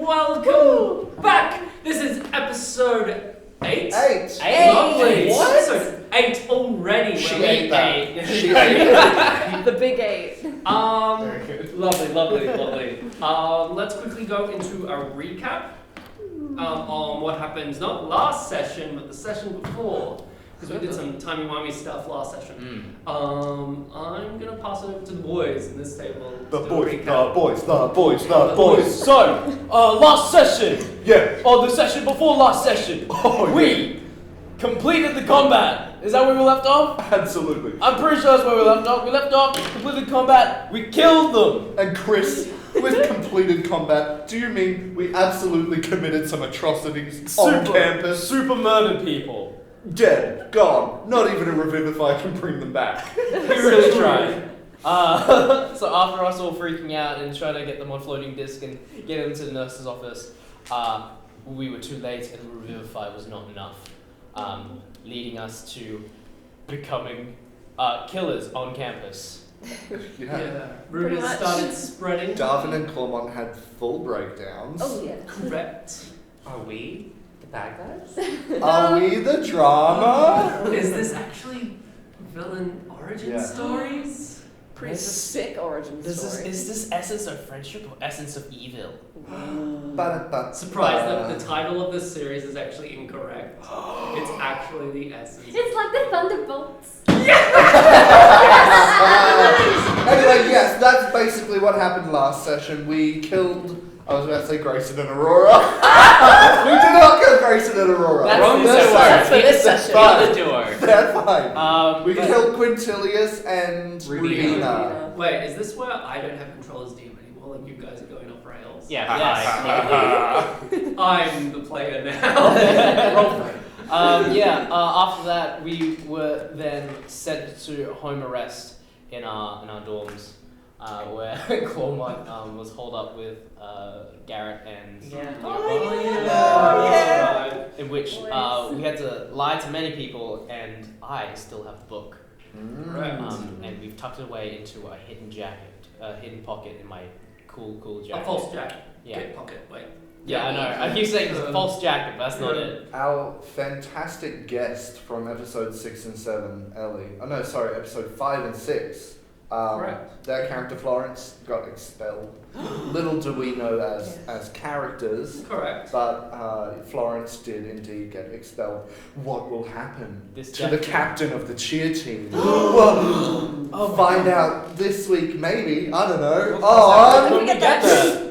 welcome back. This is episode 8. 8. Lovely. What? Episode 8 already. She We're ate that. 8. She ate that. The big 8. Very good. Lovely. Let's quickly go into a recap on what happened not last session, but the session before. Because we did some timey-wimey stuff last session. I'm going to pass it over to the boys in this table. The to boys. So, last session, Yeah. or the session before last session, we completed the combat. Is that where we left off? Absolutely. I'm pretty sure that's where we left off. We left off, completed combat, we killed them. And Chris, with completed combat, do you mean we absolutely committed some atrocities on campus? Super murdered people. Dead, gone, not even a revivify can bring them back. We really tried. So after us all freaking out and trying to get them on floating disc and get them to the nurse's office, we were too late and revivify was not enough, leading us to becoming killers on campus. Yeah. Rumors much. started spreading. Darwin and Clawmont had full breakdowns. Oh, yeah. Correct. Are we the bad guys? Are we the drama? Is this actually villain origin Yeah. stories? Pretty sick origin story. Is this essence of friendship or essence of evil? Surprised that the title of this series is actually incorrect. It's actually the essence. It's like the Thunderbolts. Anyway, yes, that's basically what happened last session. We killed, I was about to say Grayson and Aurora. We did not kill Grayson and Aurora. That's for this session. Out the door. They're fine. We but- killed Quintilius and Rudina. Rudina. Wait, is this where I don't have control as DM anymore? Like you guys are going off rails? Yeah. I'm the player now. Roll for it. After that, we were then sent to home arrest in our dorms, where Clawmont was holed up with Garrett and in which we had to lie to many people, and I still have the book. Correct. And we've tucked it away into a hidden hidden pocket in my cool jacket. A false jacket. Yeah. Get pocket. Wait. Yeah, I know. I keep saying it's a false jacket, but that's not it. Our fantastic guest from episode 6 and 7, Ellie. Oh no, sorry, episode 5 and 6. Correct. Their character Florence got expelled. Little do we know as characters. Correct. But Florence did indeed get expelled. What will happen This to the jacket. captain of the cheer team? Well, find out this week, maybe. I don't know. When we get there.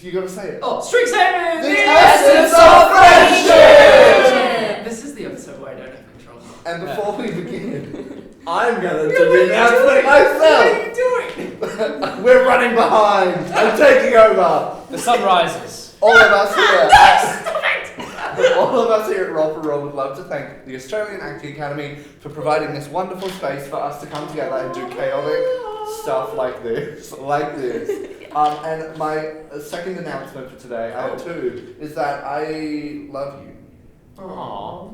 You gotta say it. Oh, Strixhaven! The essence of friendship! This is the episode where I don't have control. And before we begin, I'm gonna do the announcement myself. What are you doing? We're running behind. I'm taking over. The sun rises. All of us here. All of us here at Roll for Roll would love to thank the Australian Acting Academy for providing this wonderful space for us to come together and do chaotic stuff like this. And my second announcement for today, I have two, is that I love you. Aww.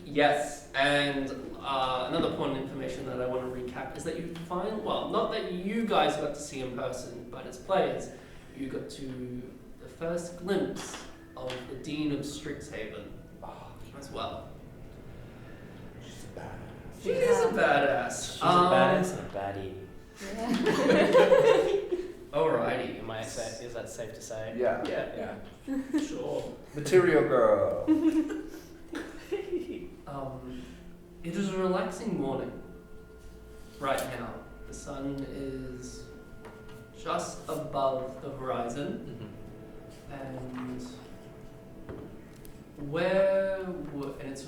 Yes, and another point of information that I want to recap is that you find, well, not that you guys got to see in person, but as players, you got to the first glimpse of the Dean of Strixhaven as well. She is a badass. She's a badass and a baddie. Alrighty. Is that safe to say? Yeah. Yeah. Sure. Material girl. It is a relaxing morning. Right now, the sun is just above the horizon, and and it's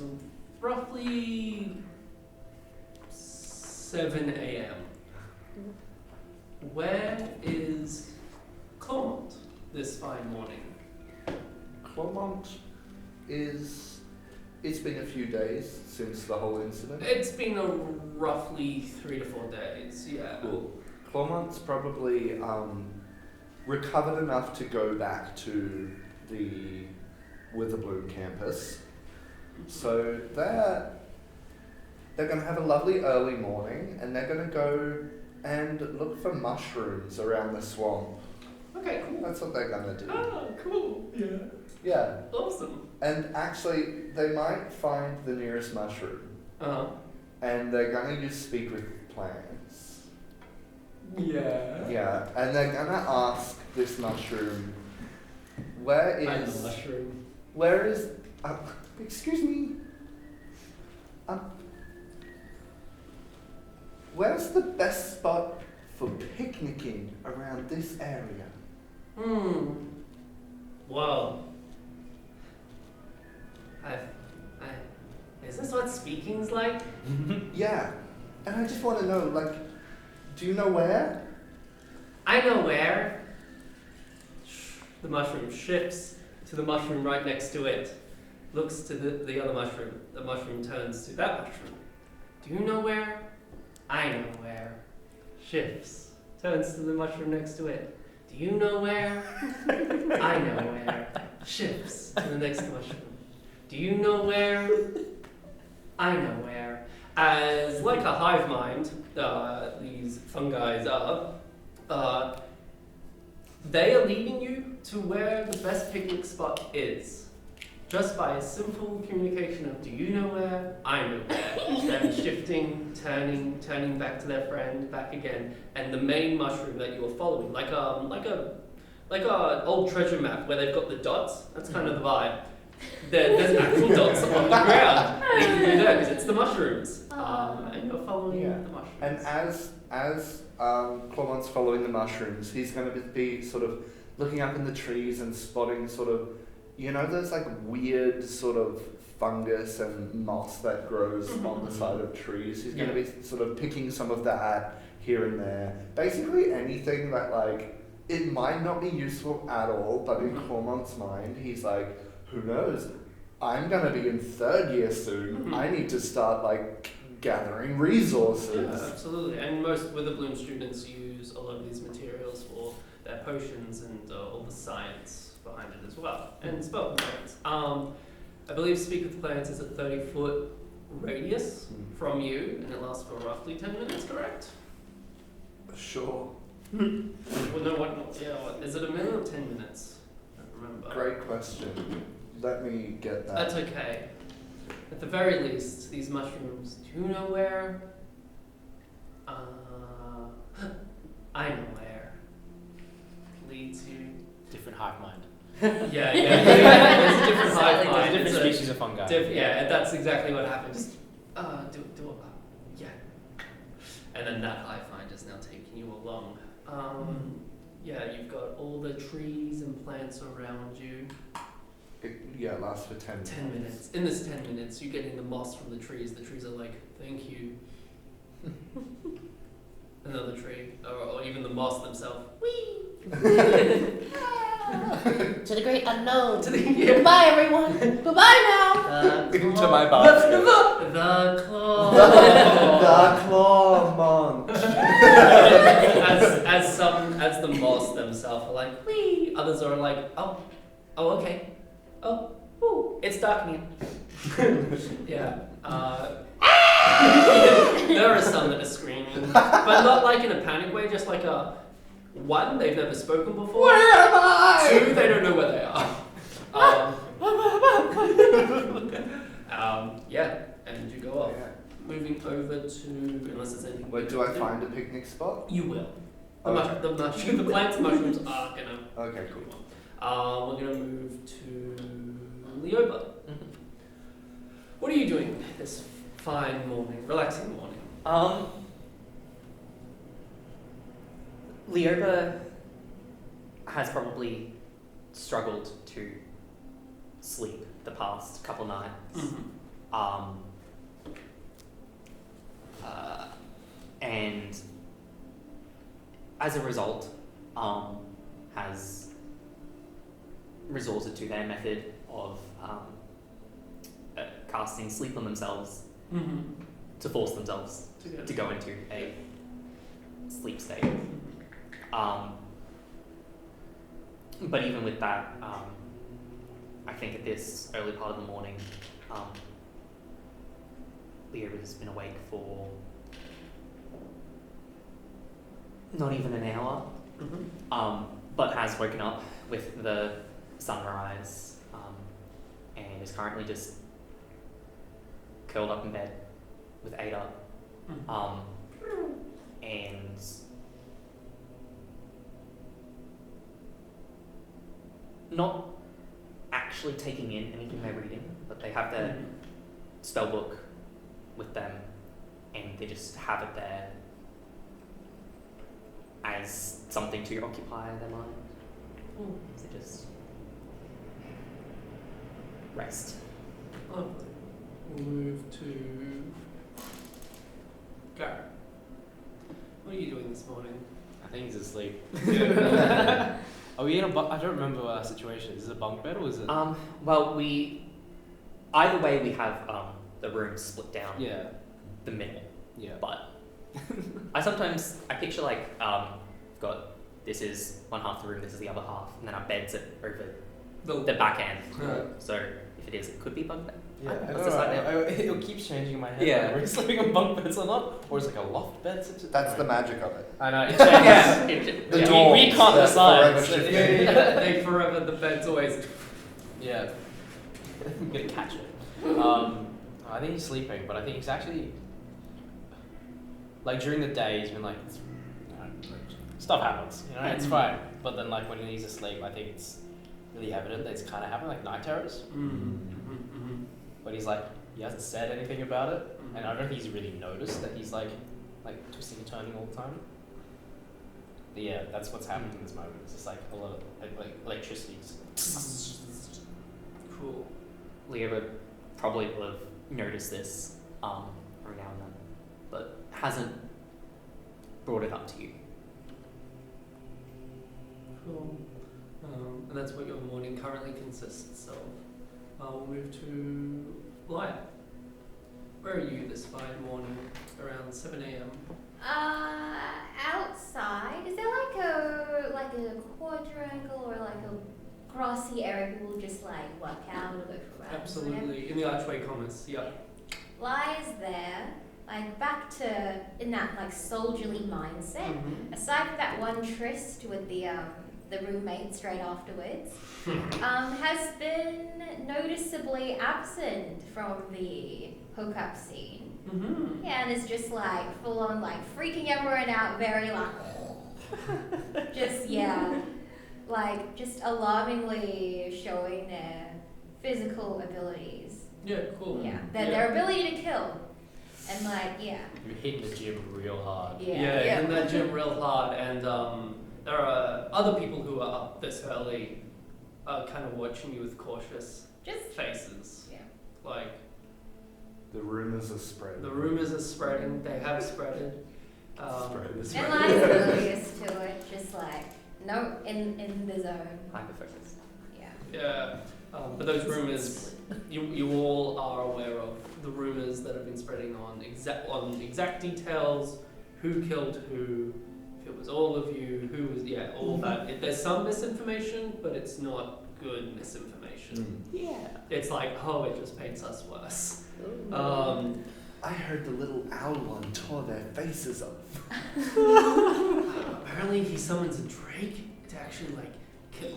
roughly 7 a.m. Where is Clawmont this fine morning? Clawmont is It's been a few days since the whole incident. It's been a roughly 3 to 4 days, yeah. Cool. Clawmont's probably recovered enough to go back to the Witherbloom campus. So they're going to have a lovely early morning, and they're going to go and look for mushrooms around the swamp. Okay, cool. That's what they're going to do. Oh, cool. Yeah. Yeah. Awesome. And actually, they might find the nearest mushroom, Uh-huh. and they're going to just speak with plants. Yeah. Yeah, and they're going to ask this mushroom, where I'm the is... mushroom. Where is... excuse me. Where's the best spot for picnicking around this area? Well, is this what speaking's like? Yeah, and I just want to know, like, do you know where? I know where. The mushroom shifts to the mushroom right next to it. Looks to the other mushroom. The mushroom turns to that mushroom. Do you know where? I know where. Shifts. Turns to the mushroom next to it. Do you know where? I know where. Shifts to the next mushroom. Do you know where? I know where. As like a hive mind, these fungi are, they are leading you to where the best picnic spot is. Just by a simple communication of, do you know where? I know where. Them shifting, turning back to their friend, back again, and the main mushroom that you're following, like a old treasure map where they've got the dots. That's kind of the vibe. There's actual dots on the ground. They can do that because it's the mushrooms, and you're following Yeah. the mushrooms. And as Clawmont's following the mushrooms, he's going to be sort of looking up in the trees and spotting sort of, you know, there's like weird sort of fungus and moss that grows on the side of trees. He's going to be sort of picking some of that here and there. Basically anything that, like, it might not be useful at all, but in Clawmont's mind, he's like, who knows? I'm going to be in 3rd year soon. I need to start, like, gathering resources. Yeah, absolutely. And most Witherbloom students use a lot of these materials for their potions and all the science behind it as well. And spell plants. I believe Speak with Plants is a 30-foot radius from you, and it lasts for roughly 10 minutes, correct? Sure. Well, no, what, is it a minute or 10 minutes? I don't remember. Great question. Let me get that. That's okay. At the very least, these mushrooms, do you know where? I know where. Leads you. Different hive mind. Yeah, there's a different hive Slightly mind. Different It's a species of fungi. yeah, that's exactly what happened. Just, do a yeah. And then that hive mind is now taking you along. Yeah, you've got all the trees and plants around you. It lasts for 10 minutes. 10 minutes. In this 10 minutes, you're getting the moss from the trees. The trees are like, thank you. Another tree, or even the moss themselves. Whee! To the great unknown. Yeah. Goodbye, everyone. Goodbye now. Into my basket. The claw. The Clawmont. as the moss themselves are like, whee! Others are like, oh, okay. Oh, ooh, it's darkening. Yeah. There are some that are screaming, but not like in a panic way, just like a, one, they've never spoken before. Where am I? Two, they don't know where they are. Yeah, and you go off. Yeah. Moving over to, unless there's anything. Wait, do I find a picnic spot? You will. Okay. The plants and mushrooms are gonna. Okay, cool. We're gonna move to Leoba. What are you doing this fine morning, relaxing morning? Leoba has probably struggled to sleep the past couple nights. And as a result, has resorted to their method of casting sleep on themselves Mm-hmm. to force themselves to go into a sleep state. But even with that, I think at this early part of the morning, Leo has been awake for not even an hour, but has woken up with the sunrise, and is currently just curled up in bed with Ada, and not actually taking in anything they're reading, but they have their spell book with them, and they just have it there as something to occupy their mind. So just rest. Lovely. We'll move to Garrett. What are you doing this morning? I think he's asleep. Are we in a I don't remember our situation. Is it a bunk bed or is it? Well, either way we have the room split down Yeah. the middle. Yeah. But I picture like got this is one half the room, this is the other half, and then our beds are over the back end. So if it is, it could be bunk bed. Yeah, I What's don't the know. side It keeps changing in my head. Yeah. Whether we're sleeping on bunk beds or not, or it's like a loft bed. That's the magic of it. I know. It Yeah. changes. The We doors can't that decide. forever So- shift. They forever, the bed's always. Yeah. I'm gonna catch it. I think he's sleeping, but I think he's actually like during the day he's been like, stuff happens, it's fine. But then like when he's asleep, I think it's really evident that it's kind of having like night terrors. But he's like, he hasn't said anything about it, and I don't think he's really noticed that he's like twisting and turning all the time. But yeah, that's what's happening in this moment. It's just like a lot of like electricity. Cool. Leo would probably will have noticed this every now and then, but hasn't brought it up to you. Cool. And that's what your morning currently consists of. We'll move to Light. Where are you this fine morning around 7 a.m.? Outside. Is there like a quadrangle or like a grassy area people will just like work out or go for runs? Absolutely. In the Archway Commons, yeah. Lies there, like back to in that like soldierly mindset. Aside from that one tryst with the roommate straight afterwards, has been noticeably absent from the hookup scene. Yeah, and is just like full on like freaking everyone out, very like just alarmingly showing their physical abilities. Yeah, cool. Yeah, their ability to kill. And You're hitting the gym real hard. Yeah, in that gym real hard, and there are other people who are up this early, kind of watching you with cautious faces. Yeah. Like, The rumours are spreading. the rumours are spreading, they have spreaded. And Lies oblivious to it, just like no in the zone. Hyper-focus. Yeah. Yeah, but those rumours, you all are aware of the rumours that have been spreading on exact details, who killed who, if it was all of you, who was, all that. There's some misinformation, but it's not good misinformation. Yeah. It's like, it just paints us worse. I heard the little owl one tore their faces off. Apparently he summons a drake to actually like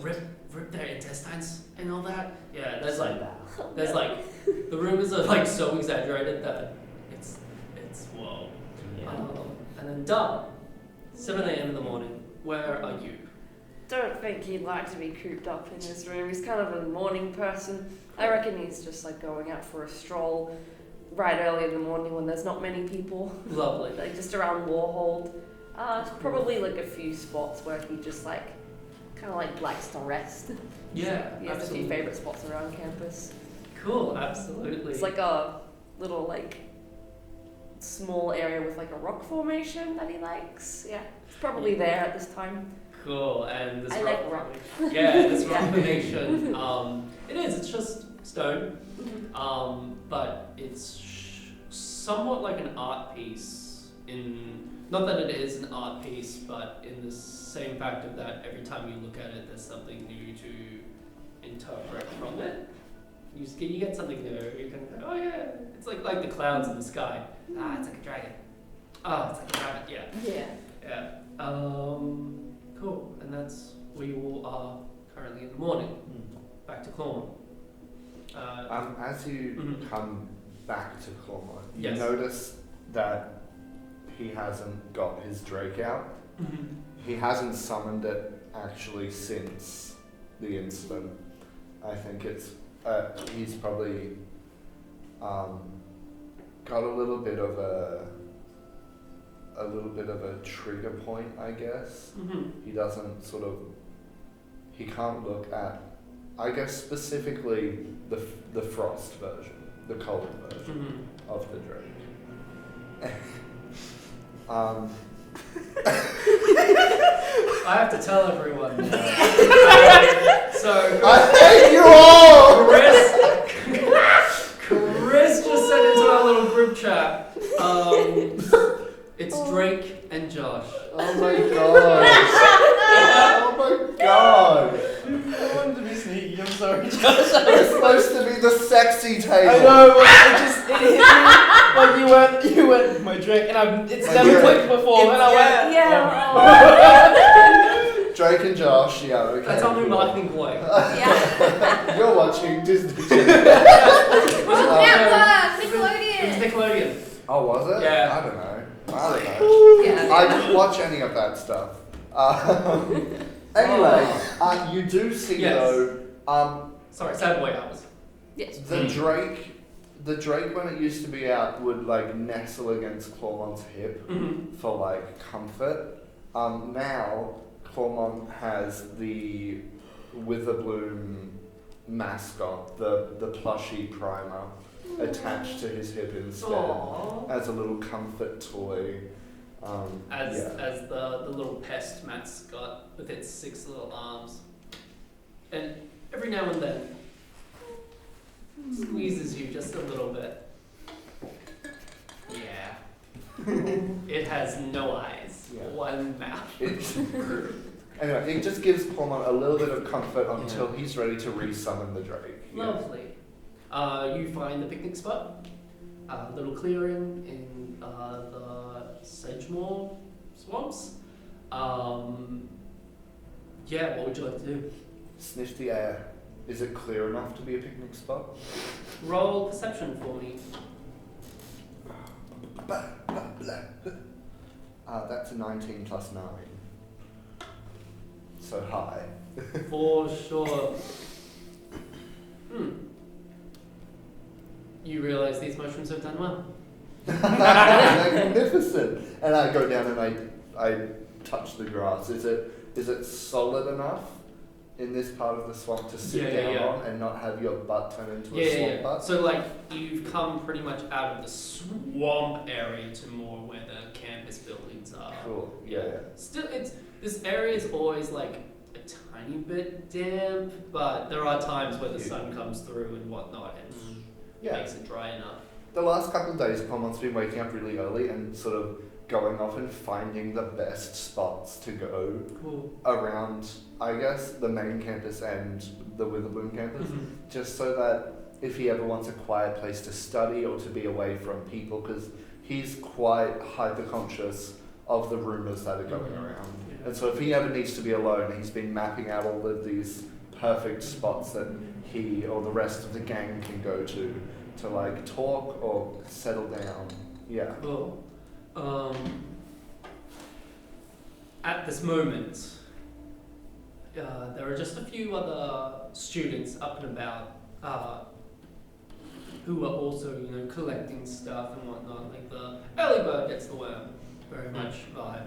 rip their intestines and all that. Yeah, there's like the rumors are like so exaggerated that it's whoa. Yeah. And then done. 7 a.m. in the morning. Where are you? Don't think he'd like to be cooped up in this room. He's kind of a morning person. I reckon he's just like going out for a stroll right early in the morning when there's not many people. Lovely. Like just around Warhold. Probably like a few spots where he just like kind of like likes to rest. Yeah, He has a absolutely. few favorite spots around campus. Cool, absolutely. It's like a little like small area with like a rock formation that he likes. Yeah, it's probably there at this time. Cool, and this I like rock. Yeah, this rock formation. It is. It's just stone. But it's somewhat like an art piece not that it is an art piece, but in the same fact of that every time you look at it, there's something new to interpret from it. You get something new. You can go, oh yeah, it's like the clouds in the sky. Ah, it's like a dragon. Oh, it's like a rabbit. Yeah. Yeah. Cool. And that's where you all are currently in the morning. Back to Claw. As you Mhm. come back to Cormor, you Yes. notice that he hasn't got his Drake out. He hasn't summoned it actually since the incident. I think it's he's probably got a little bit of a trigger point, I guess. He doesn't he can't look at, I guess specifically the frost version, the cold version of the Drake. I have to tell everyone. So I hate you all! Chris just sent into our little group chat. It's Drake and Josh. Oh my god! Oh my god! I wanted to be sneaky, I'm sorry. It's supposed to be the sexy table. I know, but it hit me. Like you went my drink, and it's My never drink. clicked before, and I went. Yeah. Drake and Josh, yeah, okay. That's our new marketing boy. Yeah. You're watching Disney. Network, It was Nickelodeon. Nickelodeon. Oh, was it? Yeah. I don't know. Yeah. I didn't watch any of that stuff. Anyway, you do see Yes. though, Sorry, sad boy hours. Yes. the Drake when it used to be out would like nestle against Clawmon's hip for like comfort. Now Clawmon has the Witherbloom mascot, the plushy primer, attached to his hip instead Aww. as a little comfort toy. As the little pest mascot with its 6 little arms. And every now and then squeezes you just a little bit. Yeah. It has no eyes, Yeah. one mouth. Anyway, it just gives Clawmon a little bit of comfort until he's ready to re-summon the Drake. Yeah. Lovely. You find the picnic spot, a little clearing in the Sedgemoor swamps. Yeah, what would you like to do? Sniff the air. Is it clear enough to be a picnic spot? Roll perception for me. That's a 19 plus 9. So high. For sure. You realise these mushrooms have done well. Magnificent. And I go down and I touch the grass. Is it solid enough in this part of the swamp to sit down on and not have your butt turn into a swamp butt? So like you've come pretty much out of the swamp area to more where the campus buildings are. Cool. Yeah. Still, this area is always like a tiny bit damp, but there are times where the sun comes through and whatnot and makes it dry enough. The last couple of days, Clawmon's been waking up really early and sort of going off and finding the best spots to go around, I guess, the main campus and the Witherbloom campus, just so that if he ever wants a quiet place to study or to be away from people, because he's quite hyper-conscious of the rumours that are going around. Yeah. And so if he ever needs to be alone, he's been mapping out all of these perfect spots that he or the rest of the gang can go to like talk or settle down. Yeah. Cool. At this moment, there are just a few other students up and about who are also, collecting stuff and whatnot. Like the early bird gets the worm, very much vibe.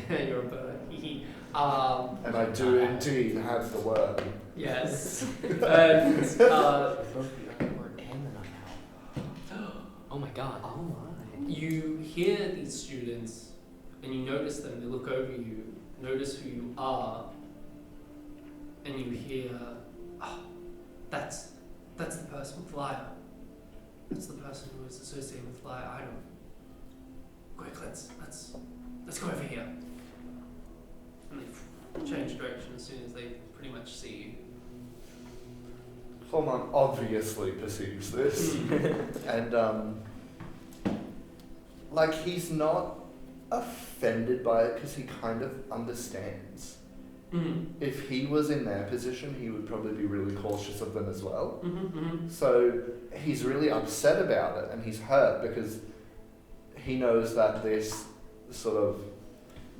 Yeah, you're a bird. And I do indeed have the worm. Yes. And Both the underword and the night owl. Oh my god. Oh my. you hear these students and you notice them, they look over you, notice who you are, and you hear, oh, that's That's the person with Lyra. That's the person who is associated with Lyra. I don't. Quick, let's go over here. And they change direction as soon as they pretty much see you. Solomon obviously perceives this, and like he's not offended by it because he kind of understands. If he was in their position, he would probably be really cautious of them as well. So he's really upset about it, and he's hurt because he knows that this sort of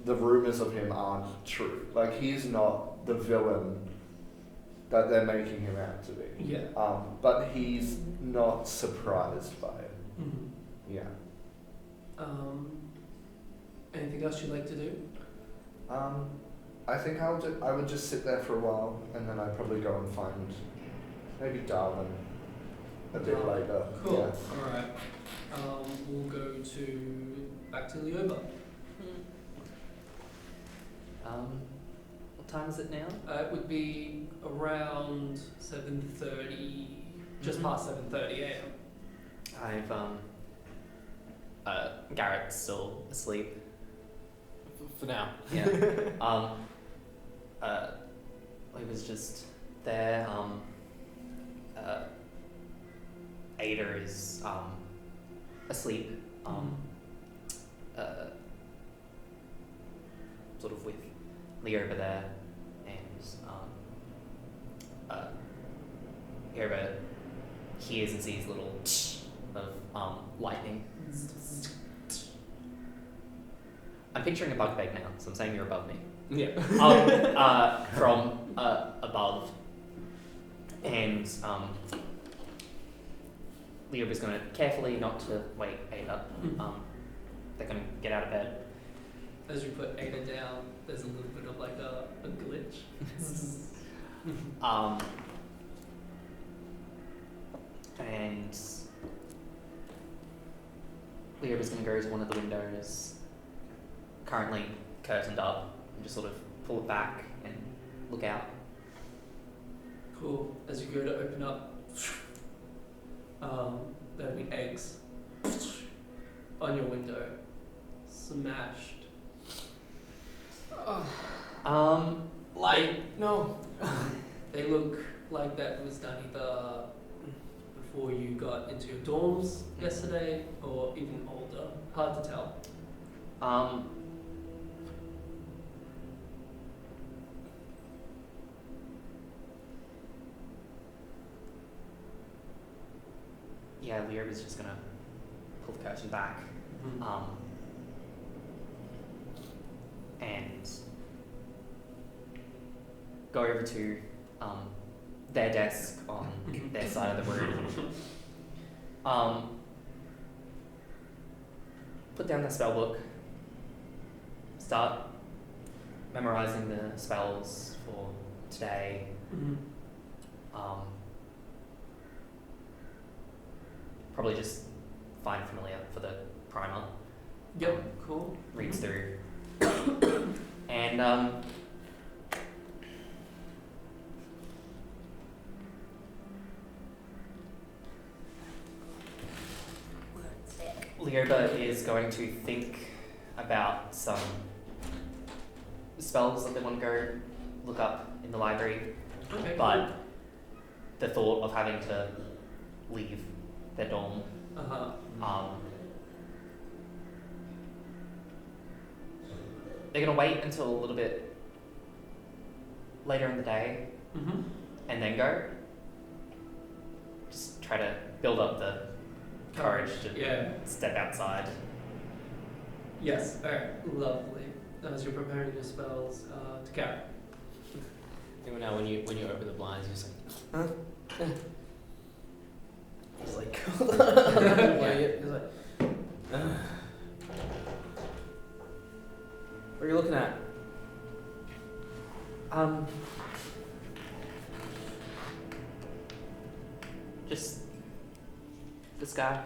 the rumors of him aren't true. Like he's not the villain that they're making him out to be. Yeah. But he's not surprised by it. Yeah. Anything else you'd like to do? I think I would just sit there for a while, and then I'd probably go and find maybe Darwin a bit later. Cool. Yeah. All right. We'll go back to Leoba. What time is it now? It would be around 7:30, just past 7:30 a.m. I've Garrett's still asleep. For now. Yeah. He was just there. Ada is asleep. Sort of with Leo over there, and Leo hears and sees a little of lightning. I'm picturing a bug bag now, so I'm saying you're above me. Yeah. From above, and Leo is going to carefully, not to wake Ada. They're going to get out of bed. As you put Ada down, there's a little bit of like a glitch. And Leo is going to go to one of the windows, currently curtained up, and just sort of pull it back and look out. Cool. As you go to open up, there'll be eggs on your window, smashed. No. They look like that was done either before you got into your dorms yesterday or even older. Hard to tell. Yeah, Leo is just gonna pull the curtain back, and go over to their desk on their side of the room. Put down the spell book. Start memorizing the spells for today. Probably just find familiar for the primer. Yep, cool. Reads through. And Leoba is going to think about some spells that they want to go look up in the library. Okay. But the thought of having to leave their dorm, they're going to wait until a little bit later in the day and then go. Just try to build up the courage to step outside. Yes, alright, lovely. As you're preparing your spells to carry. Even now, when you open the blinds, you're just like, It's like, it's like, what are you looking at? just this guy.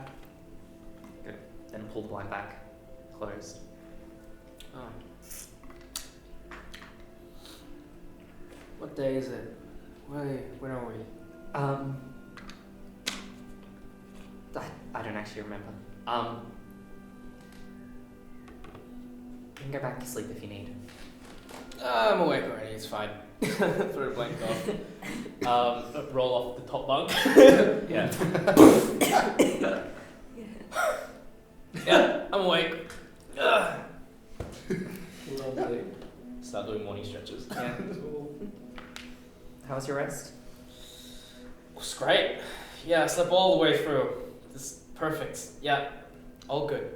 Good. Then pull the blind back, closed. Oh. What day is it? When are we? I don't actually remember. You can go back to sleep if you need. I'm awake already, it's fine. Throw a blanket off. Roll off the top bunk. Yeah. Yeah, I'm awake. Lovely. Start doing morning stretches. Yeah. How was your rest? It was great. Yeah, I slept all the way through. This perfect. Yeah, all good.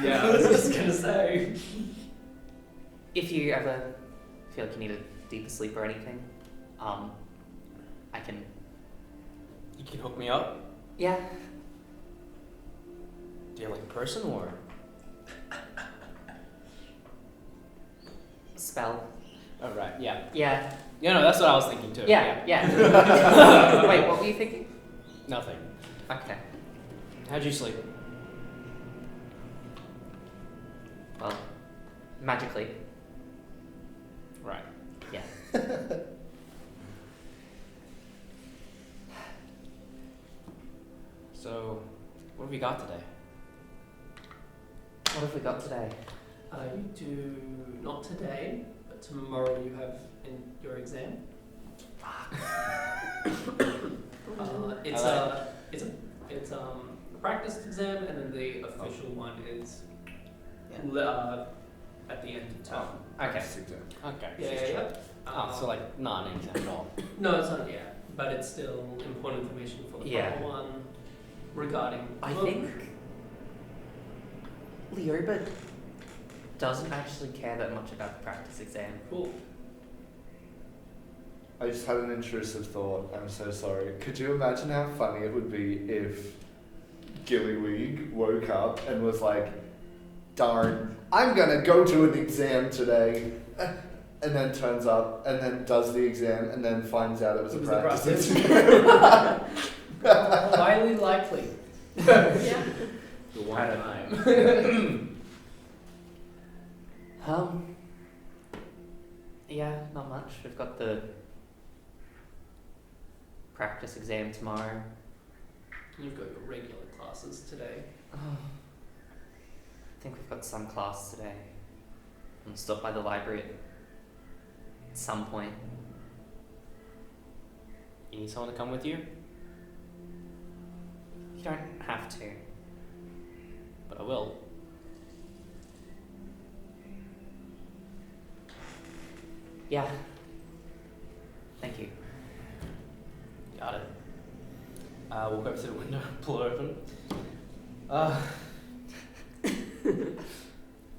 Yeah, I was just gonna say. If you ever feel like you need a deeper sleep or anything, I can. You can hook me up. Yeah. Do you have like a person or? Spell. Oh right, yeah. Yeah. Yeah, no, that's what I was thinking too. Yeah. Wait, what were you thinking? Nothing. Okay. How'd you sleep? Well, magically. Right. Yeah. So, what have we got today? What have we got today? You do not today, but tomorrow you have your exam. It's a practice exam, and then the official one is at the end of term. Okay. Exam. Okay. Yeah. Oh, so like not an exam at all. No, it's not yet, but it's still important information for the Yeah. final one regarding. I think Leoba doesn't actually care that much about the practice exam. Cool. I just had an intrusive thought. I'm so sorry. Could you imagine how funny it would be if Gillyweed woke up and was like, darn, I'm gonna go to an exam today. And then turns up and then does the exam and then finds out it was a practice exam. Highly likely. Yeah. The one time. Yeah, not much. We've got the practice exam tomorrow. You've got your regular classes today. I think we've got some class today. I'm stopped by the library at some point. You need someone to come with you? You don't have to. But I will. Yeah. Thank you. Got it. We'll go up to the window, pull it open.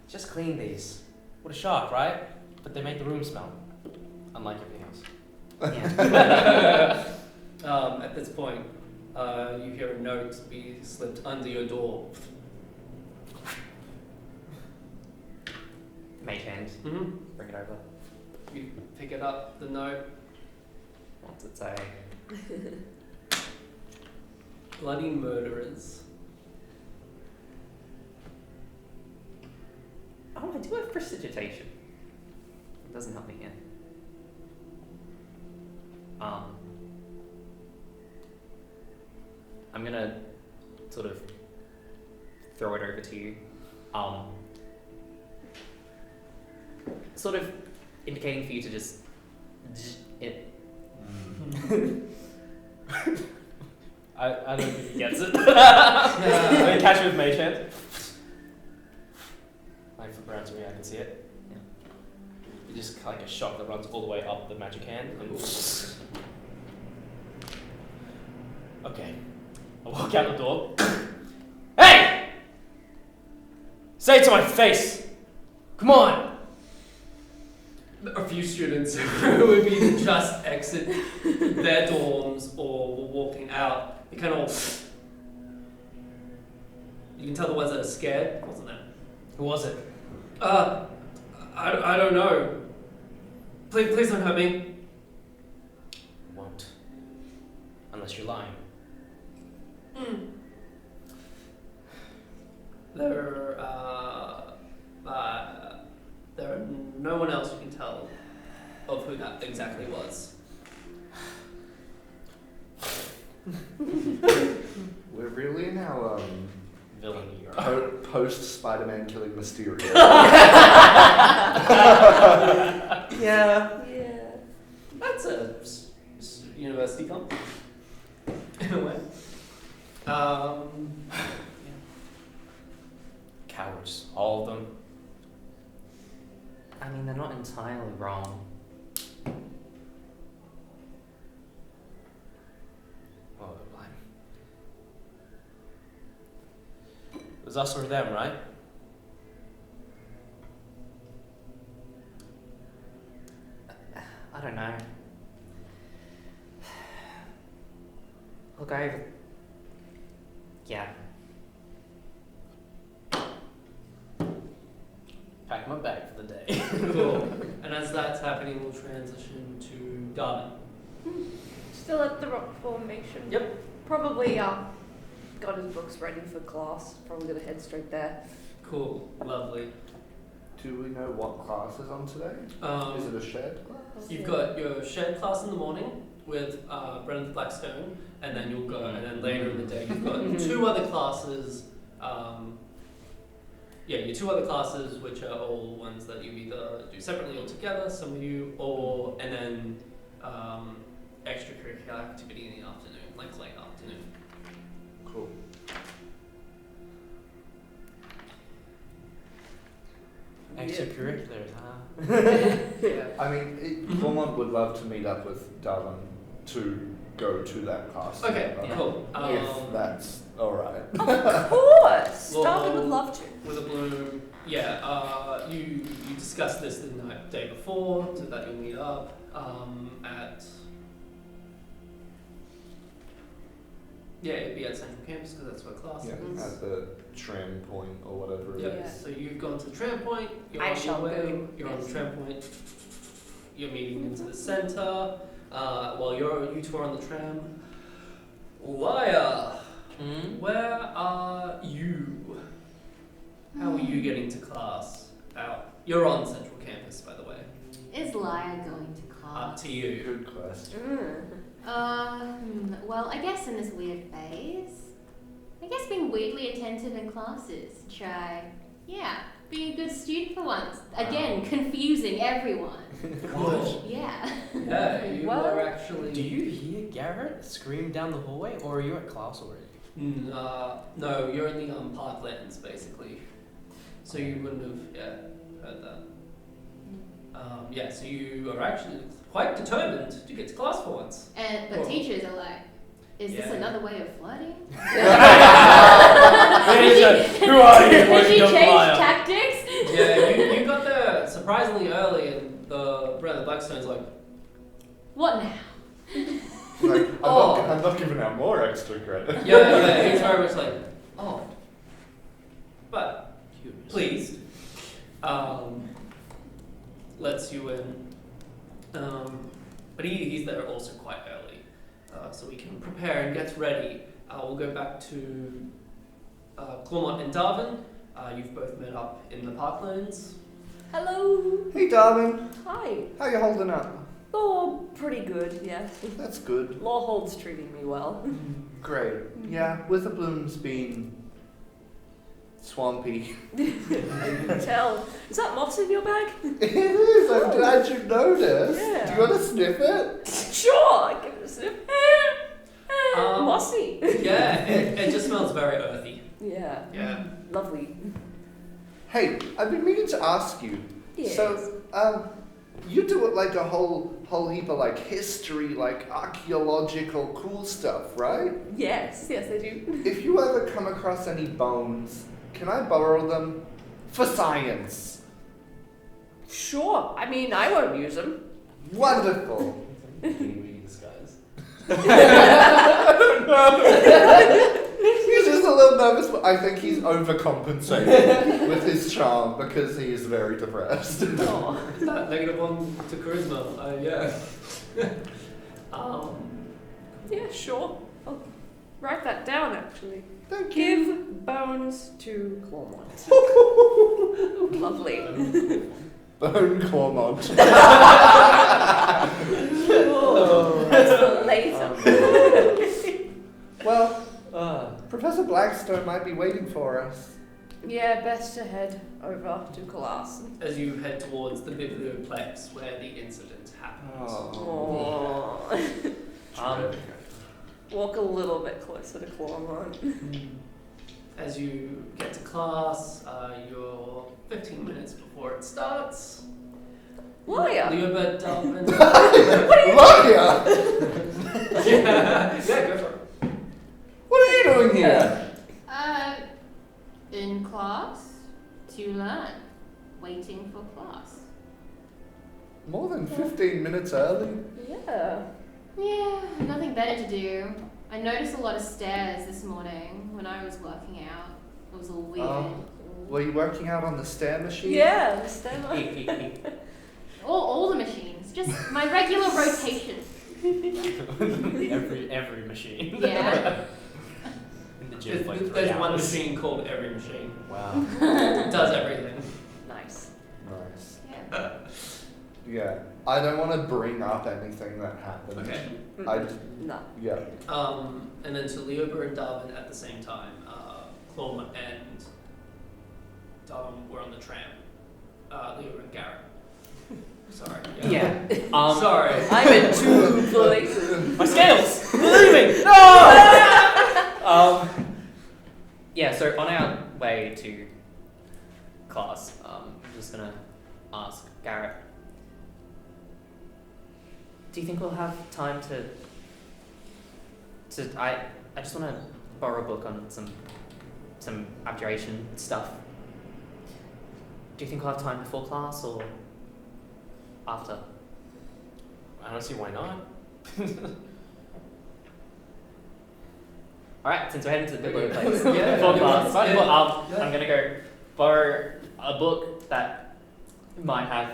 Just clean these. What a shock, right? But they make the room smell. Unlike everything else. Yeah. At this point, you hear a note be slipped under your door. Mage hand. Mm-hmm. Bring it over. You pick it up, the note. What's it say? Bloody murderers. Oh, I do have prestidigitation. It doesn't help me here. I'm gonna sort of throw it over to you. Sort of indicating for you to just it. I don't think he gets it. Let me catch it with mage hand. My foot around to me, I can see it. Yeah. It's just like a shock that runs all the way up the magic hand. And okay. I walk out the door. Hey! Say it to my face! Come on! A few students who would either just exit their dorms or were walking out, they kind of all... You can tell the ones that are scared, wasn't it? Who was it? I don't know. Please don't hurt me. Won't. Unless you're lying. There are no one else you can tell of who that exactly was. billion euro. Post Spider-Man killing Mysterio. Yeah. Yeah. That's a university comp. In a way. Yeah. Cowards, all of them. I mean, they're not entirely wrong. Oh, it was us or them, right? I don't know. Look, yeah. Pack my bag for the day. Cool. And as that's happening, we'll transition to Darwin. Still at the rock formation. Yep. Probably got his books ready for class. Probably gonna head straight there. Cool. Lovely. Do we know what class is on today? Is it a shared class? You've got your shared class in the morning with Brennan Blackstone, and then you'll go, and then later in the day you've got two other classes. Your two other classes, which are all ones that you either do separately or together, some of you, or and then extracurricular activity in the afternoon, like late afternoon. Cool. Extracurriculars, huh? Yeah. I mean, Cormont would love to meet up with Darwin to go to that class. Okay. together, Cool. If that's alright. Of course! Well, Darwin would love to. With a bloom, yeah. You discussed this the day before, so that you'll meet up at. Yeah, it'd be at Central Campus because that's where class Yeah, is. at the tram point or whatever it Yep. Yeah. So you've gone to the tram point. You're I on shall your way. go, You're on yes. the tram point. You're meeting into the center. While you two are on the tram. Laya, where are you? How are you getting to class? You're on Central Campus, by the way. Is Lyra going to Up class? to you. Good question. Well, I guess in this weird phase, I guess being weirdly attentive in classes. Being a good student for once. Again, confusing everyone. Cool. Yeah. Yeah, you Well, are actually. Do you hear Garrett scream down the hallway, or are you at class already? No, you're in the parklands basically, so you wouldn't have heard that. So you are actually quite determined to get to class for once. But Cool. teachers are like, is this Yeah. another way of flirting? Who are you? Did she young change liar? tactics? Yeah, you got there surprisingly early, and the Brother Blackstone's like, What now? Like, Oh. I'm not giving out more extra credit. yeah, he's very much like, oh, but pleased, lets you in. But he's there also quite early, so we can prepare and get ready. We'll go back to Clormont and Darwin. You've both met up in the parklands. Hello! Hey, Darwin. Hi! How you holding up? Oh, pretty good, yes. That's good. Lawhold's treating me well. Great. Yeah, Witherbloom's been swampy. Tell. Is that moss in your bag? It is. I'm glad you noticed. Yeah. Do you want to sniff it? Sure, give it a sniff. Mossy. Yeah, it just smells very earthy. Yeah. Yeah. Lovely. Hey, I've been meaning to ask you. Yes. So, you do like a whole heap of like history, like archaeological cool stuff, right? Yes, I do. If you ever come across any bones, can I borrow them for science? Sure. I mean, I won't use them. Wonderful. Kiwi disguise. He's just a little nervous, but I think he's overcompensating with his charm because he is very depressed. Oh. That -1 to charisma. Yeah. Yeah, sure. I'll write that down, actually. Thank you. Give bones to Clormont. Lovely. Bone Cormont. Oh, that's for later. Well, Uh, Professor Professor Blackstone might be waiting for us. Yeah, best to head over to class. As you head towards the biblioplex where the incident happened. Oh. Aww. Walk a little bit closer to Clawmont. As you get to class, you're 15 minutes before it starts. Liar! Leobert Dalvin. Liar! yeah, go for it. What are you doing here? In class to learn. Waiting for class. More than 15 minutes early? Yeah. Yeah, nothing better to do. I noticed a lot of stairs this morning when I was working out. It was all weird. Were you working out on the stair machine? Yeah, the stem. All the machines. Just my regular rotation. every machine. Yeah. In the gym for like 3 There's one hours. machine called Every Machine. Wow. It does everything. Nice. Nice. Yeah. Yeah. I don't want to bring up anything that happened. Okay. No. Yeah. And then to Leober and Darwin at the same time. Clawmont and Darwin were on the tram. Leober and Garrett. Sorry. Yeah. Sorry. I'm in two places. My scales! They're leaving! No! Yeah, so on our way to class, I'm just gonna ask Garrett, do you think we'll have time I just wanna borrow a book on some abjuration stuff. Do you think we'll have time before class or after? I don't see why not. Alright, since we're heading to the biblioplex Yeah. before class, Yeah. well, Yeah. I'm gonna go borrow a book that might have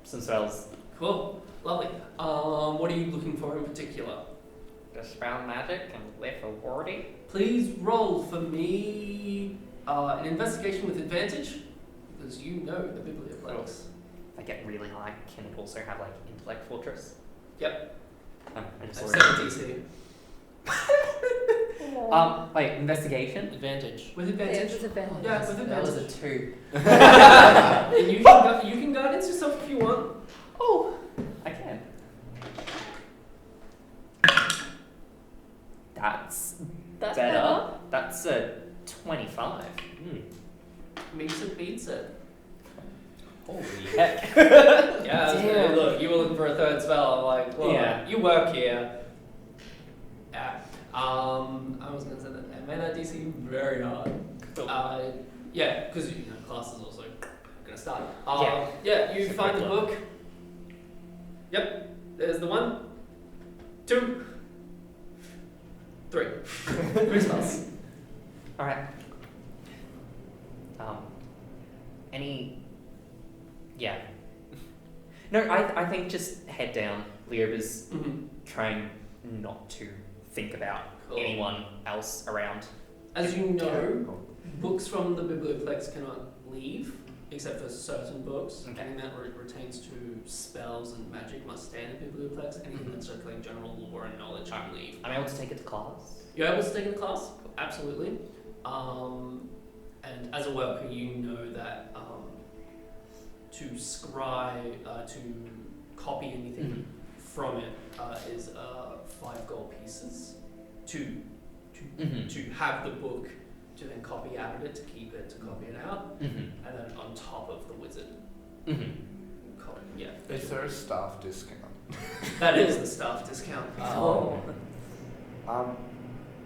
some spells. Cool. Lovely. What are you looking for in particular? Dispel magic and live a wardy. Please roll for me an investigation with advantage, because you know the biblioplex. If I get really high, can it also have like intellect fortress? Yep. I just At already- 7 DC. wait, investigation? With Advantage. Yeah, advantage. with advantage. Yeah, with That was advantage. a 2. And you can guidance yourself if you want. Oh, I can. That's That's better. That's a 25. Meets it, beats it. Holy heck. Yeah, Damn. look, you were looking for a third spell. I'm like, well, Yeah. you work here. Yeah. I was gonna say that it may not DC very hard. Yeah, because class is also gonna start. Yeah, you It's a find the quick book. Yep, there's the 1, 2, 3. 3 spells. Alright. Any... Yeah. No, I think just head down. Leoba's Mm-hmm. trying not to think about Cool. anyone else around. As you know, books from the biblioplex cannot leave, except for certain books. Okay. Anything that retains to spells and magic must stay in the biblioplex. Anything that's circling general lore and knowledge can leave. I'm able to take it to class. You're able to take it to class? Absolutely. And as a worker, you know that to scry, to copy anything from it is 5 gold pieces. To have the book, to then copy out of it, to keep it, to copy it out, and then on top of the wizard. Copy, yeah. Is there a staff discount? That is the staff discount.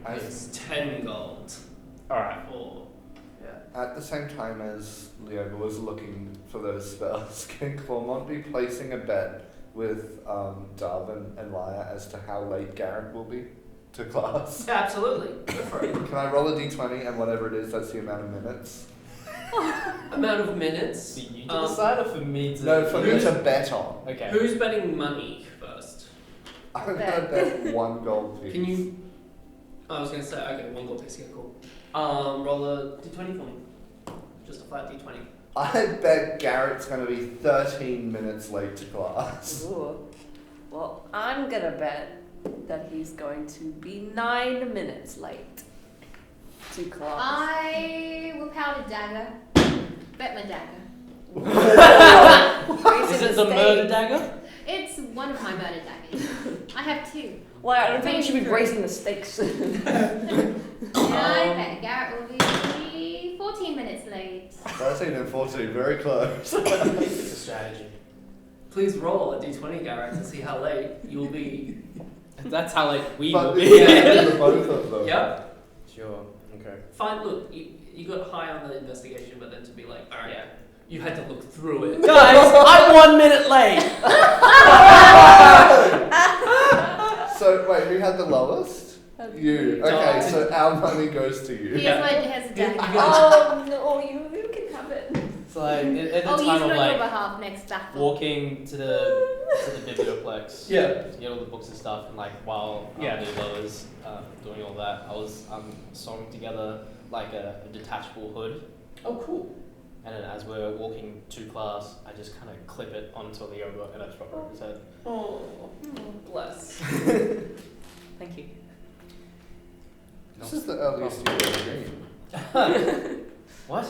As, It's 10 gold. Alright. Or, yeah. at the same time as Leoba was looking for those spells, can Clawmont be placing a bet with Darwin and Laya as to how late Garrett will be to class? Yeah, absolutely. Go for it. Can I roll a d20 and whatever it is, that's the amount of minutes? Amount of minutes. For you Um, to decide or for me to... No, for me who's- to bet on. Okay. Who's betting money first? I'm gonna bet 1 gold piece. Can you? I was gonna say, okay, 1 gold piece. Yeah, cool. Roll a d20 for me. Just a flat d20. I bet Garrett's gonna be 13 minutes late to class. Ooh. Well, I'm gonna bet that he's going to be 9 minutes late. 2 claws. I will powder dagger. Bet my dagger. Is it the murder dagger? It's one of my murder daggers. I have 2. Well, I don't think we should be raising the stakes. And I bet Garrett will be 14 minutes late. 13 and 14, very close. It's a strategy. Please roll a d20, Garrett, to see how late you'll be. That's how like we But will be. yeah, the both of them. Yep. Sure. Okay. Fine. Look, you got high on the investigation, but then to be like, all right, you had to look through it. Guys, I'm 1 minute late. So wait, who had the lowest? You. Okay, Dog. so our money goes to you. He has a dagger. Oh no, you can have it. It's like at the I'll use time it of on your like behalf next battle. walking to the biblioplex. Yeah. To get all the books and stuff, and like while Lilo was doing all that, I was sewing together like a detachable hood. Oh, cool. And then as we're walking to class, I just kind of clip it onto Leo and I throw it over his head. Oh, bless. Thank you. This is the earliest you've ever been. What?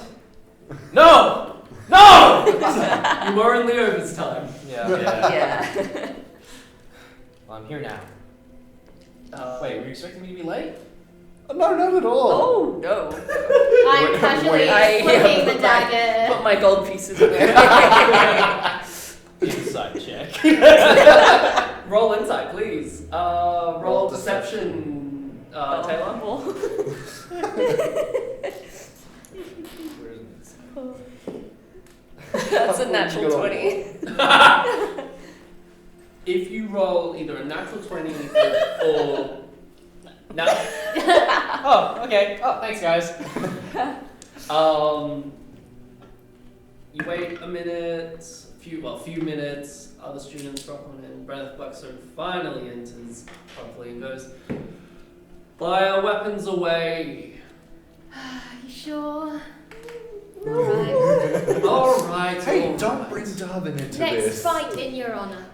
No! No! You were in Leova's time. Yeah. Yeah. Well, I'm here now. Wait, were you expecting me to be late? No, not at all. Oh no. I'm casually I flipping the put dagger. my gold pieces in there. Insight check. Roll insight, please. Roll Roll deception, Taylor. Where is it? That's a natural 20. If you roll either a natural 20 or no, Oh, okay. Oh, thanks, guys. you wait a minute, few minutes. Other students drop on in. Brenneth Blackstone finally enters properly and goes, "Fly our weapons away." You sure? Alright. All right. Hey, all don't right. bring Darwin into Next this. fight in your honor.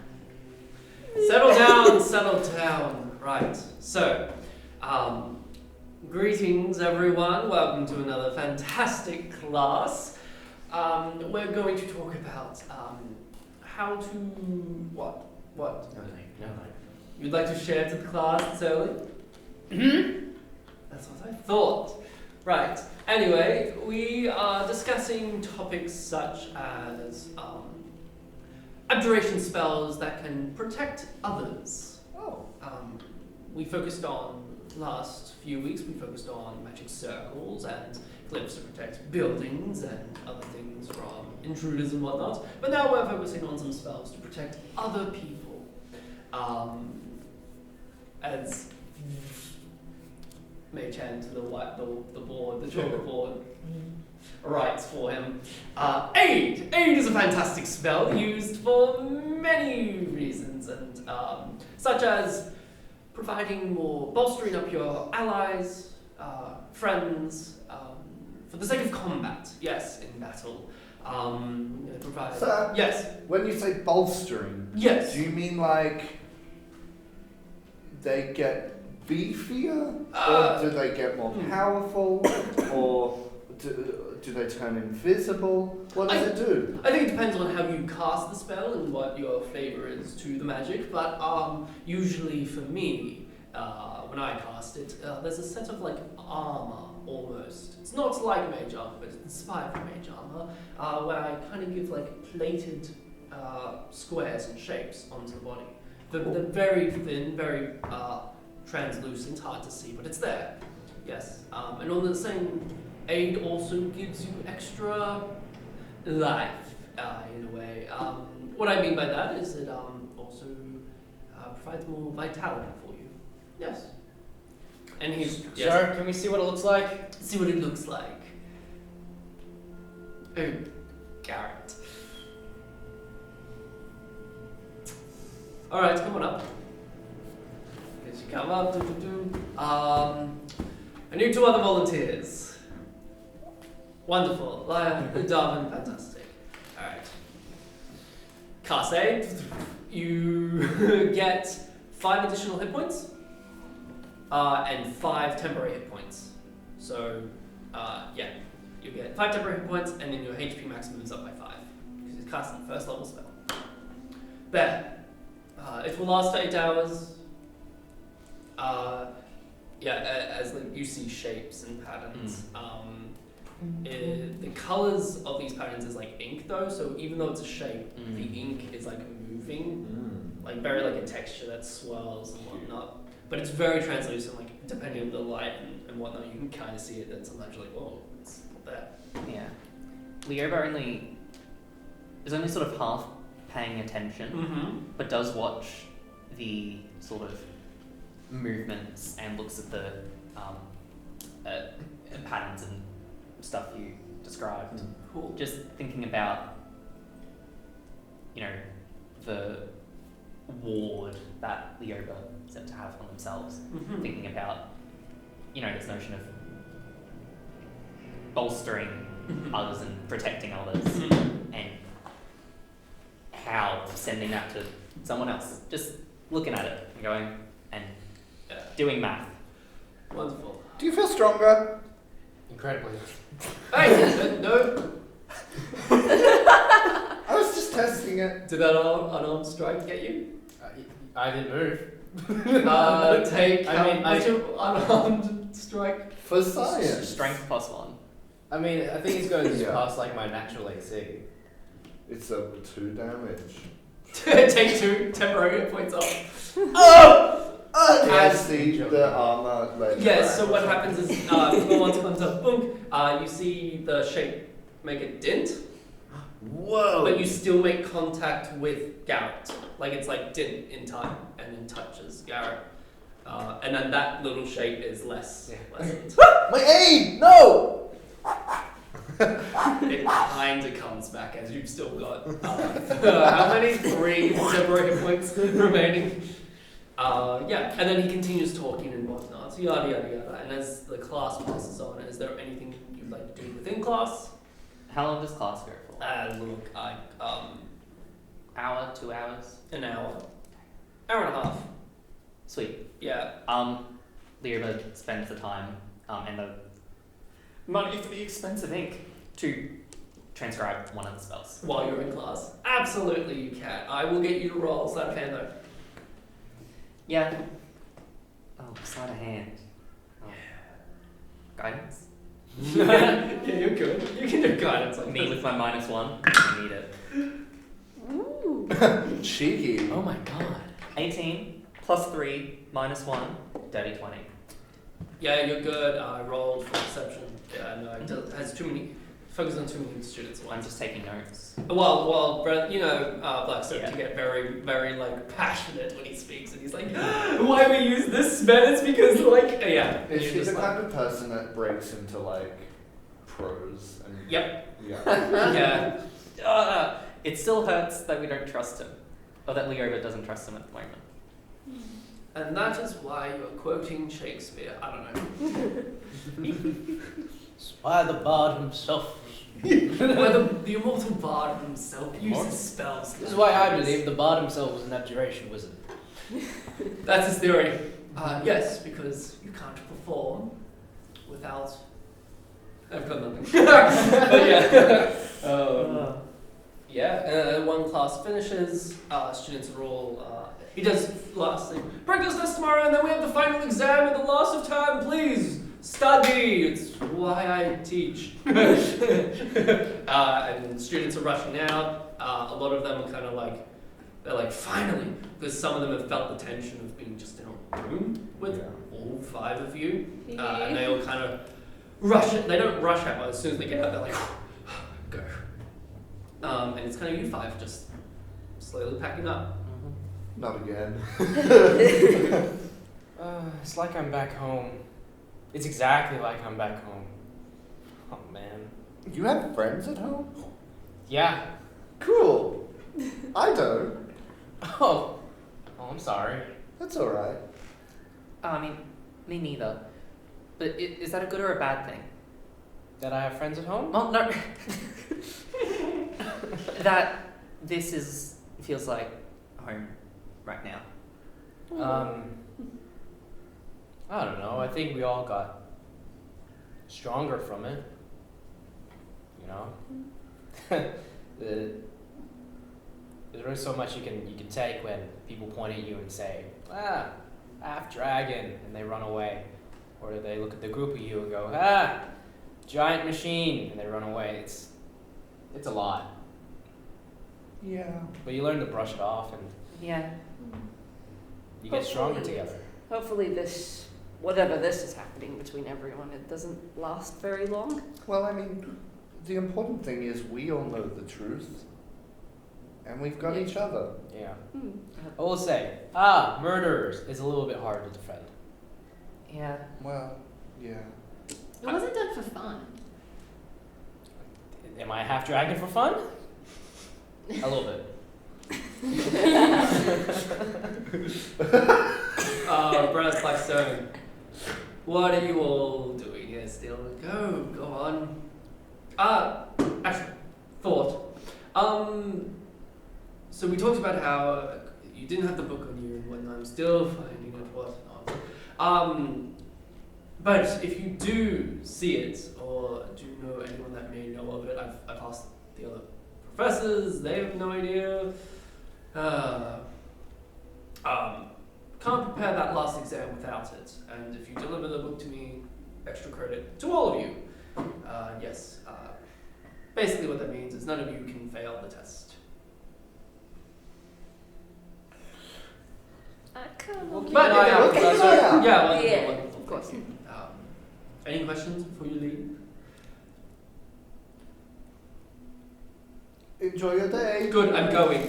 Settle down, settle down. Right. So, greetings everyone. Welcome to another fantastic class. We're going to talk about how to what? No. You'd like to share to the class this early? That's what I thought. Right. Anyway, we are discussing topics such as abjuration spells that can protect others. Oh. We focused on last few weeks. We focused on magic circles and glyphs to protect buildings and other things from intruders and whatnot. But now we're focusing on some spells to protect other people. As Mage Hand to the board, the chalkboard writes for him. Aid! Aid is a fantastic spell used for many reasons, and such as providing more, bolstering up your allies, friends, for the sake of combat. Yes, in battle. Provide. Sir? Yes. When you say bolstering, Yes. do you mean like they get beefier, Uh, or do they get more powerful, or do they turn invisible? What does it do? I think it depends on how you cast the spell and what your flavor is to the magic, but usually for me, when I cast it, there's a set of like armor almost. It's not like mage armor, but it's inspired from mage armor, where I kind of give like plated squares and shapes onto the body. They're very thin, very translucent, hard to see, but it's there. Yes, and on the same, Aid also gives you extra life in a way. What I mean by that is it also provides more vitality for you. Yes. And he's Sir, can we see what it looks like? see what it looks like. Oh, Garrett. All right, come on up. As you come up, I need 2 other volunteers. Wonderful. Darwin, fantastic. All right. Class A, you get 5 additional hit points and 5 temporary hit points. So, yeah, you get 5 temporary hit points, and then your HP max moves up by 5 because it's casting first level spell. There. It will last 8 hours. As like you see shapes and patterns. The colors of these patterns is like ink though, so even though it's a shape, the ink is like moving, like very like a texture that swirls and whatnot. But it's very translucent, like depending on the light and whatnot, you can kind of see it. That's sometimes you're like, oh, it's not there. Yeah. Leoba is only sort of half paying attention, but does watch the sort of movements and looks at the patterns and stuff you described. Cool. Just thinking about, the ward that Leoba said to have on themselves. Thinking about, this notion of bolstering others and protecting others, and how sending that to someone else. Just looking at it and going and doing math. Wonderful. Do you feel stronger? Incredibly. Hey, no. I was just testing it. Did that unarmed strike get you? I didn't move. Take. what's your unarmed strike? For science. Strength +1. I mean, I think it's going to Yeah. pass like my natural AC. It's a 2 damage. Take 2 temporary hit points off. Can I see the armor? Yes, so what happens is, once it comes up, boom, you see the shape make a dent, Whoa! but you still make contact with Garrett. Like it's like dent in time, and then touches Garrett. And then that little shape is lessened. My aim! No! It kind of comes back as you've still got, how many? 3 temporary hit points remaining. And then he continues talking and whatnot, so yada yada yada. And as the class passes on, is there anything you'd like to do within class? How long does class go for? Hour, 2 hours? An hour. Hour and a half. Sweet. Yeah. Leoba spends the time and the money for the expensive ink to transcribe one of the spells. While you're in class. Absolutely you can. I will get you to roll sleight of hand though. Yeah. Oh, sleight of hand. Oh. Guidance? Yeah, you're good. You can do guidance on Me this. with my -1. I need it. Ooh. Cheeky. Oh my god. 18 +3 -1. Dirty 20. Yeah, you're good. I rolled for perception. Yeah, no, it has too many. Focus on too many students at I'm once. just taking notes. Well, Brett, Black starts Yeah. to get very, very passionate when he speaks, and he's like, "Why we use this spell? It's because Is you're she just the kind of person that breaks into prose and Yep. Yeah. Yeah. It still hurts that we don't trust him. Or that Leoba doesn't trust him at the moment. And that is why you're quoting Shakespeare. I don't know. It's why the bard himself. Why the immortal bard himself uses spells. This is why I believe the bard himself was an abjuration wizard. That's his theory. Yes, because you can't perform without. I've got nothing. But yeah. One class finishes. Students are all. He does last thing. Practice this tomorrow, and then we have the final exam at the last of time. Please study. It's why I teach. And students are rushing out. A lot of them are kind of they're like, finally, because some of them have felt the tension of being just in a room with all 5 of you, and they all kind of rush it. They don't rush out, but as soon as they get out, they're like, go. And it's kind of you 5 just slowly packing up. Not again. It's like I'm back home. It's exactly like I'm back home. Oh man. You have friends at home? Yeah. Cool. I don't. Oh, I'm sorry. That's alright. I mean, me neither. But is that a good or a bad thing? That I have friends at home? Oh, no. That this feels like home right now. I don't know. I think we all got stronger from it. You know? There's only so much you can take when people point at you and say, half dragon, and they run away. Or they look at the group of you and go, giant machine, and they run away. It's a lot. Yeah. But you learn to brush it off, and Yeah. you get stronger Hopefully- together. Hopefully this, whatever this is happening between everyone, it doesn't last very long. Well, I mean, the important thing is we all know the truth. And we've got each other. Yeah. Hmm. I will say, murderers is a little bit hard to defend. Yeah. Well, yeah. It wasn't done for fun. Am I a half dragon for fun? A little bit. Brass Blackstone. What are you all doing here still? Go on. Actually, thought. So we talked about how you didn't have the book on you when I'm still finding it, whatnot. But if you do see it, or do know anyone that may know of it, I've asked the other professors, they have no idea. Can't prepare that last exam without it, and if you deliver the book to me, extra credit to all of you. Yes. Basically what that means is none of you can fail the test. We'll keep But an eye if- out, okay, Professor. yeah. Yeah, Yeah, wonderful, of course. thank you. Any questions before you leave? Enjoy your day. Good, I'm going.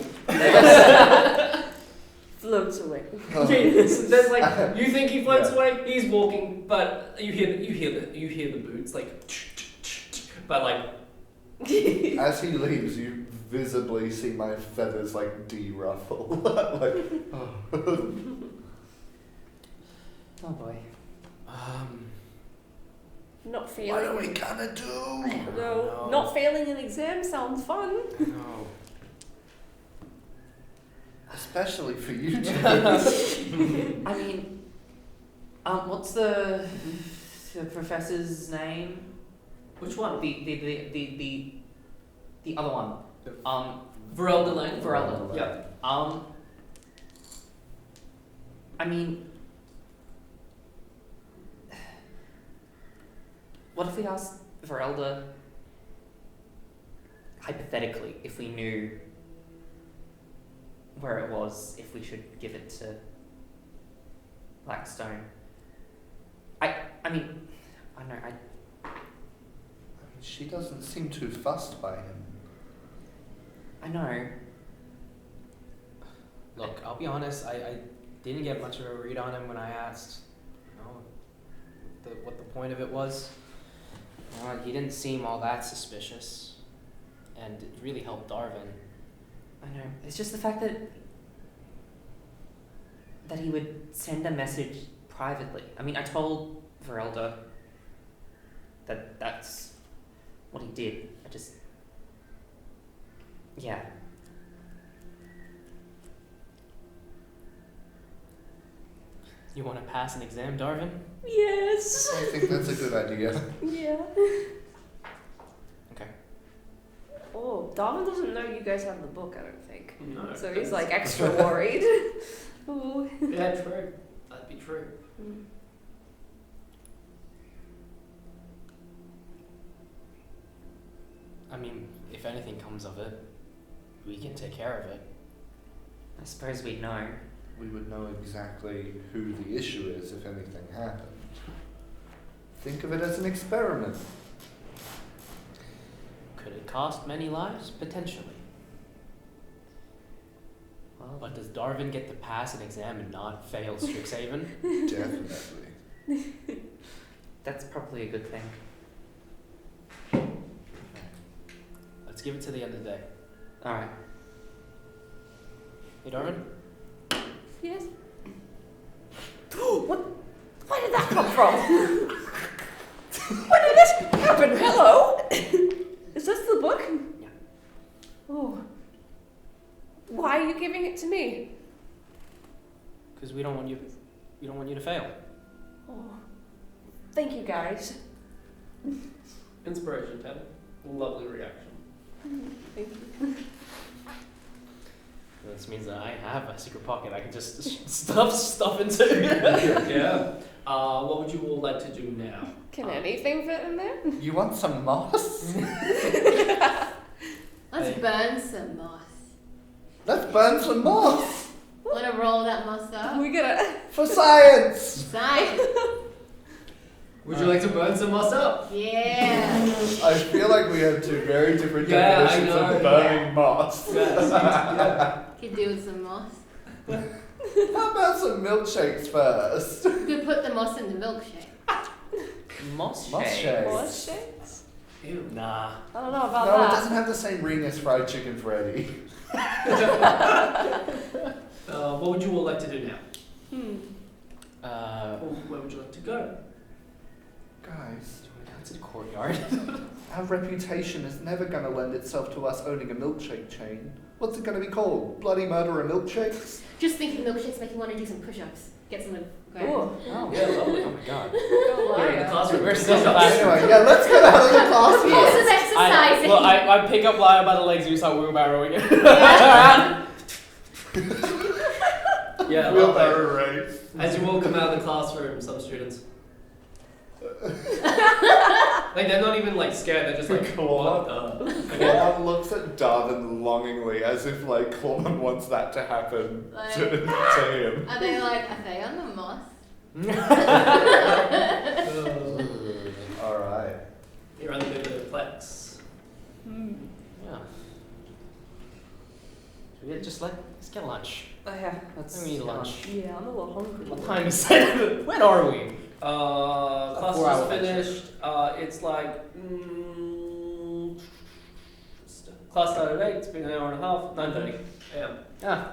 Floats away. Oh. There's like you think he floats Yeah. away, he's walking, but you hear the boots like, but like As he leaves, you visibly see my feathers like de-ruffle. Like, oh. Oh boy. Not What failing. are we gonna do? No, not failing an exam sounds fun. No. Especially for you two. I mean, what's the professor's name? which one? The other one. Varel Lang. Varel. Yeah. I mean, what if we asked Varelda, hypothetically, if we knew where it was, if we should give it to Blackstone? I mean, I don't know, She doesn't seem too fussed by him. I know. Look, I'll be honest, I didn't get much of a read on him when I asked, what the point of it was. He didn't seem all that suspicious, and it really helped Darwin. I know. It's just the fact that he would send a message privately. I mean, I told Varelda that that's what he did. Yeah. You want to pass an exam, Darwin? Yes. I think that's a good idea. Yeah. Okay. Oh, Darwin doesn't know you guys have the book, I don't think. No. So he's like extra worried. Ooh. Yeah, true. That'd be true. Mm. I mean, if anything comes of it, we can take care of it. I suppose we'd know. We would know exactly who the issue is if anything happened. Think of it as an experiment. Could it cost many lives? Potentially. Well, But does Darwin get to pass an exam and not fail Strixhaven? Definitely. that's probably a good thing. Let's give it to the end of the day. Alright. Hey, Darwin? Yes. What? Where did that come from? When did this happen? Hello? Is this the book? Yeah. Oh. Why are you giving it to me? Because we don't want you to fail. Oh. Thank you guys. Inspiration 10. Lovely reaction. Thank you. This means that I have a secret pocket I can just stuff stuff into. Yeah. What would you all like to do now? Can anything fit in there? You want some moss? Let's burn some moss. Let's burn some moss Wanna roll that moss up? We gotta. for science. Science. Would you like to burn some moss up? Yeah. I feel like we have two very different Yeah, I definitions know, of burning moss. Yes. Yeah. Could do with some moss. How about some milkshakes first? Could put the moss in the milkshake. Moss Moss shake. shake. Moss shakes? Ew. Nah. I don't know about No, it that. doesn't have the same ring as fried chicken Freddy. What would you all like to do now? Where would you like to go? Guys, Down to the courtyard. our reputation is never going to lend itself to us owning a milkshake chain. What's it going to be called? Bloody Murderer Milkshakes? Just thinking milkshakes make you want to do some push-ups. Get some going. Ooh. Oh, yeah, lovely. Oh my god. Go We're in the liar. classroom. We're still in the Push-ups. classroom. Anyway, yeah, let's get out of the classroom. Lots of exercising. I pick up Lyle by the legs and you start wheelbarrowing it. Yeah, lovely. Wheelbarrow race. As you all come out of the classroom, some students. Like, they're not even like scared, they're just like, what the? Claude looks at Darwin longingly as if like Claude wants that to happen Like- to him. Are they on the moss? Alright. You're on the biblioplex. Yeah. Should we just let's get lunch. Let's Let me eat lunch. Yeah, I'm a little hungry. What time is it? When are we? Class 4 hour is finished. It's like class started at 8. It's been an hour and a half. 9:30 a.m. Yeah.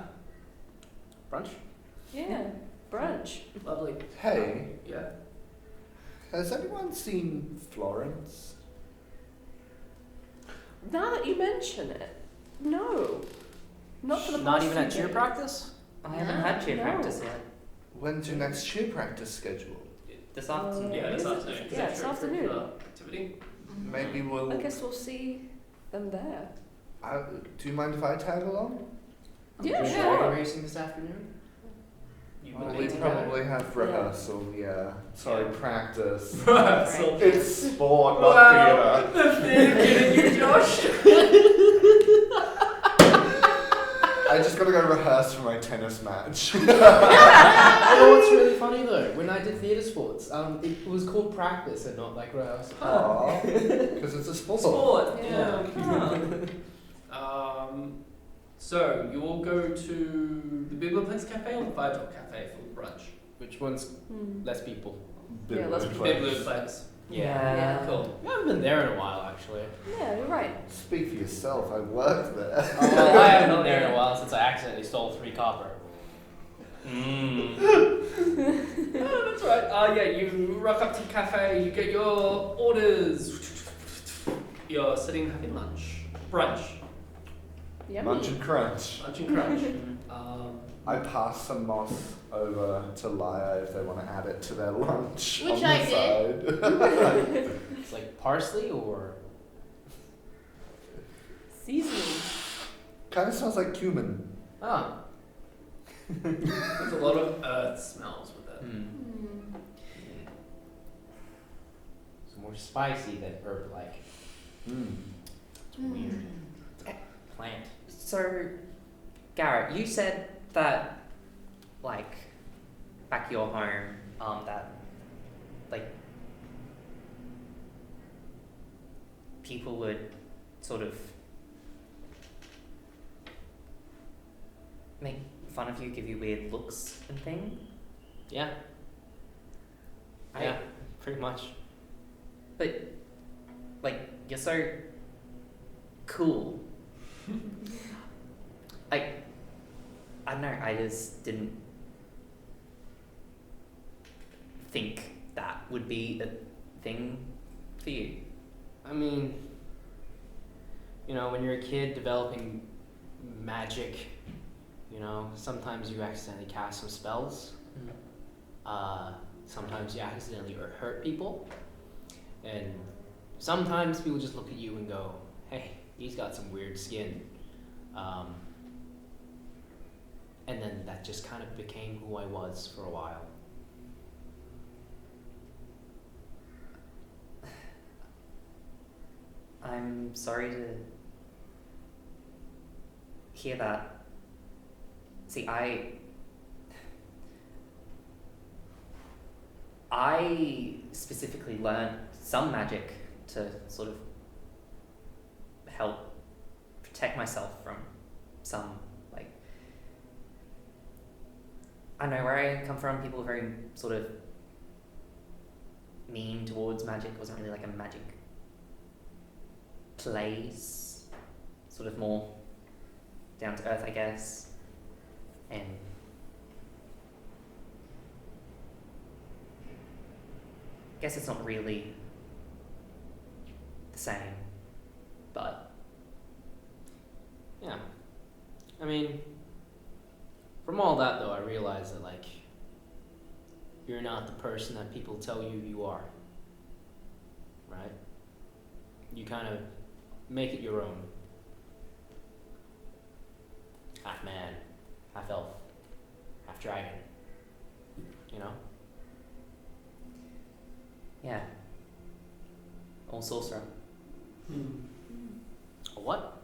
Brunch? Yeah, brunch. Lovely. Hey, Yeah. has anyone seen Florence? Now that you mention it, no. Not for the Not past even at few cheer days. practice? I haven't had cheer No. practice yet. When's your next cheer practice scheduled? This afternoon. Yeah, this is it? afternoon. Yeah, it's afternoon. Activity. Maybe we'll. I guess we'll see them there. Do you mind if I tag along? Yeah, Is sure. there racing this afternoon? You Well, would we be together? probably have rehearsal, yeah. Sorry, practice. So, It's sport, not wow, theatre. the thing getting you, Josh. I just gotta go rehearse for my tennis match. You know what's really funny though? When I did theatre sports, it was called practice and not like rehearsal. Aww, because it's a sport. Sport. Yeah. So you all go to the Biblioplex Cafe or the Firetop Cafe for brunch? Which one's Hmm. less people? Yeah, let's Biblioplex. Yeah. Cool. I haven't been there in a while actually. Yeah, you're right. Speak for yourself, I work there. Well, I haven't been there in a while since I accidentally stole 3 copper. Oh, that's right. Yeah, you rock up to the cafe, you get your orders. You're sitting having lunch. Brunch. Yummy. Munch and crunch. Lunch and crunch. I pass some moss over to Laya if they want to add it to their lunch. Which on I the did. side. It's like parsley or Seasoning. Kind of smells like cumin. ah. There's a lot of earth smells with it. It's more spicy than herb like. It's weird. It's a plant. So, Garrett, you said that, like, back your home, that, like, people would sort of make fun of you, give you weird looks and things. Yeah. Yeah, pretty much. But, like, you're so cool. Like, I don't know, I just didn't think that would be a thing for you. I mean, you know, when you're a kid developing magic, you know, sometimes you accidentally cast some spells. Sometimes you accidentally hurt people. And sometimes people just look at you and go, hey, he's got some weird skin. And then that just kind of became who I was for a while. I'm sorry to hear that. See, I specifically learned some magic to sort of help protect myself from some, like, I don't know, where I come from, people are very sort of mean towards magic. It wasn't really like a magic place, sort of more down to earth, I guess. And I guess it's not really the same, but Yeah. I mean, from all that though, I realized that like, you're not the person that people tell you are. Right? You kind of make it your own. Half man, half elf, half dragon. You know? yeah. All sorcerer. A what?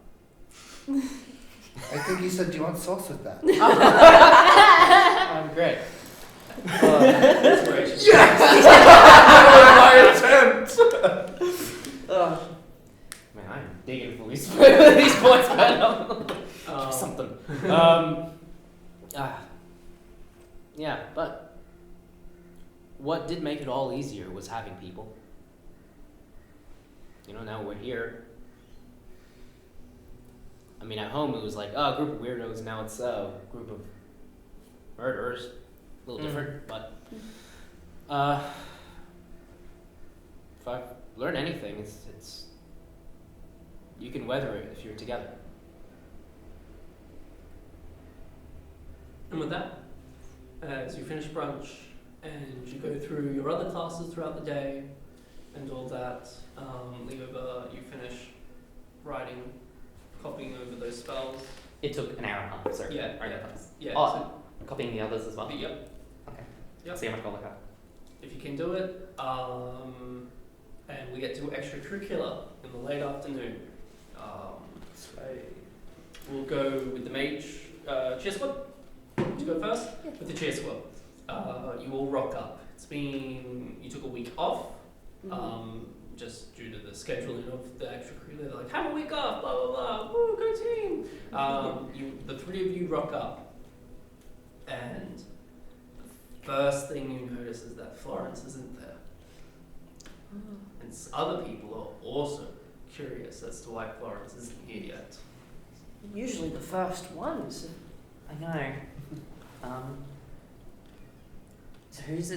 I think you said, do you want sauce with that? Great. Inspiration. My attempt! Man, I'm digging for these points right now. Something. Yeah, but what did make it all easier was having people. You know, now we're here. I mean, at home it was like, oh, a group of weirdos. Now it's a group of murderers. A little different, but if I've learned anything, it's you can weather it if you're together. And with that, as you finish brunch and you go through your other classes throughout the day and all that, Leover, you finish writing, copying over those spells. It took an hour and a half, so Yeah, right yeah. class. Yeah. Oh, copying the others as well? Yep. Okay. Yep. See how much gold I have. If you can do it, and we get to extracurricular in the late afternoon. We'll go with the mage cheer squad. To go first with the cheer squad. You all rock up. You took a week off, just due to the scheduling of the extracurricular. They're like, have a week off, blah blah blah. Woo, go team! The three of you rock up, and the first thing you notice is that Florence isn't there. And other people are also curious as to why Florence isn't here yet. Usually the first ones. I know. So who's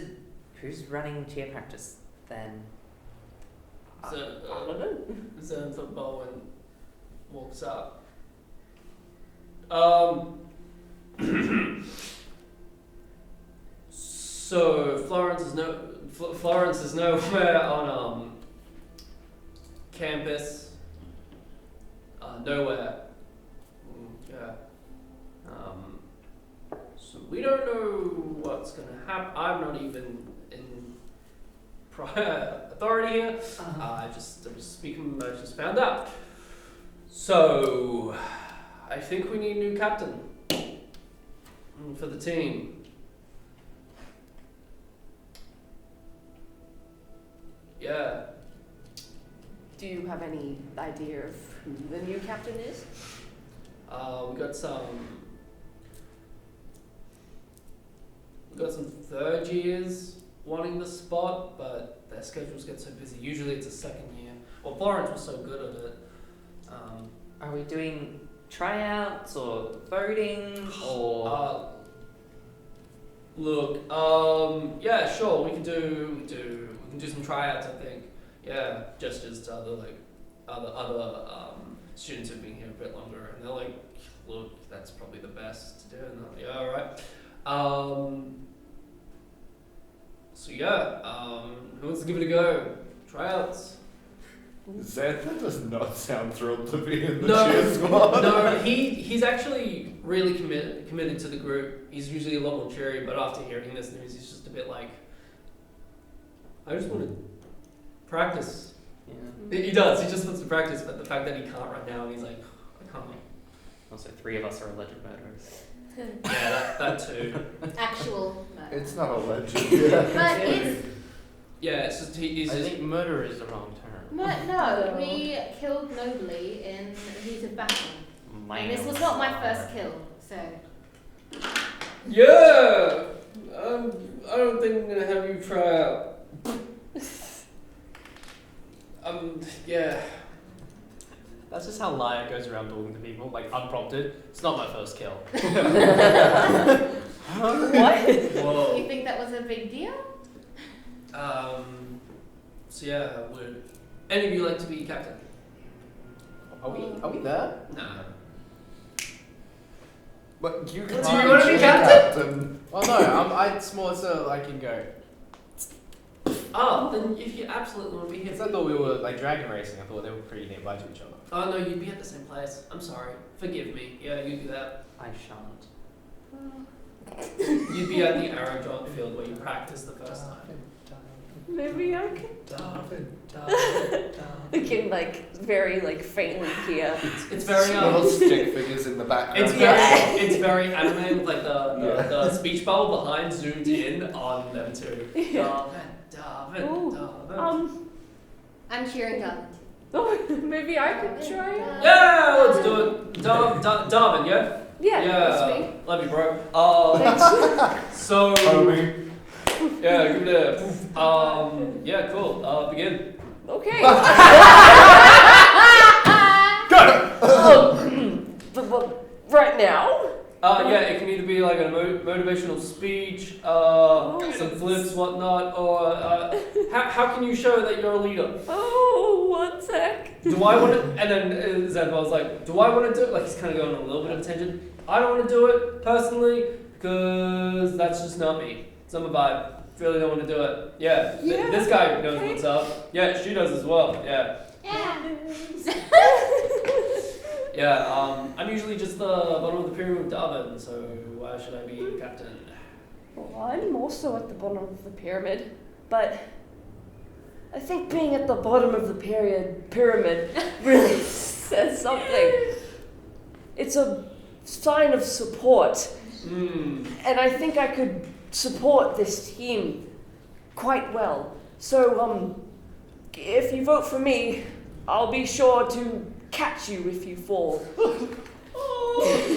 running cheer practice then? So, I don't know. Xantha Bowen walks up. So Florence is nowhere on campus. Nowhere. Yeah. So we don't know what's gonna happen. I'm not even in prior authority here. I'm just speaking. I just found out. So I think we need a new captain for the team. Yeah. Do you have any idea of who the new captain is? We got some third years wanting the spot, but their schedules get so busy. Usually it's a second year. Well, Florence was so good at it. Are we doing tryouts or voting or? Look, yeah, sure, we can do some tryouts, I think. Yeah, just as other students who've been here a bit longer, and they're like, look, that's probably the best to do. And they're like, yeah, all right. So yeah, who wants to give it a go? Tryouts. Zed, that does not sound thrilled to be in the No, cheer squad. no, he's actually really committed to the group. He's usually a lot more cheery, but after hearing this news, he's just a bit like, I just want to practice. Yeah. He does. He just wants to practice, but the fact that he can't right now, and he's like, I can't. Also, 3 of us are alleged murderers. Yeah, that too. Actual murder. It's not a legend. Yeah. But it's Yeah, it's just he's I just. think murder is the wrong term. No, we killed nobly in the heat of battle. And this was not my first kill, so. Yeah. I don't think I'm gonna have you try out. Yeah. That's just how Liar goes around talking to people, like unprompted. It's not my first kill. What? Whoa. You think that was a big deal? So yeah, would any of you like to be captain? Are we there? Nah. But you Do can you wanna be captain? Well, no, it's more so I can go. Oh, then if you absolutely want to be here. Because I thought we were like dragon racing. I thought they were pretty nearby to each other. Oh no, you'd be at the same place. I'm sorry. Forgive me. Yeah, you do that. I shan't. You'd be at the arrow drop field where you practiced the first time. Maybe I can. Darwin. I can like very like faintly hear. It's very Little stick figures in the background. it's very anime with like the speech bubble behind zoomed in on them too. Darwin. Ooh, I'm cheering Darwin. Oh, maybe I could try it. Yeah, let's do it. Darwin, yeah? Yeah, that's me. Love you, bro. Thanks. So Homie. yeah, give it a yeah, cool. Begin. Okay. But right now? Yeah, it can either be like a motivational speech, some flips, whatnot, or how can you show that you're a leader? Oh, 1 sec. Do I want to? And then Zadval's like, do I want to do it? Like he's kind of going on a little bit of a tangent. I don't want to do it personally because that's just not me. It's not my vibe. Really don't want to do it. Yeah, Yeah, this guy knows okay. what's up. Yeah, she does as well. Yeah. Yeah, I'm usually just the bottom of the pyramid with Darwin, so why should I be captain? Well, I'm also at the bottom of the pyramid, but I think being at the bottom of the pyramid really says something. It's a sign of support, and I think I could support this team quite well. So, if you vote for me, I'll be sure to catch you if you fall.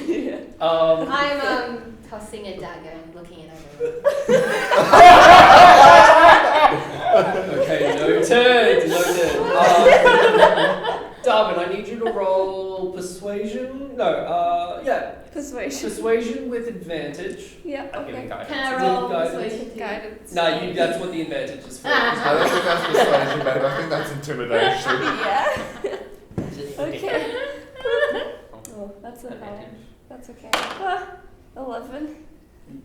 Yeah. I'm tossing a dagger and looking it over. Okay, noted. Darwin, I need you to roll persuasion. No, yeah, Persuasion. persuasion with advantage. Yeah, I'm giving okay. guidance. Can I roll Guidance. persuasion too? Guidance. No, that's what the advantage is for. I don't think that's persuasion, babe. I think that's intimidation. Yeah. Okay. Oh, that's a Advantage. That's okay. 11.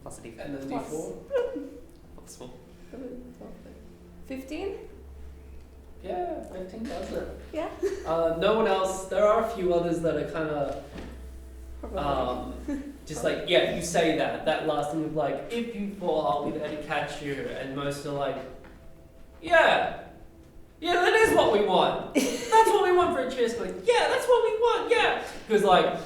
Plus a d4. And then Plus. D4. What's small? 15? Yeah, 15 does it. Yeah. No one else. There are a few others that are kind of Probably. just like, yeah, you say that last thing of like, if you fall, I'll be there to catch you, and most are like, yeah, that is what we want. That's what we want for a cheer squad. Yeah, that's what we want. Yeah, because like,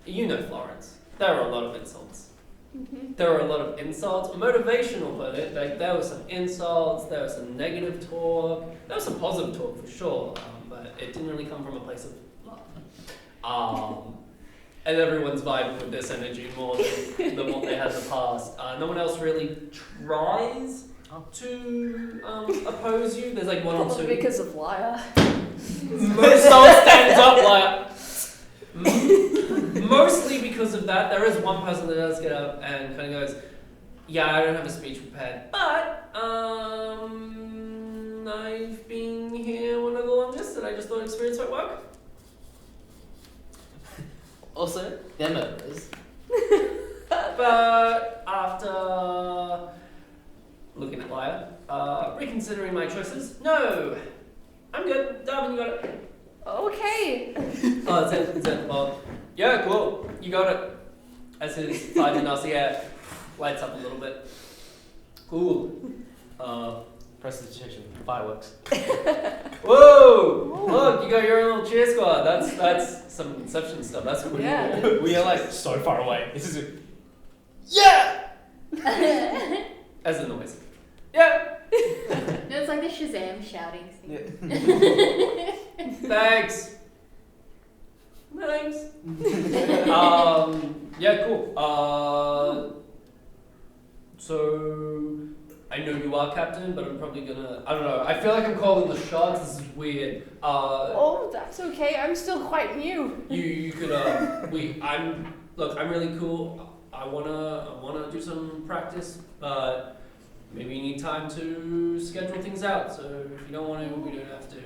you know, Florence, there are a lot of insults. Mm-hmm. There were a lot of insults, motivational, but like there were some insults, there was some negative talk, there was some positive talk for sure, but it didn't really come from a place of love. And everyone's vibing with this energy more than what they had in the past. No one else really tries to oppose you. There's like one or Probably two. because of liar. Someone stands up like. Mostly because of that. There is one person that does get up and kind of goes, yeah, I don't have a speech prepared, but I've been here one of the longest and I just thought experience might work. Also, they're murderers. But after looking at Liar, reconsidering my choices, no, I'm good. Darwin, you got it. Okay. Oh, it's it. Oh, yeah, cool. You got it. As his fine Nausea lights up a little bit. Cool. Prestidigitation. Fireworks. Whoa! Look, you got your own little cheer squad. That's some Inception stuff. That's cool. Yeah. We are like so far away. This is As a noise. Yeah. It's like the Shazam shouting thing. Thanks. Thanks. Yeah, cool. So I know you are captain, but I'm probably gonna. I don't know. I feel like I'm calling the shots. This is weird. Oh, that's okay. I'm still quite new. You could. I'm really cool. I wanna do some practice, but maybe you need time to schedule things out. So if you don't want to, we don't have to.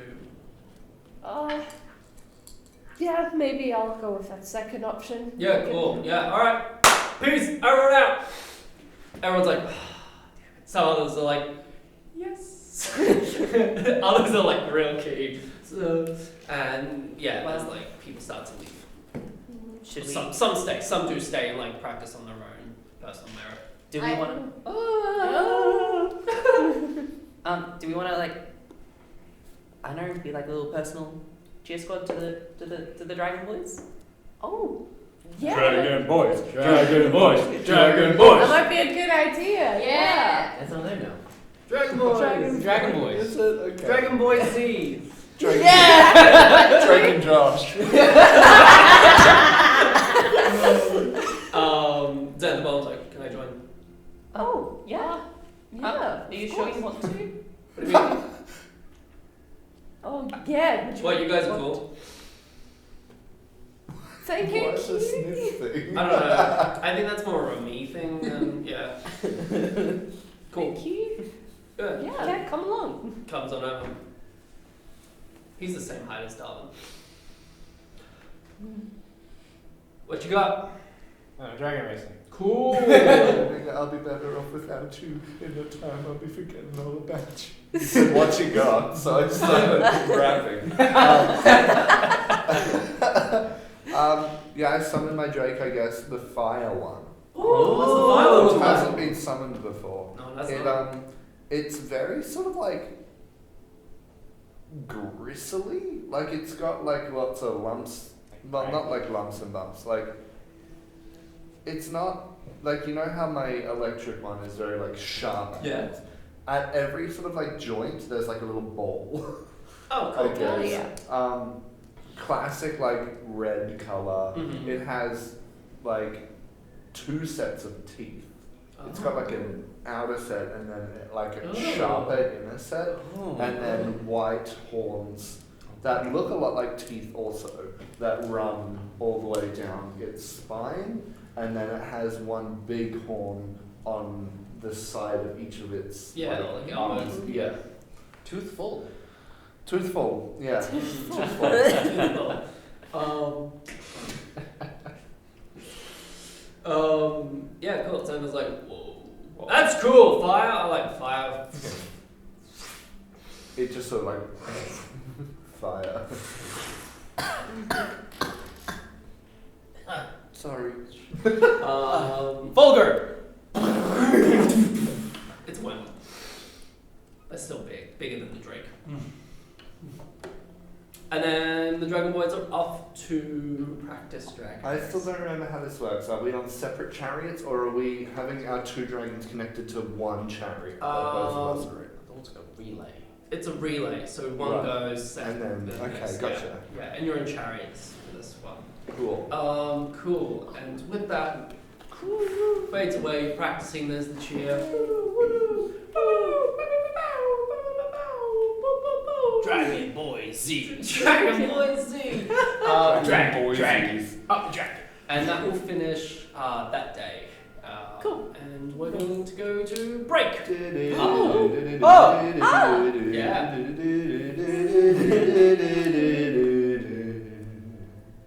Yeah, maybe I'll go with that second option. Yeah, cool. Yeah, all right. Peace. Everyone out. Everyone's like, some others are like, yes. Others are like real keen. So, and yeah, there's like people start to leave. Should we? Some stay. Some do stay and like practice on their own personal merit. Do we want to? Do we want to like? I don't know, be like a little personal cheer squad to the Dragon Boys. Oh, yeah. Dragon Boys. Dragon Boys. That Dragon Boys. might be a good idea. Yeah. That's all they know. Dragon Boys. Dragon Boys. Is it? Okay. Dragon Boy Z. Dragon, Yeah. Dragon Josh. Zen the Bomb's like, can I join? Oh yeah. Yeah. Are you sure you want to? What do you mean? Oh, yeah. would What, you guys are cool? Thank you. What's the sniff thing? I don't know. I think that's more of a me thing than, yeah. Cool. Thank you. Good. Yeah, come along. Comes on over. He's the same height as Darwin. What you got? Dragon racing. Cool. I think I'll be better off without you. In no time, I'll be forgetting all about you. He said, "What you got?" So I just started rapping. Yeah, I summoned my Drake. I guess the fire one. Oh, what's the fire Which look hasn't like? been summoned before. No, that's It not. it's very sort of like gristly. Like it's got like lots of lumps. Well, not like lumps and bumps. Like it's not like, you know how my electric one is very like sharp. Yeah. At every sort of like joint, there's like a little ball. Oh, I cool. guess. yeah. Classic like red color. Mhm. It has like 2 sets of teeth. It's got like an outer set and then like a Oh. sharper inner set, and then white horns that look a lot like teeth also, that run all the way down its spine, and then it has one big horn on the side of each of its Yeah, like elbows. yeah. Toothful. Toothful, yeah. Yeah, cool. So it was like, whoa. That's cool. Fire. I like fire. It just sort of like fire. Sorry. Vulgar. It's one. That's still big. Bigger than the Drake. And then the Dragon Boys are off to practice dragons. I still don't remember how this works. Are we on separate chariots, or are we having our 2 dragons connected to one chariot that both of us are in? It's like a relay. It's a relay, so one Right. goes second. And then, okay, next, gotcha. Yeah, and you're in chariots for this one. Cool. Cool. And with that, fades away, practicing there's the cheer. Dragon Boy Z. Dragon Boy Z! Dragon Boys. Up the dragon. And that will finish that day. Cool. And we're going to go to break.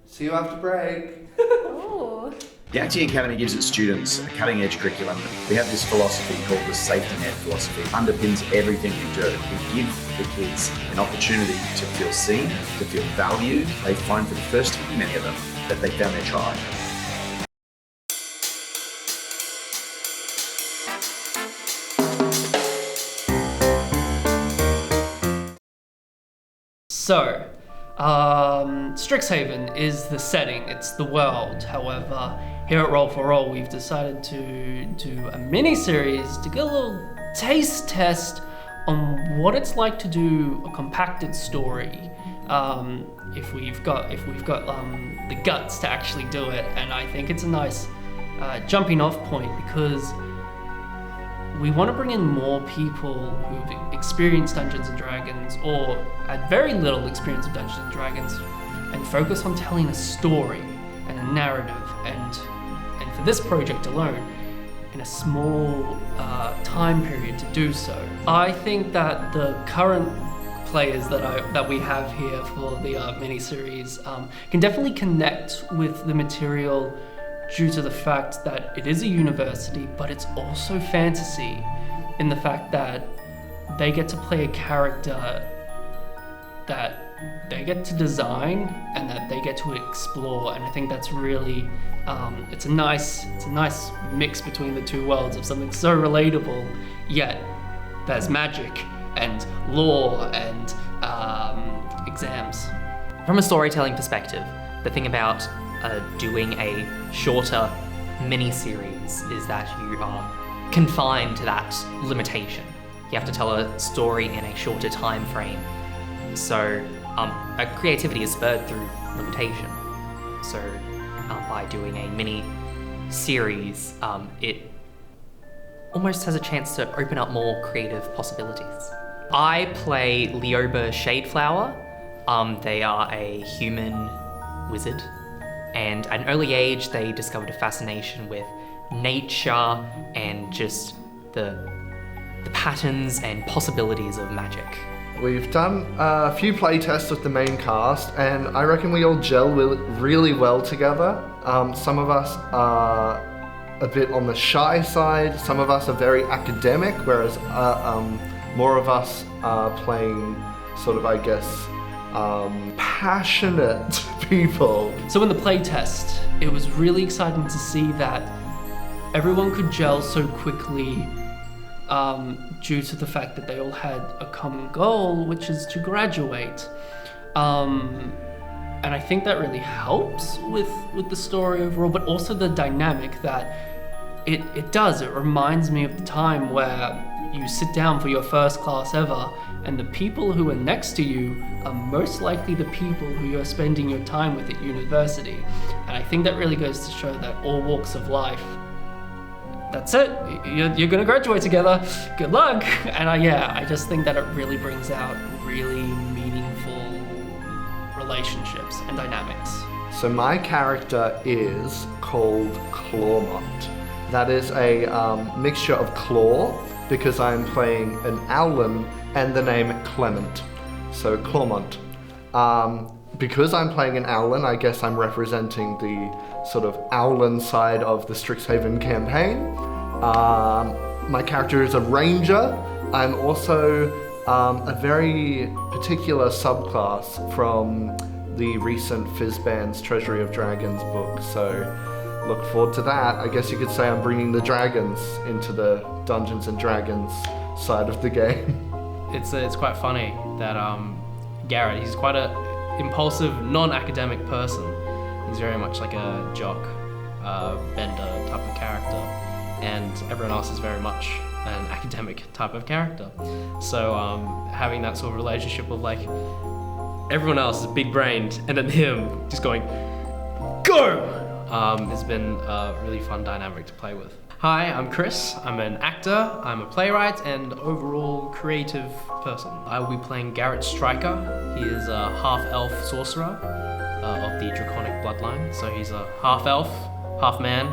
See you after break. Oh. The Acting Academy gives its students a cutting-edge curriculum. We have this philosophy called the safety net philosophy. It underpins everything we do. We give the kids an opportunity to feel seen, to feel valued. They find for the first time, many of them, that they found their tribe. So, Strixhaven is the setting, it's the world. However, here at Roll for Roll, we've decided to do a mini-series to get a little taste test on what it's like to do a compacted story. If we've got the guts to actually do it, and I think it's a nice jumping off point because we want to bring in more people who've experienced Dungeons & Dragons or had very little experience of Dungeons & Dragons and focus on telling a story and a narrative and for this project alone, in a small time period to do so. I think that the current players that we have here for the mini-series can definitely connect with the material due to the fact that it is a university, but it's also fantasy in the fact that they get to play a character that they get to design and that they get to explore, and I think that's really it's a nice mix between the two worlds of something so relatable, yet there's magic and lore and exams. From a storytelling perspective, the thing about doing a shorter mini-series is that you are confined to that limitation. You have to tell a story in a shorter time frame. So creativity is spurred through limitation. So by doing a mini-series, it almost has a chance to open up more creative possibilities. I play Leoba Shadeflower. They are a human wizard, and at an early age they discovered a fascination with nature and just the patterns and possibilities of magic. We've done a few playtests with the main cast, and I reckon we all gel really well together. Some of us are a bit on the shy side, some of us are very academic, whereas more of us are playing sort of, I guess, passionate people. So in the playtest, it was really exciting to see that everyone could gel so quickly due to the fact that they all had a common goal, which is to graduate. And I think that really helps with the story overall, but also the dynamic that it does. It reminds me of the time where you sit down for your first class ever, and the people who are next to you are most likely the people who you're spending your time with at university. And I think that really goes to show that all walks of life, that's it, you're gonna graduate together, good luck. And I just think that it really brings out really meaningful relationships and dynamics. So my character is called Clawmont. That is a mixture of claw, because I'm playing an Owlin, and the name Clement. So Clawmont. Because I'm playing an Owlin, I guess I'm representing the sort of Owlin side of the Strixhaven campaign. My character is a ranger. I'm also a very particular subclass from the recent Fizzban's Treasury of Dragons book, so look forward to that. I guess you could say I'm bringing the dragons into the Dungeons and Dragons side of the game. It's quite funny that Garrett, he's quite a impulsive, non-academic person. He's very much like a jock, bender type of character, and everyone else is very much an academic type of character. So having that sort of relationship of like everyone else is big-brained, and then him just going, go! Has been a really fun dynamic to play with. Hi, I'm Chris. I'm an actor, I'm a playwright, and overall creative person. I will be playing Garrett Stryker. He is a half-elf sorcerer of the Draconic bloodline. So he's a half-elf, half-man,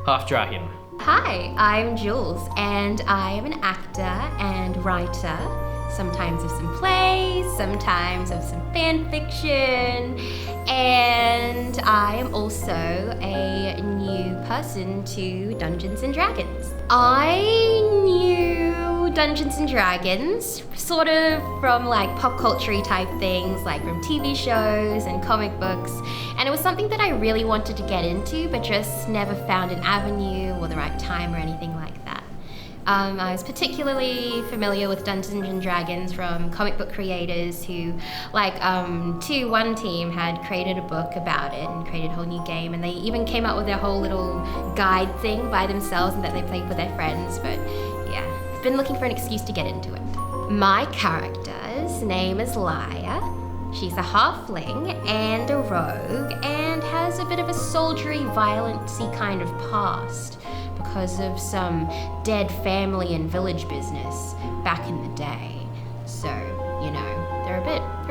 half-dragon. Hi, I'm Jules, and I am an actor and writer. Sometimes of some plays, sometimes of some fan fiction, and I am also a new person to Dungeons and Dragons. I knew Dungeons and Dragons sort of from like pop culture type things, like from TV shows and comic books, and it was something that I really wanted to get into but just never found an avenue or the right time or anything like that. I was particularly familiar with Dungeons and Dragons from comic book creators who, one team had created a book about it and created a whole new game, and they even came up with their whole little guide thing by themselves and that they played with their friends. But yeah, I've been looking for an excuse to get into it. My character's name is Laia. She's a halfling and a rogue and has a bit of a soldiery, violent-y kind of past because of some dead family and village business back in the day. So, you know, they're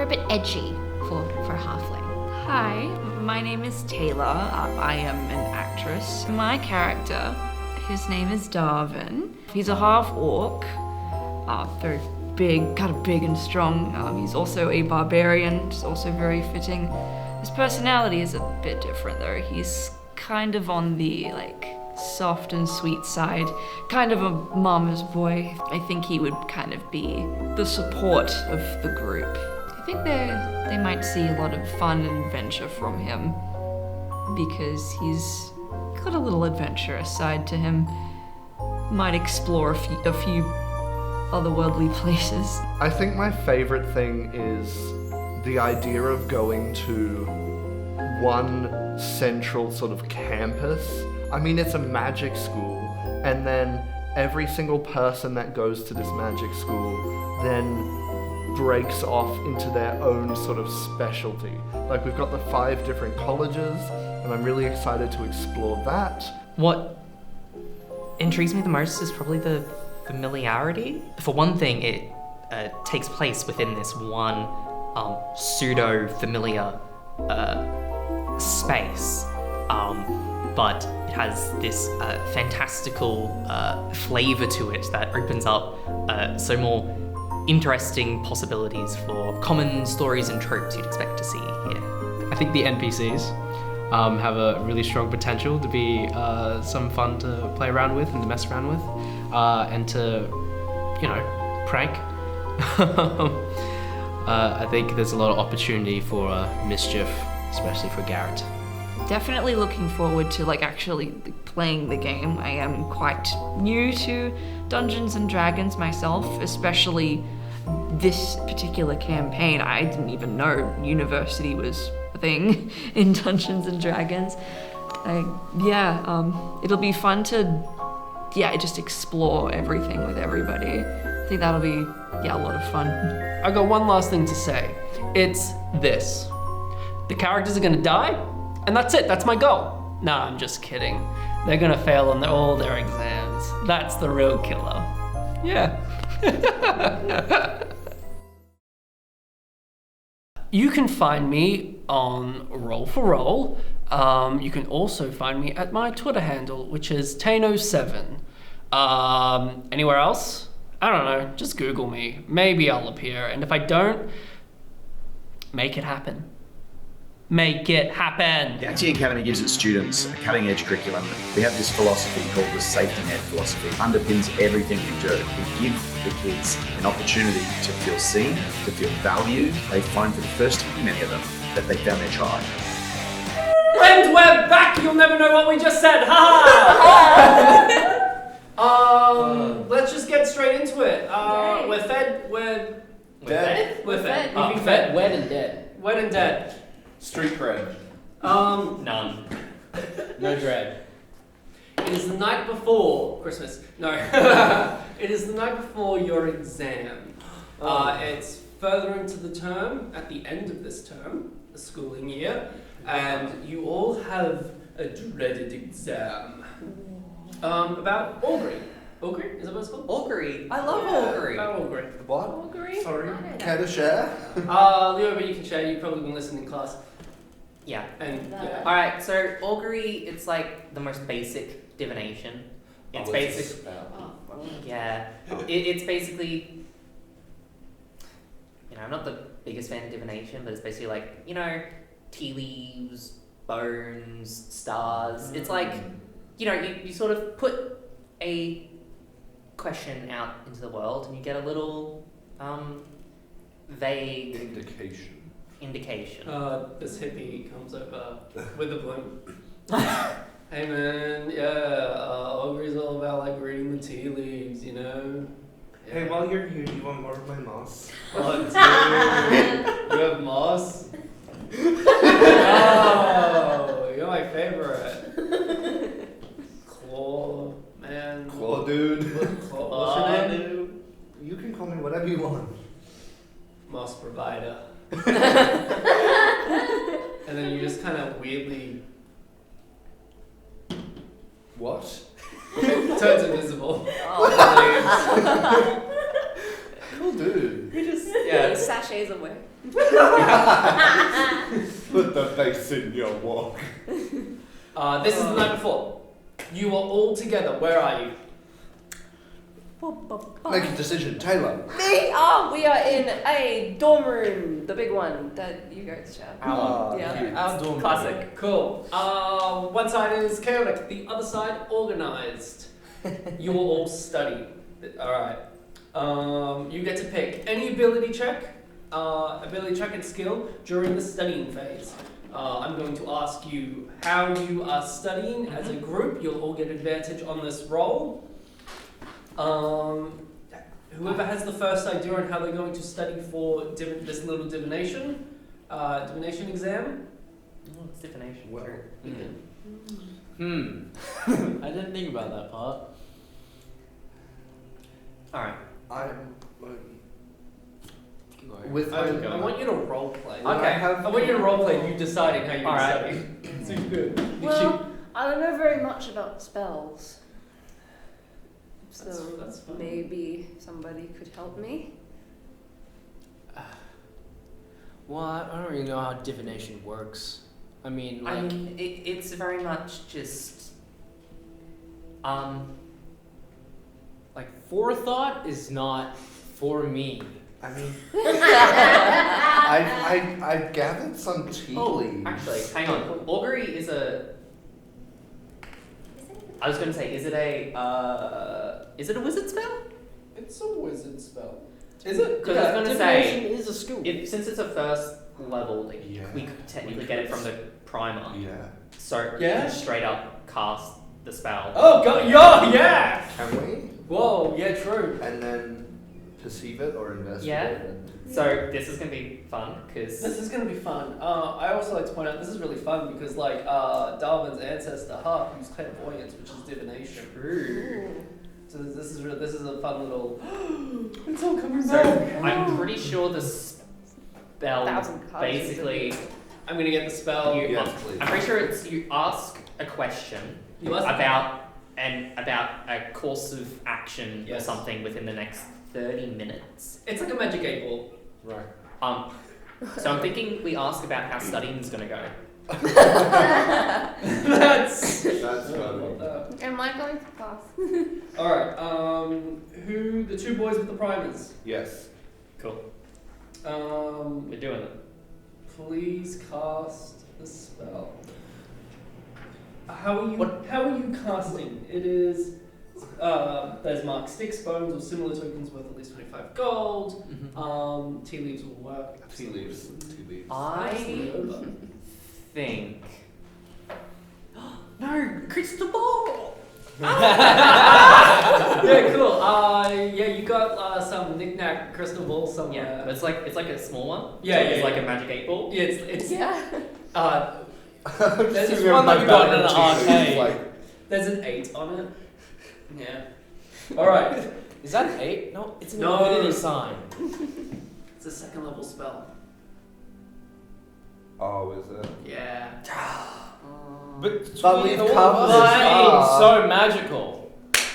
a bit edgy for a halfling. Hi, my name is Taylor. I am an actress. My character, his name is Darwin. He's a half-orc, very big, kind of big and strong. He's also a barbarian, which is also very fitting. His personality is a bit different though. He's kind of on the, soft and sweet side, kind of a mama's boy. I think he would kind of be the support of the group. I think they might see a lot of fun and adventure from him because he's got a little adventurous side to him. Might explore a few otherworldly places. I think my favorite thing is the idea of going to one central sort of campus. I mean, it's a magic school, and then every single person that goes to this magic school then breaks off into their own sort of specialty. Like, we've got the 5 different colleges, and I'm really excited to explore that. What intrigues me the most is probably the familiarity. For one thing, it takes place within this one pseudo-familiar space, but it has this fantastical flavour to it that opens up so more interesting possibilities for common stories and tropes you'd expect to see here. I think the NPCs have a really strong potential to be some fun to play around with and to mess around with, and to, prank. I think there's a lot of opportunity for mischief, especially for Garrett. Definitely looking forward to actually playing the game. I am quite new to Dungeons and Dragons myself, especially this particular campaign. I didn't even know university was a thing in Dungeons and Dragons. It'll be fun to just explore everything with everybody. I think that'll be a lot of fun. I got one last thing to say. It's this. The characters are gonna die, and that's it, that's my goal. Nah, I'm just kidding. They're gonna fail on all their exams. That's the real killer. Yeah. You can find me on Roll for Roll. You can also find me at my Twitter handle, which is Tano7. Anywhere else? I don't know, just Google me. Maybe I'll appear, and if I don't, make it happen. Make it happen. The Acting Academy gives its students a cutting-edge curriculum. We have this philosophy called the safety net philosophy. It underpins everything we do. We give the kids an opportunity to feel seen, to feel valued. They find for the first time, many of them, that they found their tribe. And we're back! You'll never know what we just said! Ha ha! Let's just get straight into it. We're fed, we're Dead. We're fed. We've been fed, wed, and dead. Wed and dead. Street cred. None. No dread. It is the night before Christmas. No. It is the night before your exam. It's further into the term, at the end of this term, the schooling year, and you all have a dreaded exam. About augury. Augury? Is that what it's called? Augury. I love augury. About augury. What? Augury? Sorry. I don't know. Care to share? Leo, but you can share. You've probably been listening in class. Yeah. And yeah. Alright, so augury, it's like the most basic divination. It's basic. Yeah. It's basically, I'm not the biggest fan of divination, but it's basically like, tea leaves, bones, stars. It's like you sort of put a question out into the world and you get a little vague indication. This hippie comes over with a balloon. Hey man, Ogre's all about like reading the tea leaves, you know? Hey, while you're here, do you want more of my moss? Oh, dude. You have moss? Oh, you're my favorite. Claw, man. Claw, dude. What's your name? You can call me whatever you want. Moss provider. And then you just kind of weirdly What? turns invisible. Cool dude. He just sachets away. Put the face in your walk. This is the night before. You are all together. Where are you? Make a decision, Taylor. Me? We are in a dorm room, the big one that you guys share. Our dorm. Classic. Cool. One side is chaotic, the other side organized. You will all study. Alright. You get to pick any ability check and skill during the studying phase. I'm going to ask you how you are studying as a group. You'll all get advantage on this roll. Whoever has the first idea on how they're going to study for this little divination exam. Oh, it's divination. Well, I didn't think about that part. Alright. With I want you to role play. Okay. I want you to role play you deciding how you're All right. study. Seems good. Well, I don't know very much about spells. So That's fine. maybe somebody could help me. Well, I don't really know how divination works. I mean, like, I mean, it's very much just like forethought is not for me. I mean, I've gathered some tea leaves. actually, hang on. Augury is a. I was going to say, is it a wizard spell? It's a wizard spell. Is it? Because I was going to say, Divination is a school. since it's a first level, Yeah. we could technically get it from the primer. Yeah. So Yeah? you can straight up cast the spell. Oh god, yeah! Can we? Whoa, yeah, true. And then perceive it or investigate Yeah. it? So this is going to be fun because This is gonna be fun. I also like to point out this is really fun because like Darwin's ancestor Huck used clairvoyance, which is divination. So this is a fun little. It's all coming back. I'm pretty sure the spell 1,000 cards. basically. I'm gonna get the spell. Yes, please. I'm pretty sure it's you ask a question You ask- about a course of action or Yes. something within the next 30 minutes. It's like a magic 8-ball. Right. So I'm thinking we ask about how studying is going to go. That's That's I love funny. that. Am I going to class? Alright, who the two boys with the primers? Yes. Cool. We're doing it. Please cast the spell. How are you casting? It is there's marked sticks, bones, or similar tokens worth at least 25 gold. Tea leaves will work. Tea leaves. Tea leaves. I think. No, crystal ball. Yeah, cool. Yeah, you got some knick-knack crystal ball somewhere. Yeah, but it's like a small one. Yeah, so yeah, it's yeah. like a magic 8-ball. Yeah, it's Yeah. there's Sitting one on that my we got bag in of an tea leaves, arcade. like, there's an 8 on it. Yeah. All right. Is that an 8? No, it's an No. infinity sign. It's a second level spell. oh, is it? Yeah. But we've all come of this us being far. so magical.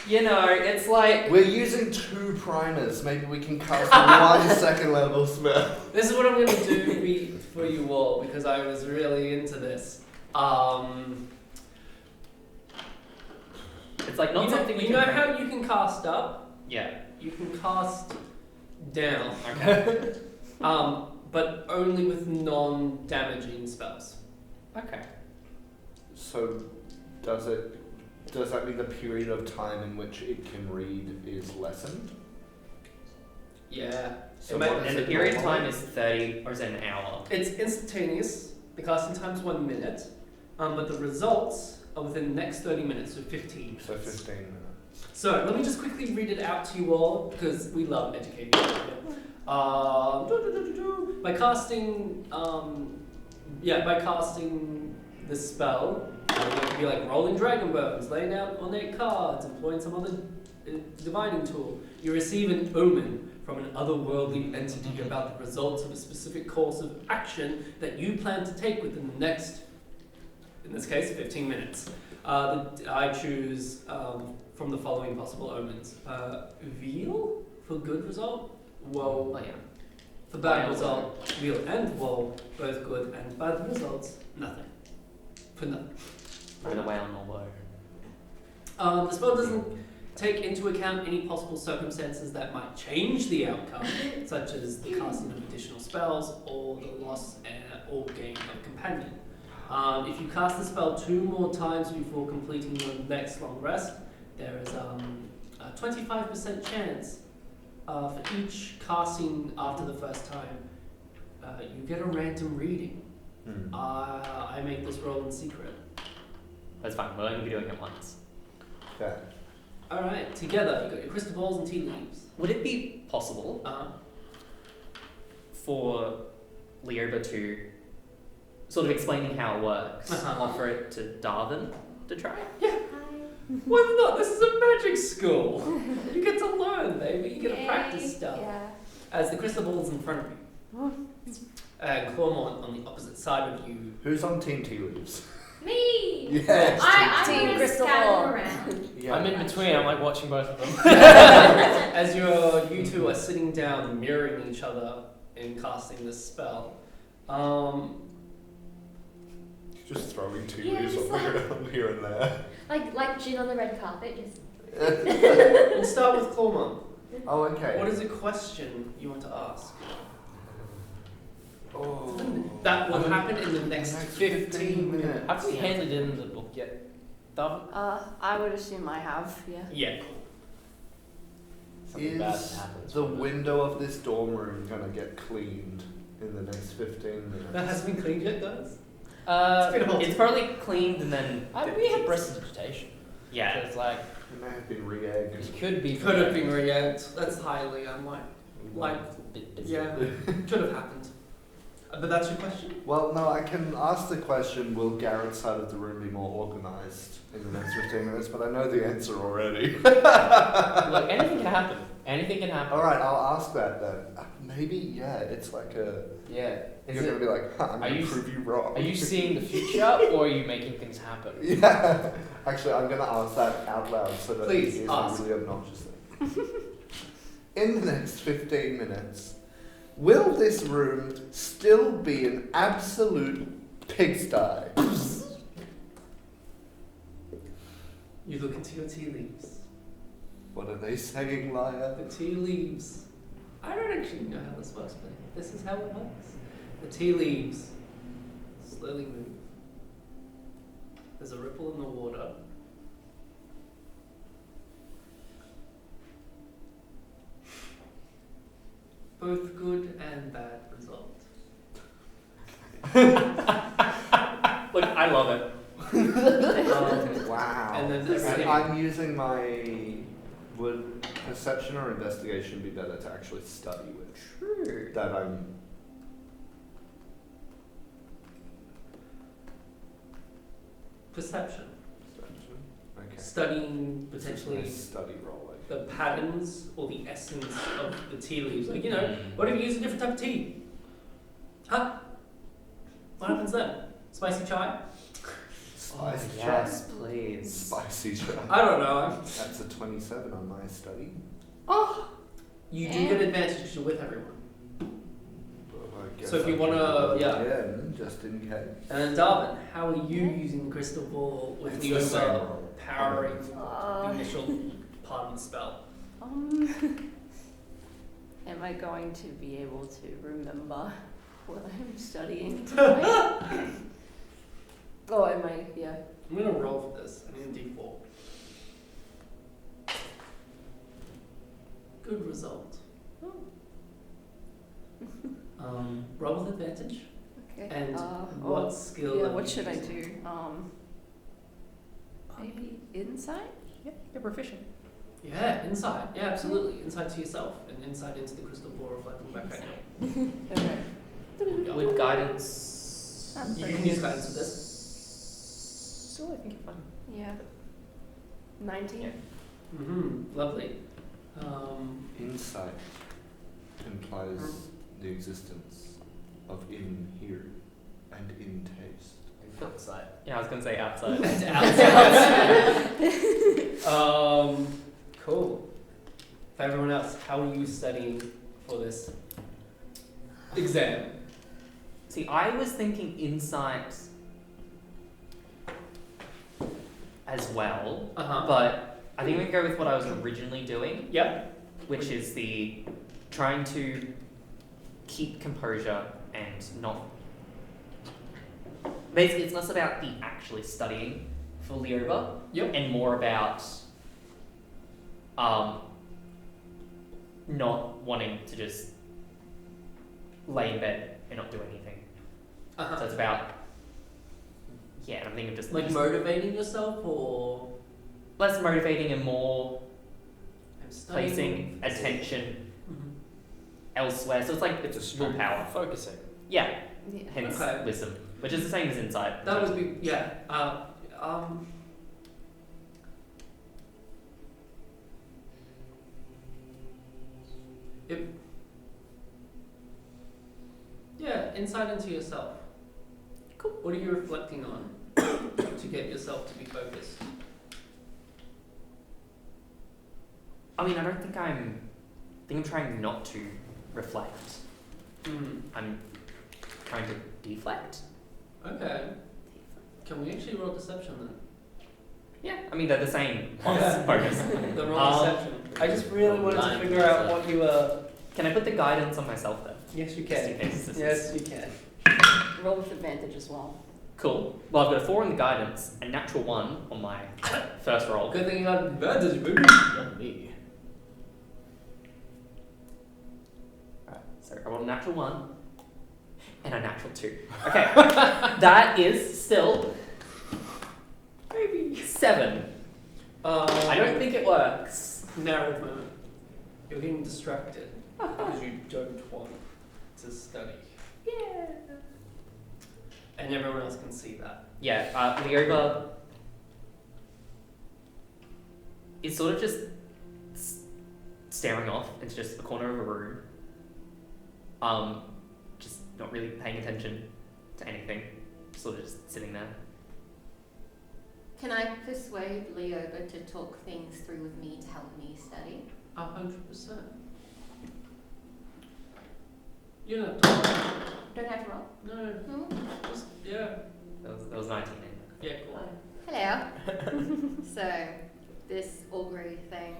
You know, it's like. We're using 2 primers. Maybe we can cast 1 second level spell. This is what I'm gonna do for you all because I was really into this. It's like not you know, something we you know can. how you can cast up? Yeah. You can cast down. Okay. But only with non-damaging spells. Okay. So, does it does that mean the period of time in which it can read is lessened? Yeah. So It might- what is And the it period normally? time is 30, or is it an hour? It's instantaneous. The casting time's 1 minute, but the results are within the next 30 minutes, so 15 minutes. So 15 minutes. So let me just quickly read it out to you all because we love educating you. By casting, by casting the spell, it could be like rolling dragon bones, laying out ornate cards, employing some other divining tool. You receive an omen from an otherworldly entity about the results of a specific course of action that you plan to take within the next, in this case, 15 minutes. I choose from the following possible omens. Veal for good result, woe Oh yeah. for bad Whale. result, veal and woe, both good and bad results, nothing. For nothing. Neither whale nor woe. The spell doesn't take into account any possible circumstances that might change the outcome, such as the casting of additional spells or the loss or gain of companion. If you cast the spell 2 more times before completing your next long rest, there is a 25% chance for each casting after the first time. You get a random reading. I make this roll in secret. That's fine. We'll only be doing it once. Okay. Alright, together, you've got your crystal balls and tea leaves. Would it be possible for Leoba to, sort of explaining how it works, offer it to Darwin to try? Why not? This is a magic school. You get to learn, baby. You get to practice stuff. Yeah. As the crystal ball is in front of you. And Cormont on the opposite side of you. Who's on Team Tea Leaves? Me! Yes. I'm Team gonna Crystal scatter Ball. around. Yeah. I'm in between. I'm like watching both of them. As you two are sitting down, mirroring each other in casting this spell. Just throwing tea Yeah, leaves just on the ground here and there. Like gin on the red carpet, just. We'll start with Cormont. Oh, okay. What is a question you want to ask? Oh. That will happen in the next 15 minutes. Have we handed in the book yet, Darwin? I would assume I have, yeah. Yeah, cool. Something bad Is happens. the window of this dorm room gonna get cleaned in the next 15 minutes? That hasn't been cleaned yet, guys? It's probably cleaned and then. We have prestidigitation. Yeah. So it's like, It may have been re-egged. it could be. Could have been re-egged. That's highly unlikely. Like, yeah, could have happened. But that's your question? Well, no, I can ask the question, will Garrett's side of the room be more organised in the next 15 minutes? But I know the answer already. Look, anything can happen. Anything can happen. Alright, I'll ask that then. Maybe, yeah, it's like a... Yeah. You're going to be like, I'm going to prove you wrong. Are you seeing the future or are you making things happen? Yeah. Actually, I'm going to ask that out loud so that Please, it is ask. a really obnoxious thing. In the next 15 minutes, will this room still be an absolute pigsty? You look into your tea leaves. What are they saying, liar? The tea leaves. I don't actually know how this works, but this is how it works. The tea leaves slowly move. There's a ripple in the water. Both good and bad result. Look, I love it. Wow. And then there's And a- I'm using my... Would perception or investigation be better to actually study which? True. That I'm... Perception. Perception? Okay. Studying potentially Nice study roll. the patterns or the essence of the tea leaves. Like, you know, what if you use a different type of tea? Huh? What happens then? Spicy chai? Spicy Yes, please. Spicy chai. I don't know. That's a 27 on my study. You do get advantage because you're with everyone. Well, I guess So if you I wanna- can roll yeah. again, just in case. And then Darwin, how are you using the crystal ball with It's the the same roll. overpowering the initial part of the spell? Am I going to be able to remember what I'm studying tonight? Oh, am I? Yeah. I'm gonna roll for this. I need a d4. Good result. Roll with advantage. Okay. And what skill? Yeah, are what you should I using? do? Maybe insight? Yeah, you're proficient. Yeah, insight. Yeah, absolutely. Insight to yourself and insight into the crystal ball reflecting back at you. Okay. Yeah. With guidance. You can use guidance with this. So I think you're fine. Yeah. 19. Lovely. Insight implies the existence of in here and in taste. Outside. Yeah, I was gonna say outside. It's outside. Cool. For everyone else, how are you studying for this exam? See, I was thinking insight as well, but I think we can go with what I was originally doing. Yep. Which is the trying to keep composure and not. Basically, it's less about the actually studying for Leoba, and more about not wanting to just lay in bed and not do anything. So it's about I'm thinking of just like motivating yourself, or less motivating and more studying. placing attention elsewhere. So it's like it's a willpower. Focusing. Yeah. Yeah. Hence Okay. wisdom, which is the same as insight. That would be insight into yourself. Cool. What are you reflecting on to get yourself to be focused? I mean, I don't think I think I'm trying not to reflect. I'm trying to deflect. Okay. Can we actually roll deception then? Yeah, I mean they're the same focus. The roll deception. I just really wanted to figure out what you were. Can I put the guidance on myself then? Yes, you Just can. in case this Yes, you can. Roll with advantage as well. Cool. Well, I've got a 4 in the guidance, a natural 1 on my first roll. Good thing you got advantage, baby. Not me. Alright, so I rolled a natural 1 and a natural 2. Okay, that is still maybe 7. I don't think it works. Narrow moment. You're getting distracted because you don't want to study. Yeah. And everyone else can see that. Yeah, Leoba is sort of just staring off into just a corner of a room. Just not really paying attention to anything. Sort of just sitting there. Can I persuade Leoba to talk things through with me to help me study? 100%. You don't have to. Don't have to roll. No. Just, yeah. That was 19 in. Yeah, cool. Hello. So, this augury thing.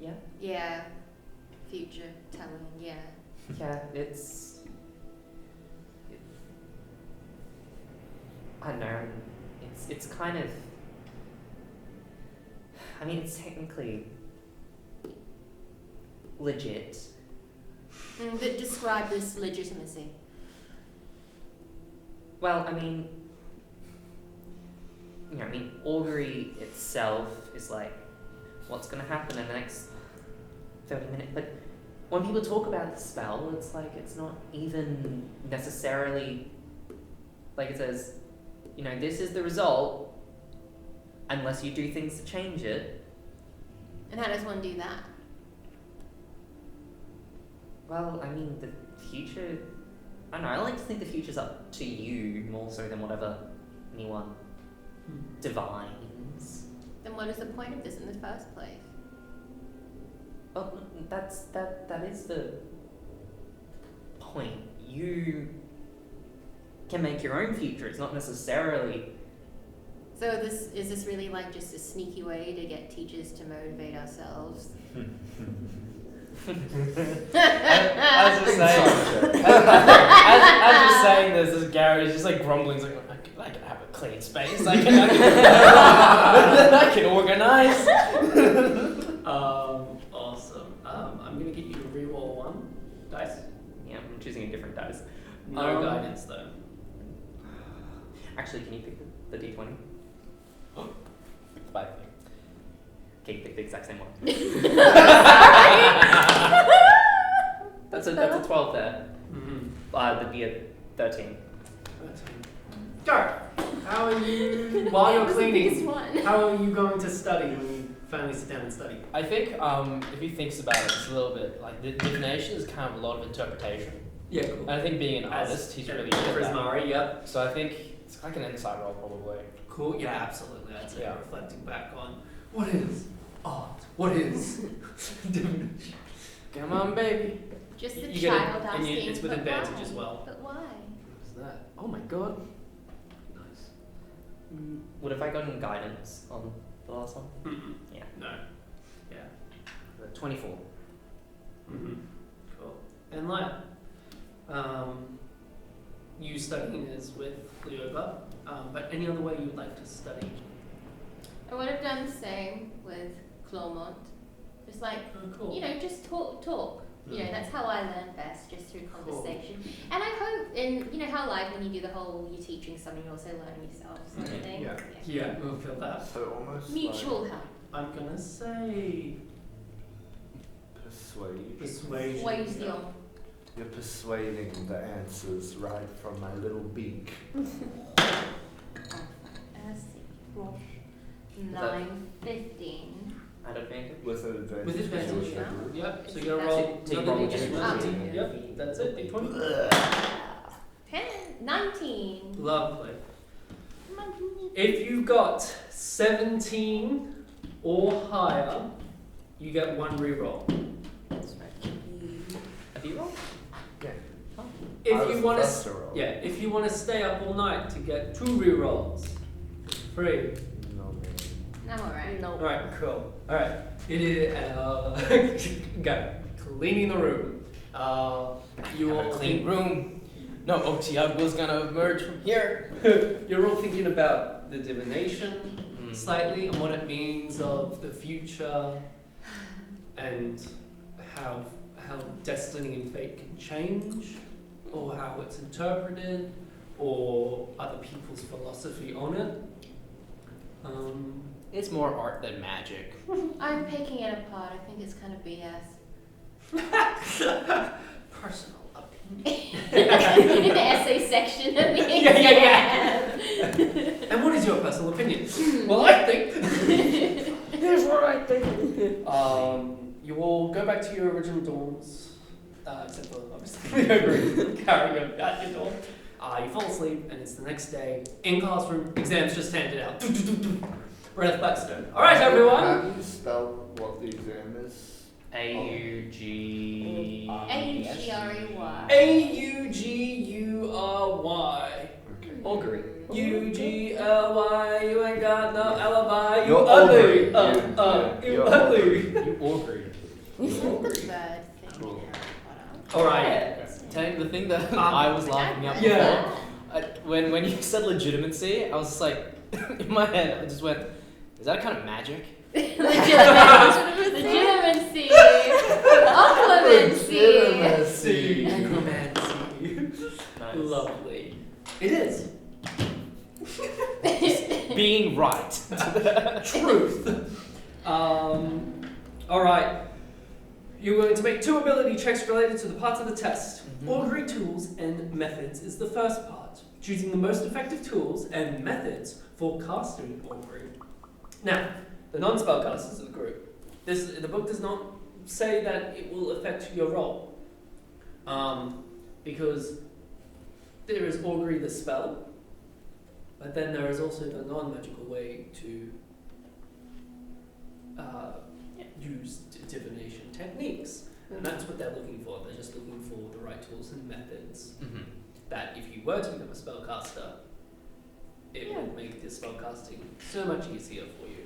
Yeah. Yeah. Future telling, yeah. Yeah, it's. I don't know. It's kind of. I mean, it's technically legit. But describe this legitimacy. Well, I mean, augury itself is like, what's going to happen in the next 30 minutes? But when people talk about the spell, it's like, it's not even necessarily, like it says, this is the result, unless you do things to change it. And how does one do that? Well, I mean, the future, I don't know, I like to think the future's up to you more so than whatever anyone divines. Then what is the point of this in the first place? Well, that is the point. You can make your own future. It's not necessarily. So is this really like just a sneaky way to get teachers to motivate ourselves? I was just saying. As you're saying this, this Gary is just like grumbling. He's like, I can have a clean space. I can organize. Awesome. I'm choosing a different dice. No guidance though. Actually, can you pick the D20? 5. Okay, you pick the exact same one. That's a 12 there. Mm-hmm. That'd be a 13. Go. How are you while you're That was the biggest cleaning? one. How are you going to study when you finally sit down and study? I think if he thinks about it, it's a little bit like the divination is kind of a lot of interpretation. Yeah, cool. And I think being an artist, he's really good at that. Prismari, yep. So I think it's like an insight roll probably. Cool. Yeah, absolutely. I'd say Yeah. reflecting back on what is art, what is divination. Come on, baby. Just the You get it, child and asking. it's with but advantage why? as well. But why? What's that? Oh my god. Nice. Would have I gotten guidance on the last one? Mm-mm. Yeah. No. Yeah. 24. Mm-hmm. Cool. And Laya, you studying is with Leoba, but any other way you'd like to study? I would have done the same with Clawmont. Just like, Oh, cool. you know, just talk. You know, that's how I learn best, just through Cool. conversation. And I hope, and you know how like when you do the whole, you're teaching someone, you're also learning yourself sort of thing. Yeah. Yeah, we'll feel that. So almost Mutual help. I'm gonna say like persuade. persuasion. Persuasion. You're persuading the answers right from my little beak. Rosh. 9, 15. At advantage? With an advantage. With advantage, yeah. Yep. So It's you're gonna roll Take another roll d20. again. Yep. That's it. D20. 10, 19. Lovely. If you've got 17 or higher, you get 1 reroll. That's right. Have you rolled? Yeah. I If was you the want first to, roll. yeah, if you want to stay up all night to get 2 rerolls, free. No, man. No, alright. No. All right, cool. All right, it is go cleaning the room. You Have a all clean room. No Otiago's gonna emerge from here. You're all thinking about the divination Mm. slightly and what it means of the future and how destiny and fate can change, or how it's interpreted, or other people's philosophy on it. It's more art than magic. I'm picking it apart. I think it's kind of BS. Personal opinion. In the essay section of the Yeah. And what is your personal opinion? Well, I think. Here's what I think. You will go back to your original dorms, except for obviously carrying out your dorm. You fall asleep, and it's the next day in classroom. Exams just handed out. Breath Blackstone. All right, everyone. How do you spell what the exam is? AUG. AUGREY. AUGURY. Okay. Augury. UGLY. You ain't got no alibi. You You're ugly. augury. You You're ugly. You augury. Bird thing. Cool. All right. Tell you the thing that I was laughing at Yeah. before. When you said legitimacy, I was just like, in my head, I just went, is that kind of magic? Legitimacy. Occlumency. Legitimacy. Necromancy. Nice. Lovely. It is. Being right. Truth. All right. You're going to make 2 ability checks related to the parts of the test. Augury tools and methods is the first part. Choosing the most effective tools and methods for casting augury. Now, the non-spellcasters of the group. The book does not say that it will affect your roll. Because there is augury the spell, but then there is also the non-magical way to use divination techniques. And that's what they're looking for. They're just looking for the right tools and methods that if you were to become a spellcaster, it would make the spellcasting so much easier for you.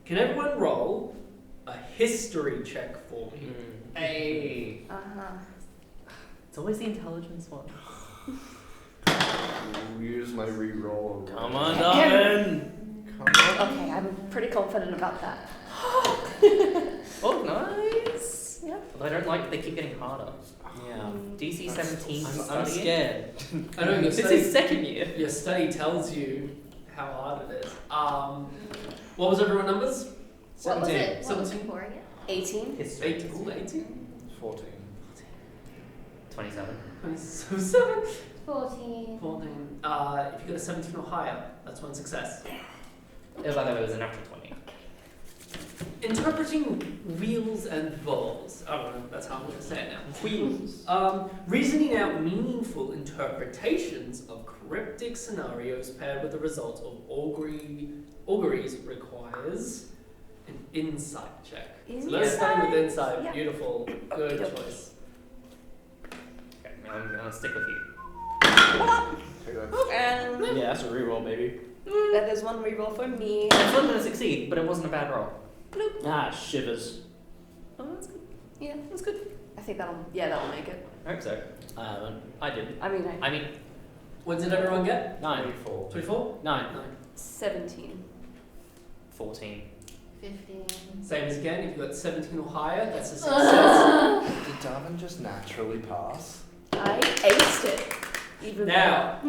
Can everyone roll a history check for me? Hey. Uh-huh. It's always the intelligence one. I'll use my reroll. Come on, Darwin. Come on. Okay, I'm pretty confident about that. Oh, nice. Yep. Although I don't like they keep getting harder. Yeah. DC 17 I'm studying. scared. I know your This study, is second year. your study tells you how hard it is. What was everyone's numbers? What was 17. it? What was it 17. for again? 18. History. 18? 14. 27. 27? 14. 14. If you get a 17 or higher, that's one success. It was like it was a natural 20. Interpreting wheels and balls. I don't know, that's how I'm going to say it now. Wheels. Reasoning out meaningful interpretations of cryptic scenarios paired with the results of auguries requires an insight check. So let's start with insight. Yeah. Beautiful. Good Yep. choice. Okay, I'm gonna stick with you. And Yeah, that's a reroll, baby. that is one reroll for me. It wasn't a succeed, but it wasn't a bad roll. Ah, shivers. Oh, that's good. Yeah, that's good. I think that'll make it. I hope so. I didn't. I mean, I mean, What did everyone get? 9. 24? 9. 9. 17. 14. 15. Same as again, if you got 17 or higher, that's a success. Did Darwin just naturally pass? I aced it. Even Now,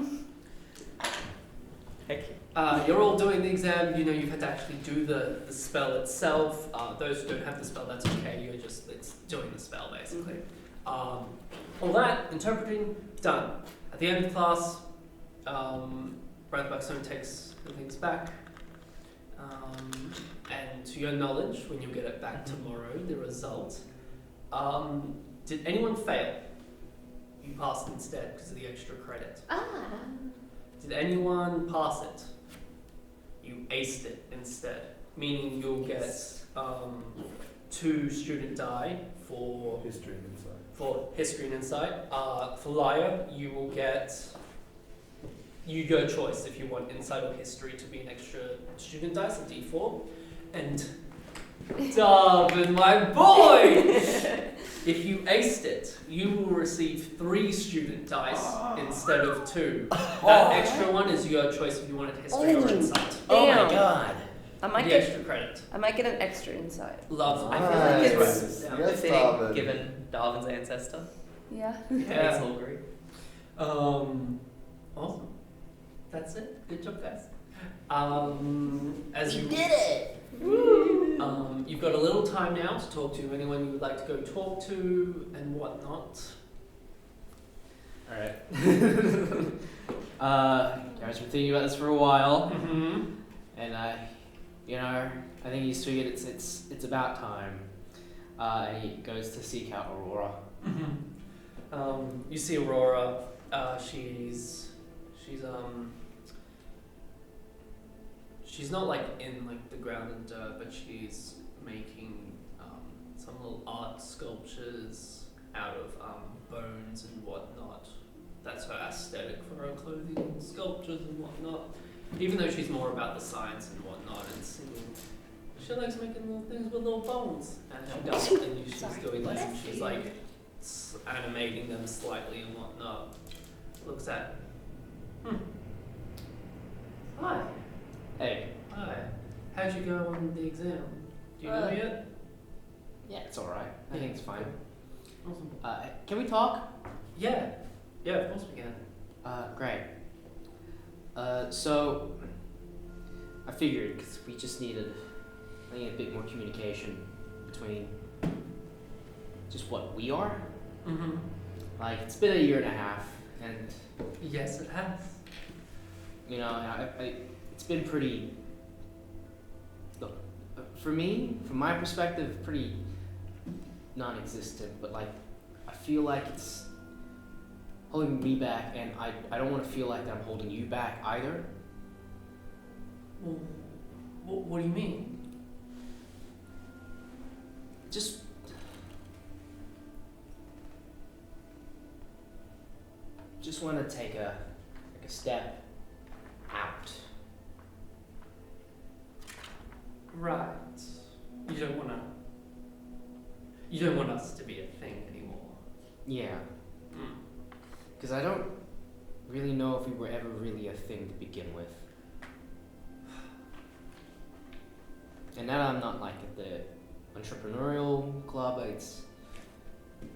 Heck. you're all doing the exam, you know you've had to actually do the spell itself. Those who don't have the spell, that's okay, it's doing the spell basically. All that, interpreting, done. At the end of class, Brad Buckstone takes the things back. And to your knowledge, when you get it back tomorrow, the result, did anyone fail? You passed instead because of the extra credit. Did anyone pass it? You aced it instead, meaning you'll get 2 student die for History and insight. history and insight. For liar, you will get your choice if you want insight or history to be an extra student dice, a D4. And Darwin, my boy, if you aced it, you will receive 3 student dice instead of 2. That extra one is your choice if you wanted history or insight. Oh my Damn. god. I might The get extra credit. an extra insight. Love. I feel like Nice. it's Yes, fitting Darwin. given Darwin's ancestor. Yeah. Yeah. It's all great. Awesome. That's it. Good job, guys. As you did it! you've got a little time now to talk to anyone you would like to go talk to and whatnot. Alright. Guys, been thinking about this for a while, Mm-hmm. and I think he's figured it's about time. And he goes to seek out Aurora. Mm-hmm. You see Aurora. She's not like in like the ground and dirt, but she's making some little art sculptures out of bones and whatnot. That's her aesthetic for her clothing, sculptures and whatnot. Even though she's more about the science and whatnot and singing, she likes making little things with little bones. And she does, and she's doing this, and she's like animating them slightly and whatnot. Looks at. Hi. Hey, Hi. How'd you go on the exam? Do you know yet? yeah, it's alright. I think it's fine. Awesome. Can we talk? Yeah. Yeah, of course we can. Great. So, I figured, because we just needed, a bit more communication between just what we are. Mm-hmm. Like, it's been a year and a half, and, Yes, it has. it's been pretty, look, for me, from my perspective, pretty non-existent, but, I feel like it's holding me back, and I don't want to feel like I'm holding you back either. Well, what do you mean? Just want to take a step out. Right. You don't want us to be a thing anymore. Yeah, Mm. because I don't really know if we were ever really a thing to begin with. And now I'm not like at the entrepreneurial club.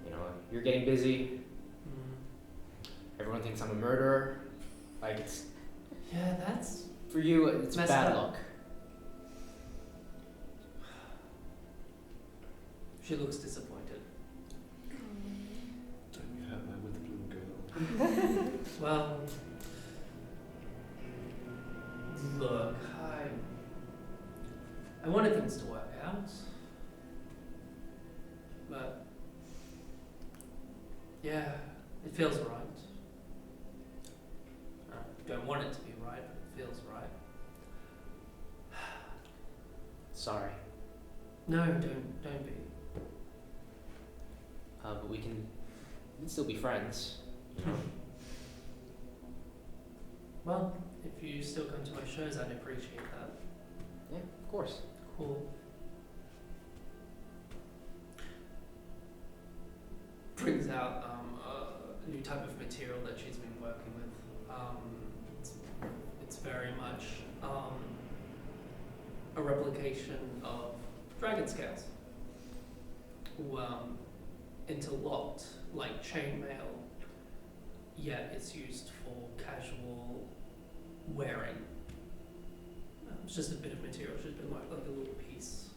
You know, you're getting busy. Everyone thinks I'm a murderer. Like, it's, Yeah, that's for you, it's messed bad up. luck. She looks disappointed. Don't you hurt my with little girl. Well, look, I wanted things to work out, but yeah, it feels right. I don't want it to be right, but it feels right. Sorry. No, don't be. But we can still be friends, you know? Well, if you still come to my shows, I'd appreciate that. Yeah, of course. Cool. Brings out a new type of material that she's been working with. It's very much a replication of dragon scales, interlocked like chainmail, yet it's used for casual wearing. It's just a bit of material. She's been like a little piece.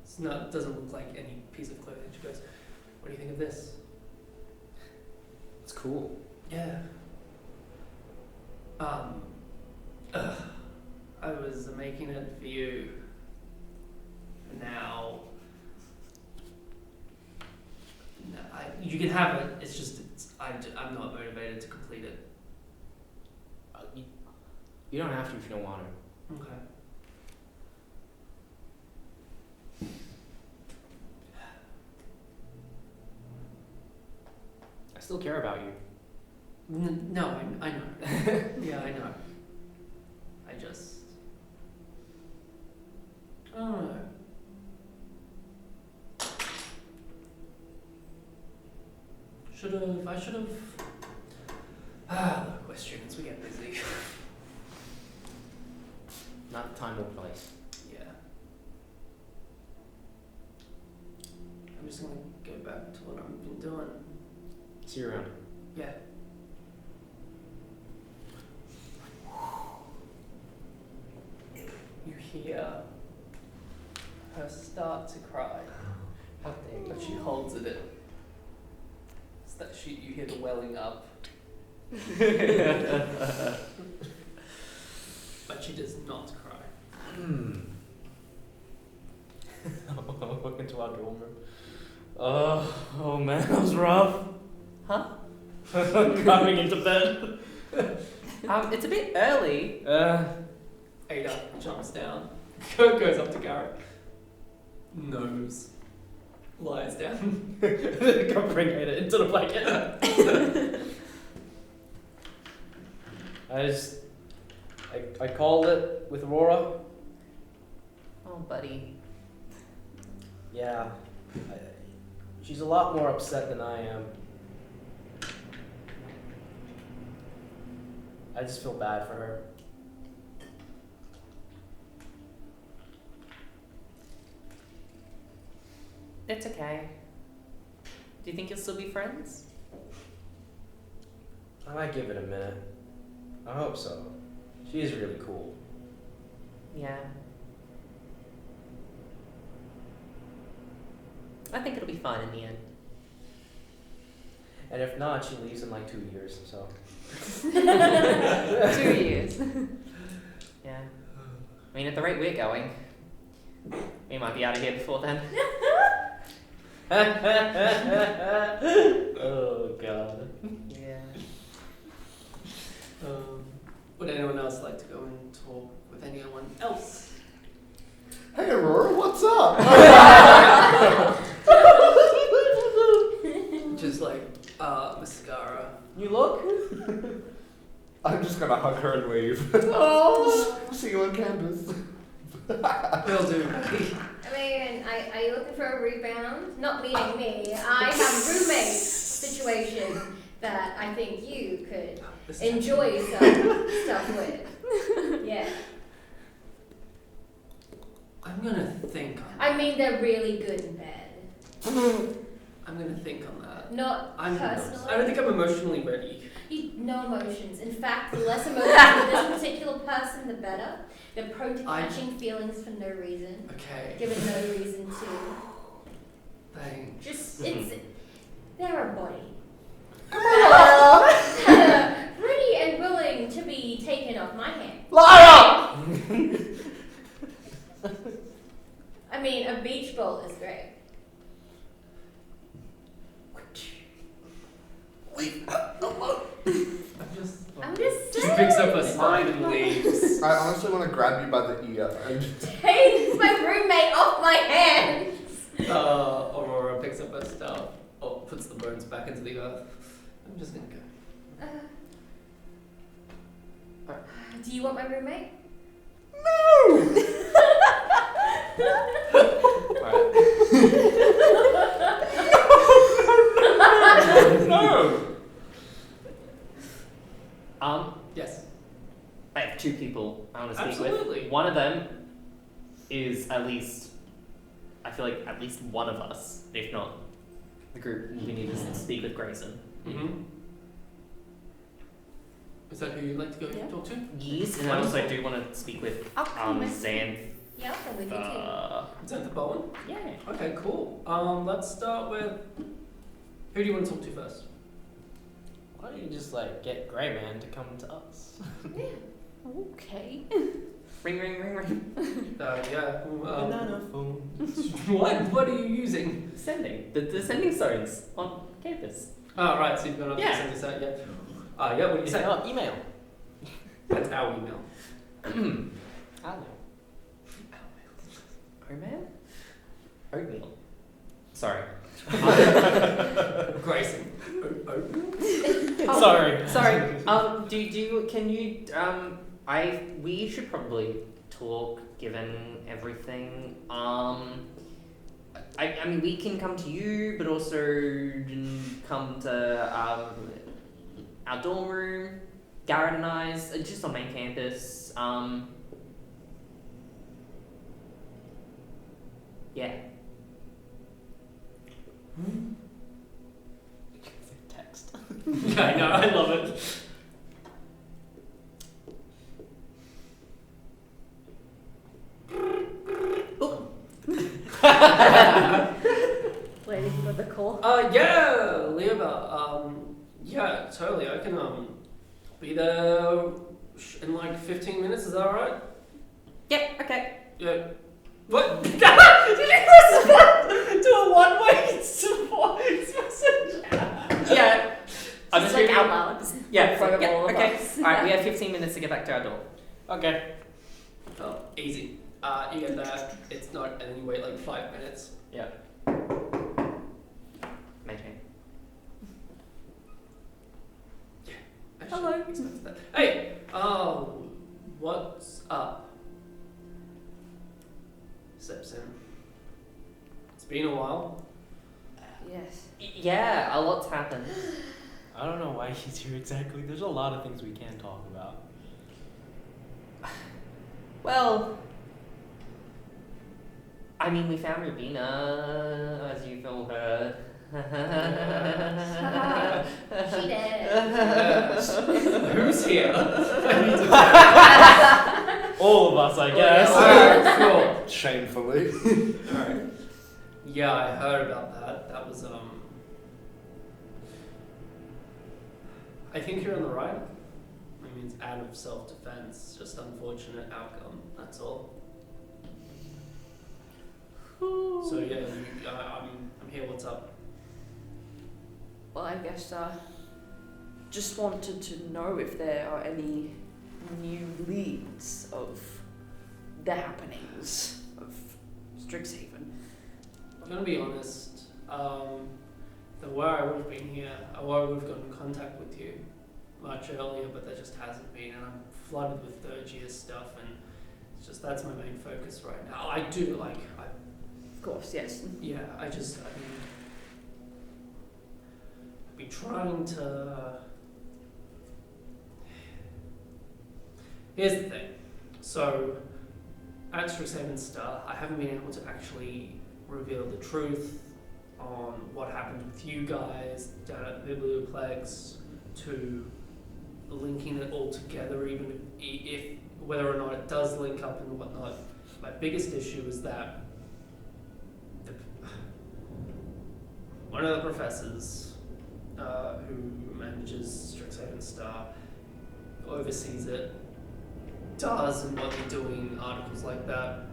It's not. It doesn't look like any piece of clothing. She goes, "What do you think of this?" It's cool. Yeah. I was making it for you. Now, you can have it. It's just I'm not motivated to complete it. You don't have to if you don't want to. Okay. I still care about you. No, I know. Yeah, I know. I just. I don't know. I should have. Look, we're students, we get busy. Not the time or place. Yeah. I'm just gonna go back to what I've been doing. See you around. Yeah. You hear her start to cry. How dare you. But she holds it in. It's that you hear the welling up. But she does not cry. Look into our dorm room. Oh man, that was rough. Huh? Coming into bed. It's a bit early. Ada jumps down, goes up to Garrett, nose, lies down. Go bring Ada into the blanket. I called it with Aurora. Oh, buddy. Yeah. She's a lot more upset than I am. I just feel bad for her. It's okay. Do you think you'll still be friends? I might give it a minute. I hope so. She is really cool. Yeah. I think it'll be fine in the end. And if not, she leaves in like 2 years, so. 2 years. Yeah. I mean, at the rate we're going, we might be out of here before then. Oh god. Yeah. Would anyone else like to go and talk with anyone else? Hey Aurora, what's up? Just like, mascara. You look? I'm just gonna hug her and leave. Oh. See you on campus. Will do. I mean, are you looking for a rebound? Not meaning me. I have a roommate situation that I think you could enjoy some stuff with. Yeah. I'm gonna think. I mean, they're really good in bed. I'm gonna think on that. Not personally. I don't think I'm emotionally ready. No emotions. In fact, the less emotions with this particular person, the better. They're prone to catching feelings for no reason. Okay. Given no reason to. Thanks. They're a body. Come on! Ready and willing to be taken off my hand. Liar! I mean, a beach ball is great. Leave her alone. I'm just saying. Just picks up a sign and leaves. I honestly want to grab you by the ear and Take my roommate off my hands. Aurora picks up her stuff, or puts the bones back into the earth. I'm just gonna go. Do you want my roommate? No. Yes. I have two people I want to speak Absolutely. with. One of them is I feel like at least one of us, if not the group, we need to speak with Grayson. Mm-hmm. Is that who you'd like to go talk to? Yes, and I also do want to speak with Xanth. Yeah, I'll come with you too. Xanth Bowen? Yeah. Okay, cool. Let's start with... Who do you want to talk to first? Why don't you just get Grey Man to come to us? Okay. Ring, ring, ring, ring. Yeah. Banana phone. What are you using? Sending. The sending stones on campus. Oh, right, so you've got to send this out, yeah. Yeah, what do you say? Email. That's our email. Hello. Oatmeal? Oatmeal. Sorry. Grayson. Sorry. Sorry. We should probably talk given everything. I mean, we can come to you, but also come to our dorm room. Garrett and I, just on main campus. Yeah. Text. Yeah, I know, I love it. Waiting for the call. Yeah, Leoba. Yeah, totally. I can be there in 15 minutes. Is that alright? Yeah. Okay. Yeah. What? Did you respond to a one-way voice message? Yeah. I'm just out loud. Yeah. In front of all of Okay. us. All right. We have 15 minutes to get back to our door. Okay. Oh, easy. You get that. It's not, and then you wait 5 minutes. Yeah. Maintain. Hello. Hey. What's up? Steps in. It's been a while. Yes. Yeah. A lot's happened. I don't know why he's here exactly. There's a lot of things we can talk about. Well, I mean, we found Rubina, as you've all heard. She did. Who's here? All of us, I guess. Alright, cool. shamefully. Alright. Yeah, I heard about that. That was, I think you're on the right. I mean, it's out of self-defense, just unfortunate outcome, that's all. So yeah, I'm here, what's up? Well, I guess just wanted to know if there are any new leads of the happenings of Strixhaven. I'm gonna be honest, if there were, I would have been here. I would have gotten in contact with you much earlier, but there just hasn't been, and I'm flooded with third year stuff, and it's just, that's my main focus right now. I do, Of course, yes. yeah, I've been trying to... Here's the thing. So, at Strixhaven Star, I haven't been able to actually reveal the truth on what happened with you guys down at the Biblioplex to linking it all together, even if whether or not it does link up and whatnot. My biggest issue is that one of the professors who manages Strixhaven Star, oversees it, does and what they're doing articles like that.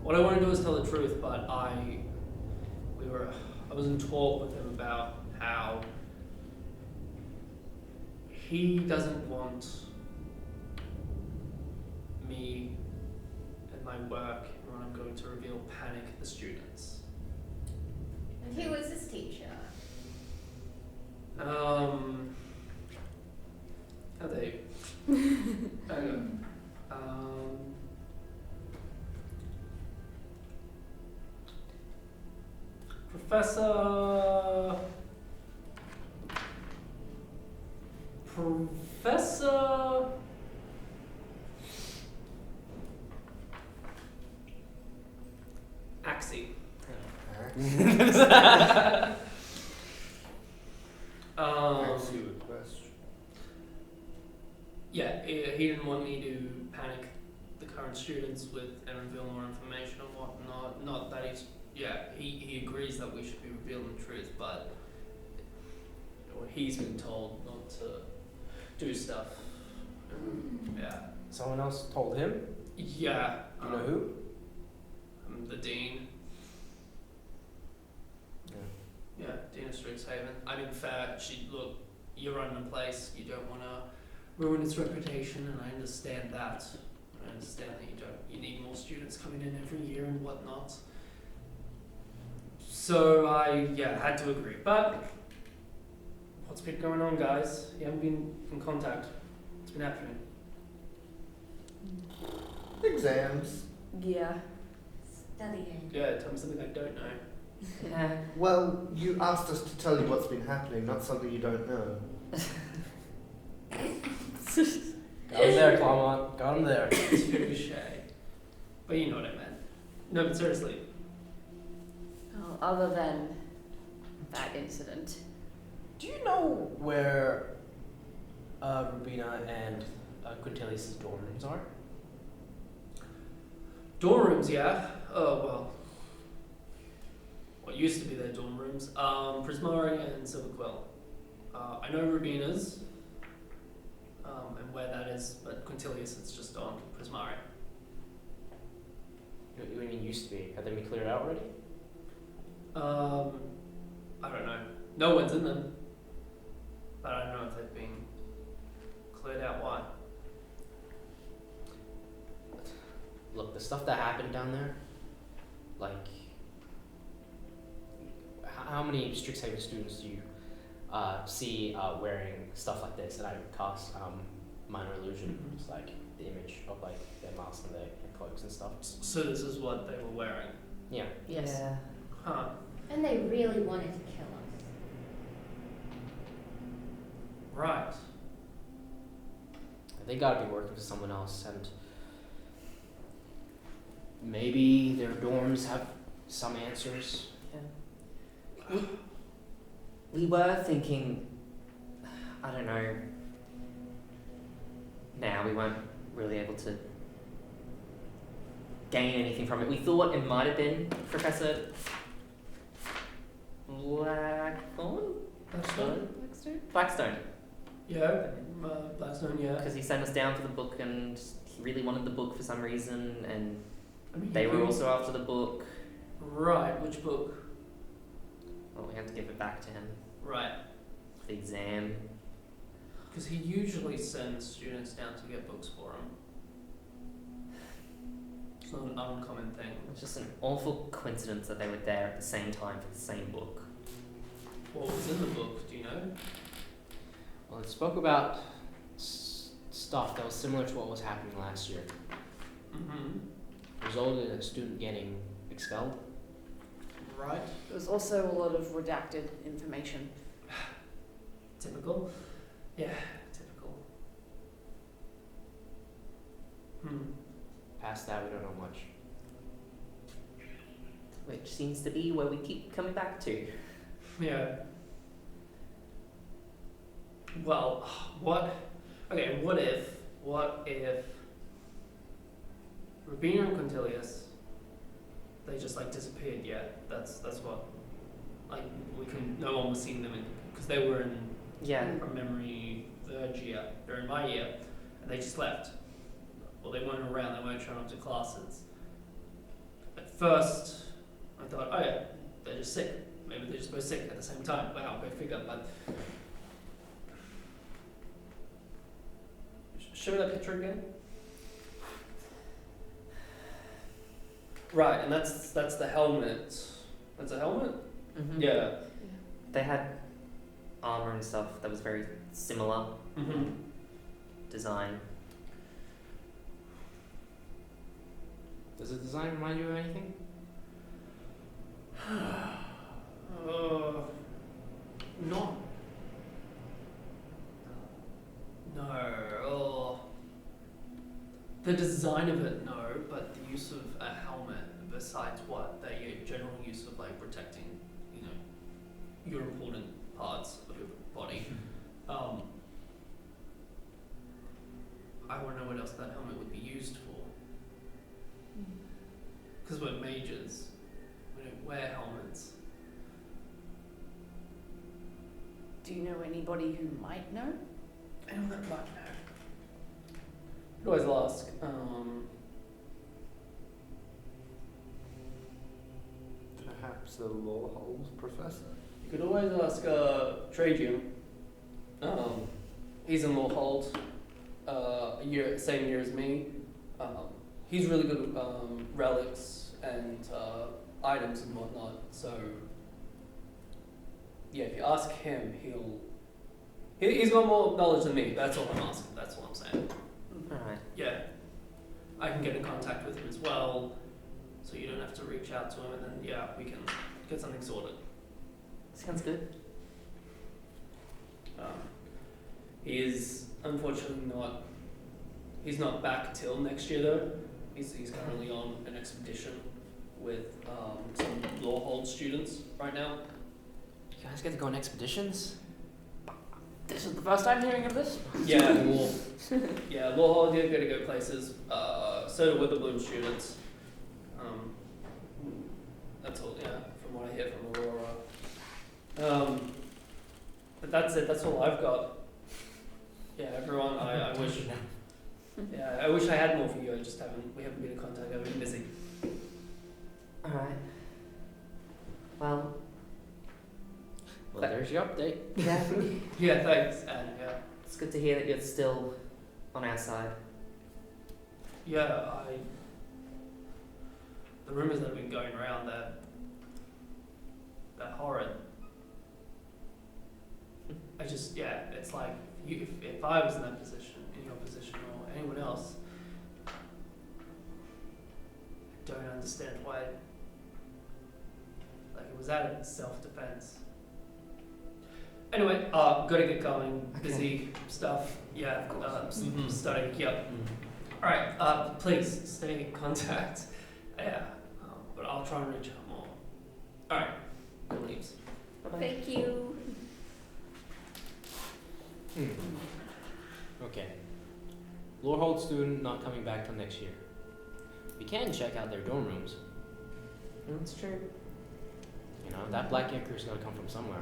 What I want to do is tell the truth, but I was in talk with him about how he doesn't want me and my work when I'm going to reveal panic the students. And who was this teacher? Are they? Professor Axie. Yeah, he didn't want me to panic the current students with and reveal more information and whatnot. Not that he agrees that we should be revealing the truth, but he's been told not to do stuff. Yeah. Someone else told him? Yeah. Do you know who? The dean. Yeah, Dean of Strixhaven. I mean, fair. Look, you're running a place. You don't want to ruin its reputation, and I understand that. I understand that you need more students coming in every year and whatnot. So I had to agree. But what's been going on, guys? You haven't been in contact. What's been happening? Exams. Yeah. Studying. Yeah, tell me something I don't know. Yeah. Well, you asked us to tell you what's been happening, not something you don't know. Got him there, Clawmont. Got him there. Touche. But you know what I meant. No, but seriously. Oh, other than that incident. Do you know where Rubina and Quintilius' dorm rooms are? Dorm rooms, yeah. Oh, well. What used to be their dorm rooms. Prismari and Silverquill. I know Rubina's, and where that is, but Quintilius, it's just on Prismari. You mean used to be? Have they been cleared out already? I don't know. No one's in them. But I don't know if they've been cleared out. Why? Look, the stuff that happened down there, like, how many Strixhaven students do you see wearing stuff like this? And I would cast minor illusion, just like the image of like their masks and their cloaks and stuff. So this is what they were wearing. Yeah. Yes. Yeah. Huh. And they really wanted to kill us. Right. They gotta be working for someone else, and maybe their dorms have some answers. Yeah. We were thinking, I don't know. Now we weren't really able to gain anything from it. We thought it might have been Professor Blackthorn? Blackstone. Yeah, Blackstone, yeah. Because he sent us down for the book and he really wanted the book for some reason, and I mean, they were also after the book. Right, which book? Well, we had to give it back to him. Right. The exam. Because he usually sends students down to get books for him. It's not an uncommon thing. It's just an awful coincidence that they were there at the same time for the same book. What was in the book, do you know? Well, it spoke about stuff that was similar to what was happening last year. Mm-hmm. Resulted in a student getting expelled. Right. There was also a lot of redacted information. Typical. Yeah, typical. Past that, we don't know much. which seems to be where we keep coming back to. Yeah. Well, what? Okay, what if Rubina and Quintilius, they just like disappeared? Yeah, that's what. Like no one was seeing them because they were in from memory third year. They're in my year, and they just left. Well, they weren't around. They weren't showing up to classes. At first, I thought, oh yeah, they're just sick. Maybe they're just both sick at the same time. Wow, go figure. But show me that picture again. Right, and that's the helmet. That's a helmet? Mm-hmm. Yeah. They had armor and stuff that was very similar design. Does the design remind you of anything? Not. No. The design of it, no, but the use of a helmet, besides what the general use of like protecting, your important parts of your body. I want to know what else that helmet would be used for. Because we're mages, we don't wear helmets. Do you know anybody who might know? Anyone that might know? You always ask. Perhaps the law holds professor. You could always ask Trajan. He's in Lawhold, same year as me. He's really good at relics and items and whatnot. So yeah, if you ask him, he's got more knowledge than me. That's all I'm asking. That's all I'm saying. Alright. Yeah, I can get in contact with him as well, so you don't have to reach out to him, and then we can get something sorted. Sounds good. He is unfortunately he's not back till next year though. He's currently on an expedition with some Lawhold students right now. You guys get to go on expeditions? This is the first time hearing of this. Yeah, Lawhold did get to go places. So do Witherbloom students. That's all. Yeah, from what I hear from Aurora. But that's it. That's all I've got. Yeah, everyone. I wish. Yeah, I wish I had more for you. We haven't been in contact. I've been busy. Alright. Well, There's your update. yeah. Yeah, thanks. And It's good to hear that you're still on our side. the rumors that have been going around that horrid. It's like if I was in that position, in your position, or anyone else, I don't understand why. Like it was out of self-defense. Anyway, gotta get going. Busy stuff. Yeah, studying. Yep. All right. Please stay in contact. Yeah, but I'll try and reach out more. All right. Good leaves. Thank you. Okay. Lorehold student not coming back till next year. We can check out their dorm rooms. That's true. That black ichor is going to come from somewhere.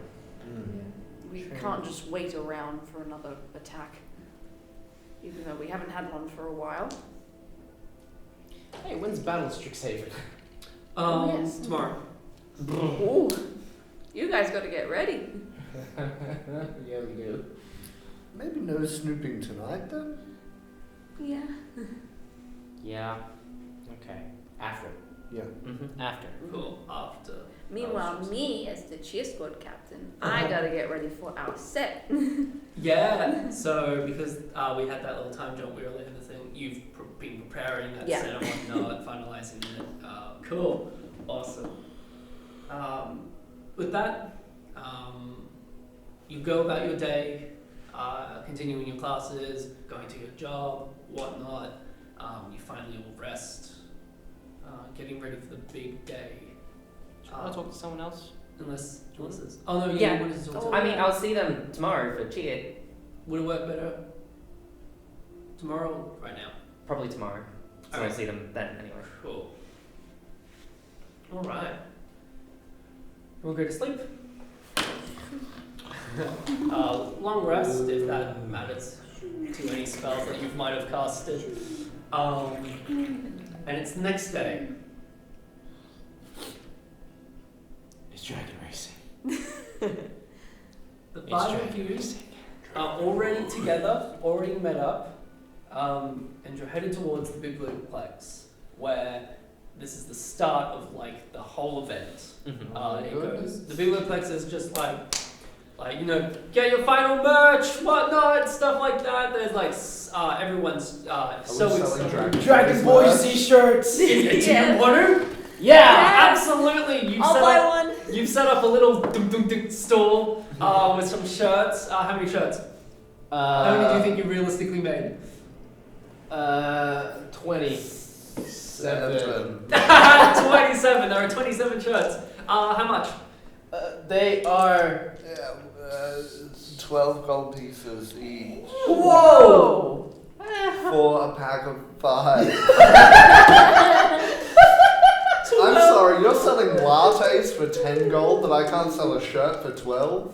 We can't just wait around for another attack. Even though we haven't had one for a while. Hey, when's Battle of Strixhaven? Yes. Tomorrow. Ooh, you guys gotta get ready. Yeah, we do. Maybe no snooping tonight then? Yeah. Yeah. Okay. After. Yeah. After. Cool. After. Meanwhile, me as the cheer squad captain, I gotta get ready for our set. Yeah. So because we had that little time jump earlier in the thing, you've been preparing that Yeah. set and whatnot, finalizing it. Cool. Awesome. With that, you go about your day, continuing your classes, going to your job, whatnot. You finally all rest, getting ready for the big day Want to talk to someone else? Unless is. Oh no, Yeah. you wanted to talk to. I mean, I'll see them tomorrow for cheer. Would it work better tomorrow? Or right now. Probably tomorrow. So Alright. I'll see them then anyway. Cool. All right. We'll go to sleep. Long rest, if that matters to any spells that you might have casted. And it's the next day. It's dragon racing. The five of you are already together, already met up, and you're headed towards the Biblioplex, where this is the start of like the whole event. Mm-hmm. It goes. The Biblioplex is just like you know, get your final merch, whatnot, stuff like that. There's like everyone's so selling excited. Dragon Boys t-shirts! Do you want to? Yeah! Absolutely. I'll buy one. You've set up a little stall with some shirts. How many shirts? How many do you think you realistically made? 27. 27. There are 27 shirts. How much? They are... 12 gold pieces each. Whoa! For a pack of 5. I'm sorry, you're selling lattes for 10 gold, but I can't sell a shirt for 12?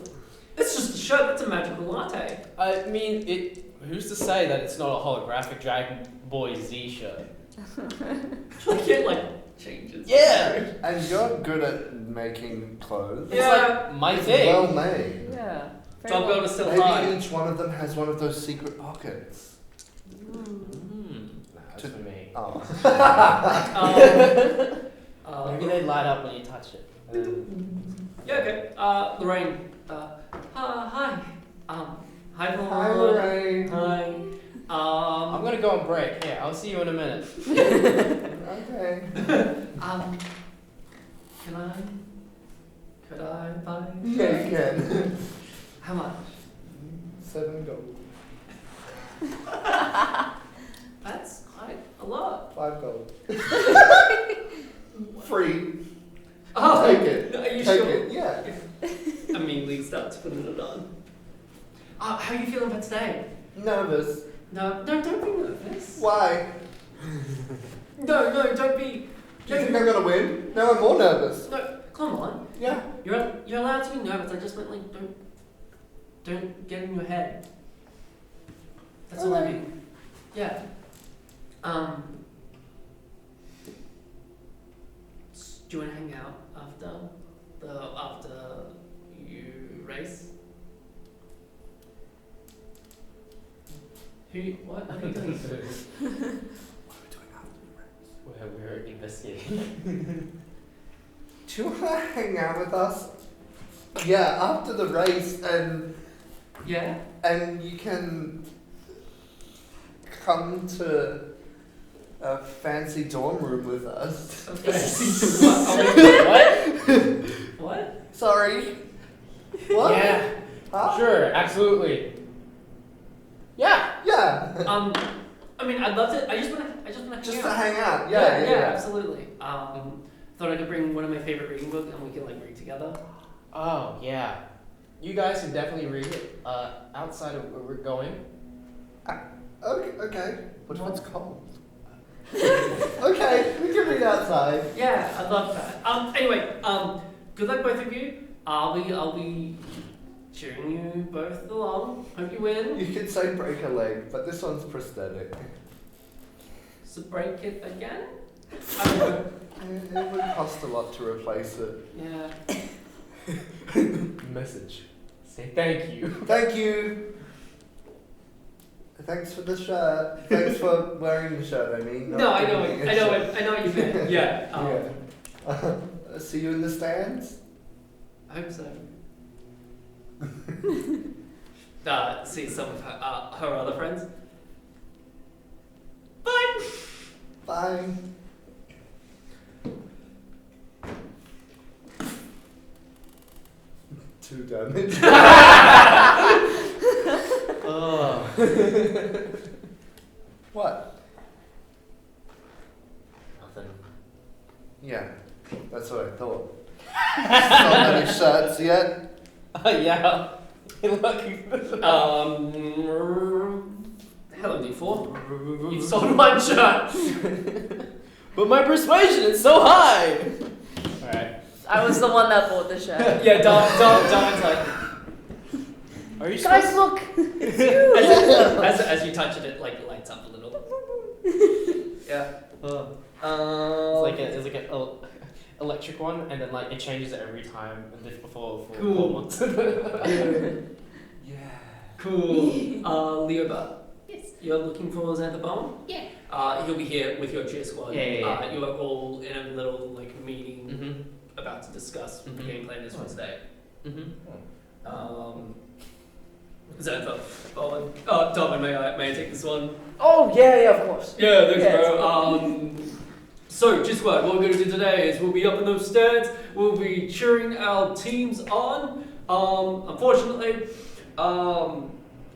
It's just a shirt. That's a magical latte. I mean, who's to say that it's not a holographic Dragon Boy Z shirt? Like it changes. Yeah! And you're good at making clothes. It's like my It's thing. well made. Yeah. Top gold is still Maybe high. each one of them has one of those secret pockets. That's for me. Oh. Maybe they light up when you touch it. Yeah. Okay. Lorraine. Hi. Hi, Hi, Lorraine. Lorraine. Hi. I'm gonna go on break. Here, I'll see you in a minute. Okay. Could I buy? Yeah, you can. How much? 7 gold. That's quite a lot. 5 gold. Free. Oh, Take it. Are you Take sure? it. Yeah. Immediately starts putting it on. How are you feeling about today? Nervous. No, don't be nervous. Why? No, don't be. Do you think I'm gonna win? Now I'm more nervous. No, come on. Yeah. You're allowed to be nervous. I just meant don't get in your head. That's all I mean. Yeah. Do you want to hang out after you race? What are you doing? What are we doing after the race? We're investigating. Do you wanna hang out with us? Yeah, after the race, and you can come to a fancy dorm room with us. What? Sorry. What? Yeah. Huh? Sure, absolutely. Yeah. Yeah. I mean, I'd love to. I just wanna Just to hang out. Yeah, absolutely. Thought I could bring one of my favorite reading books and we can read together. Oh, yeah. You guys can definitely read it outside of where we're going. Okay. What if it's cold? Okay, we can read outside. Yeah, I'd love that. Anyway, good luck both of you. I'll be cheering you both along. Hope you win. You could say break a leg, but this one's prosthetic. So break it again? I don't know. It would cost a lot to replace it. Yeah. Message. Say thank you. Thank you. Thanks for the shirt. Thanks for wearing the shirt. I mean. No, I know what you meant. Yeah. See you in the stands. I hope so. See some of her other friends. Bye. Bye. Two damage. Oh. What? Nothing. Yeah, that's what I thought. Not any shirts yet. Yeah. Looking. Hello, D4. You've sold one shirt. But my persuasion is so high. All right. I was the one that bought the shirt. Yeah, Darwin's like. Are you Guys, look! It's you! As you touch it, it like lights up a little. Yeah. It's like an electric one, and then like it changes every time, and this before for Cool. 4 months. Yeah. Cool. Leoba, Yes. you're looking for Xantha Bone? Yeah. He'll be here with your cheer squad. Yeah. You are all in a little like meeting Mm-hmm. about to discuss the Mhm. game plan this Wednesday. Mm-hmm. Xantha Bone. Darwin, may I take this one? Oh, yeah, of course. Yeah, thanks, Yes. bro. So, just what we're going to do today is we'll be up in those stands, we'll be cheering our teams on. Unfortunately,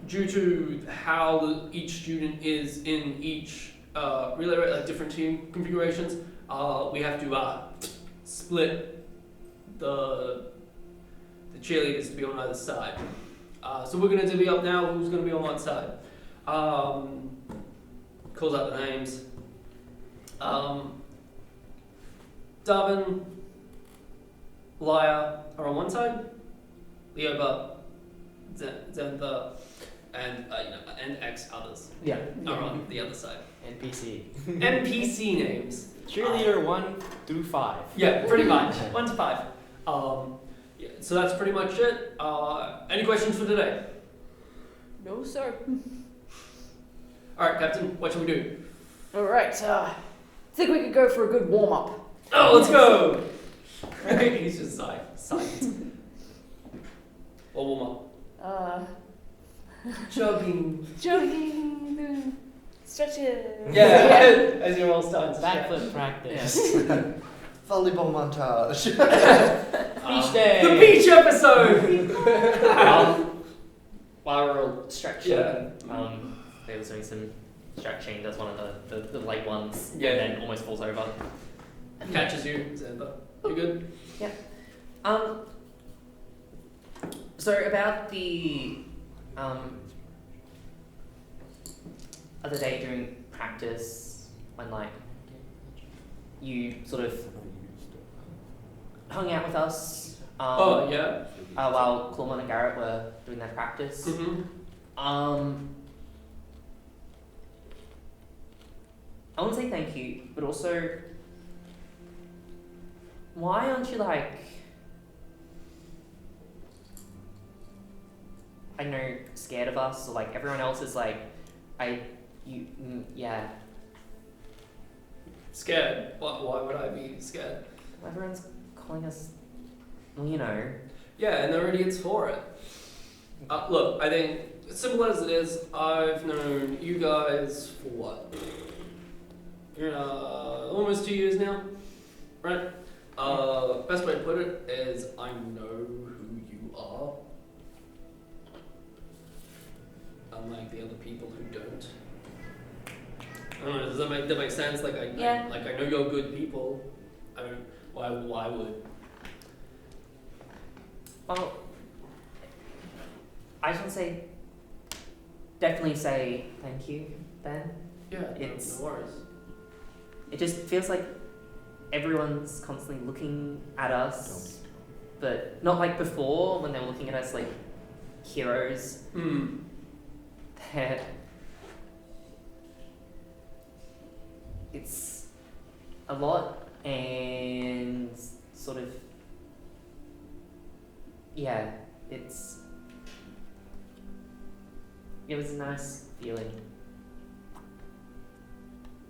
due to how each student is in each really different team configurations, we have to split the cheerleaders to be on either side. So we're going to divvy up now who's going to be on one side. Calls out the names. Darwin, Lyre are on one side. Leoba, Xantha, and and X others Yeah. are on the other side. NPC. NPC names. Cheerleader 1 through 5. Yeah, pretty much 1 to 5. Yeah, so that's pretty much it. Any questions for today? No, sir. All right, Captain. What should we do? Alright, I think we could go for a good warm-up. Oh, let's go! He's just silent. Or warm up. Jogging. Jogging, stretches. Yeah, as you're all starting to Backflip practice. Volleyball montage. Beach day. The beach episode! While we're all stretching, Yeah. they were doing some stretching. There's one of the light ones, Yeah. and then almost falls over. Catches you, Xantha. You good? So about the other day during practice, when like you sort of hung out with us. Oh, yeah. While Corman and Garrett were doing their practice. Mm-hmm. I want to say thank you, but also, why aren't you like, I don't know, scared of us, or like everyone else is like, yeah. Scared? Why would I be scared? Everyone's calling us, well, you know. Yeah, and they're idiots for it. Look, I think, simple as it is, I've known you guys for what? Almost 2 years now, right? Best way to put it is I know who you are. Unlike the other people who don't. I don't know, does that make sense? Like I know you're good people. I don't, why would? Well, I just want to say, definitely say thank you, Ben. Yeah, It's- no worries. It just feels like everyone's constantly looking at us, but not like before when they were looking at us like heroes. They're- It's a lot, and sort of, yeah, it was a nice feeling.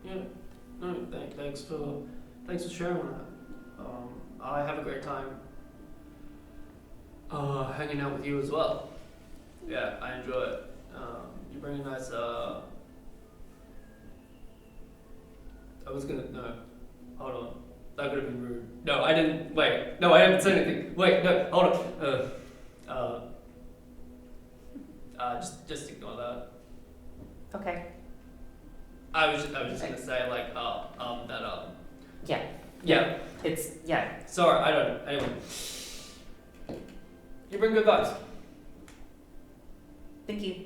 Yeah, no, thanks for sharing that. I have a great time hanging out with you as well. Yeah, I enjoy it. You bring a nice. Hold on. That could have been rude. No, I didn't. Wait, no, I haven't said anything. Wait, no, hold on. Just ignore that. Okay. I was just gonna say Yeah. It's, yeah. Sorry, I don't. Anyway. You bring good vibes. Thank you.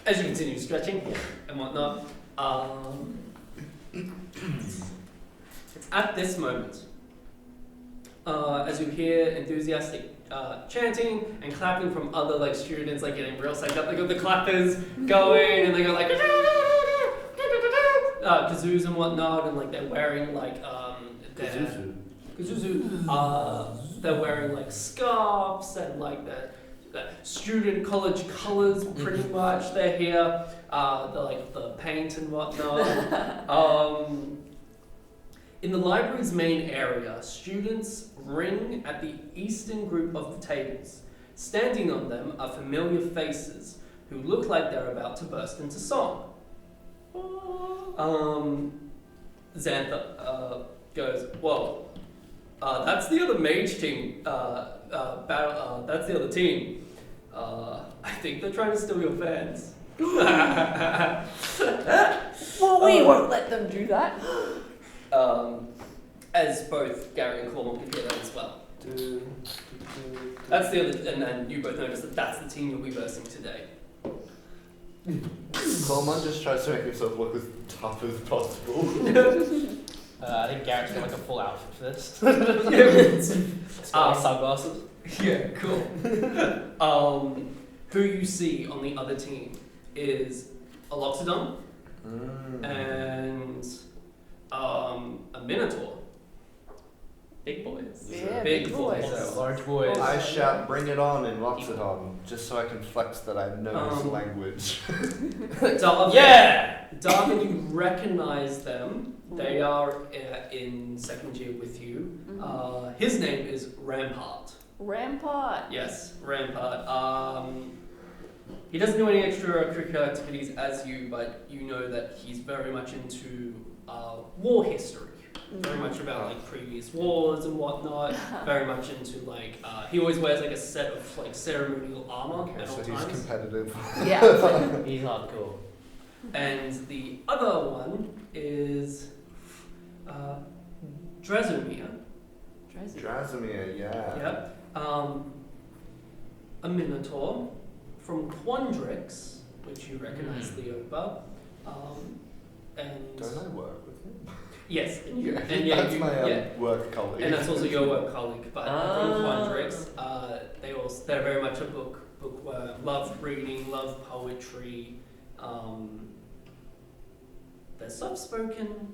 As you continue stretching and whatnot, it's at this moment, as you hear enthusiastic chanting and clapping from other like students, like getting real psyched up. They got the clappers going, and they go like kazoos and whatnot, and like they're wearing like kazoos. They're wearing like scarves and like the student college colours, pretty much. They're here. The paint and whatnot. In the library's main area, students ring at the eastern group of the tables. Standing on them are familiar faces who look like they're about to burst into song. Xantha goes, "Whoa, that's the other mage team. That's the other team. I think they're trying to steal your fans." Well, we won't let them do that. As both Gary and Cormac can hear that as well. That's the other, and then you both notice that that's the team you'll be versing today. Cormac just tries to make himself look as tough as possible. I think Garrett's got like a full outfit for this. Sunglasses. Yeah, cool. Who you see on the other team is a Loxodon and a Minotaur. Big boys. Yeah, Big big boys. boys. Large boys. I shout, "Bring it on" in Loxodon, just so I can flex that I know this language. Darwin, Yeah! Darwin, you recognize them. They are in second year with you. His name is Rampart. Rampart. Yes, Rampart. He doesn't do any extracurricular activities as you, but you know that he's very much into war history. Very much about like previous wars and whatnot. Very much into like he always wears like a set of like ceremonial armor Okay, at all so he's times. competitive. Yeah. He's hardcore. And the other one is Drezomir. Drasomir, yeah. Yep. A Minotaur from Quandrix, which you recognize the Oba. And Don't I work with him? yes, and you, Yeah, and yeah, that's you, my yeah. work colleague. And that's also your work colleague, but from Quandrix, they're very much a bookworm, love reading, love poetry. They're soft spoken,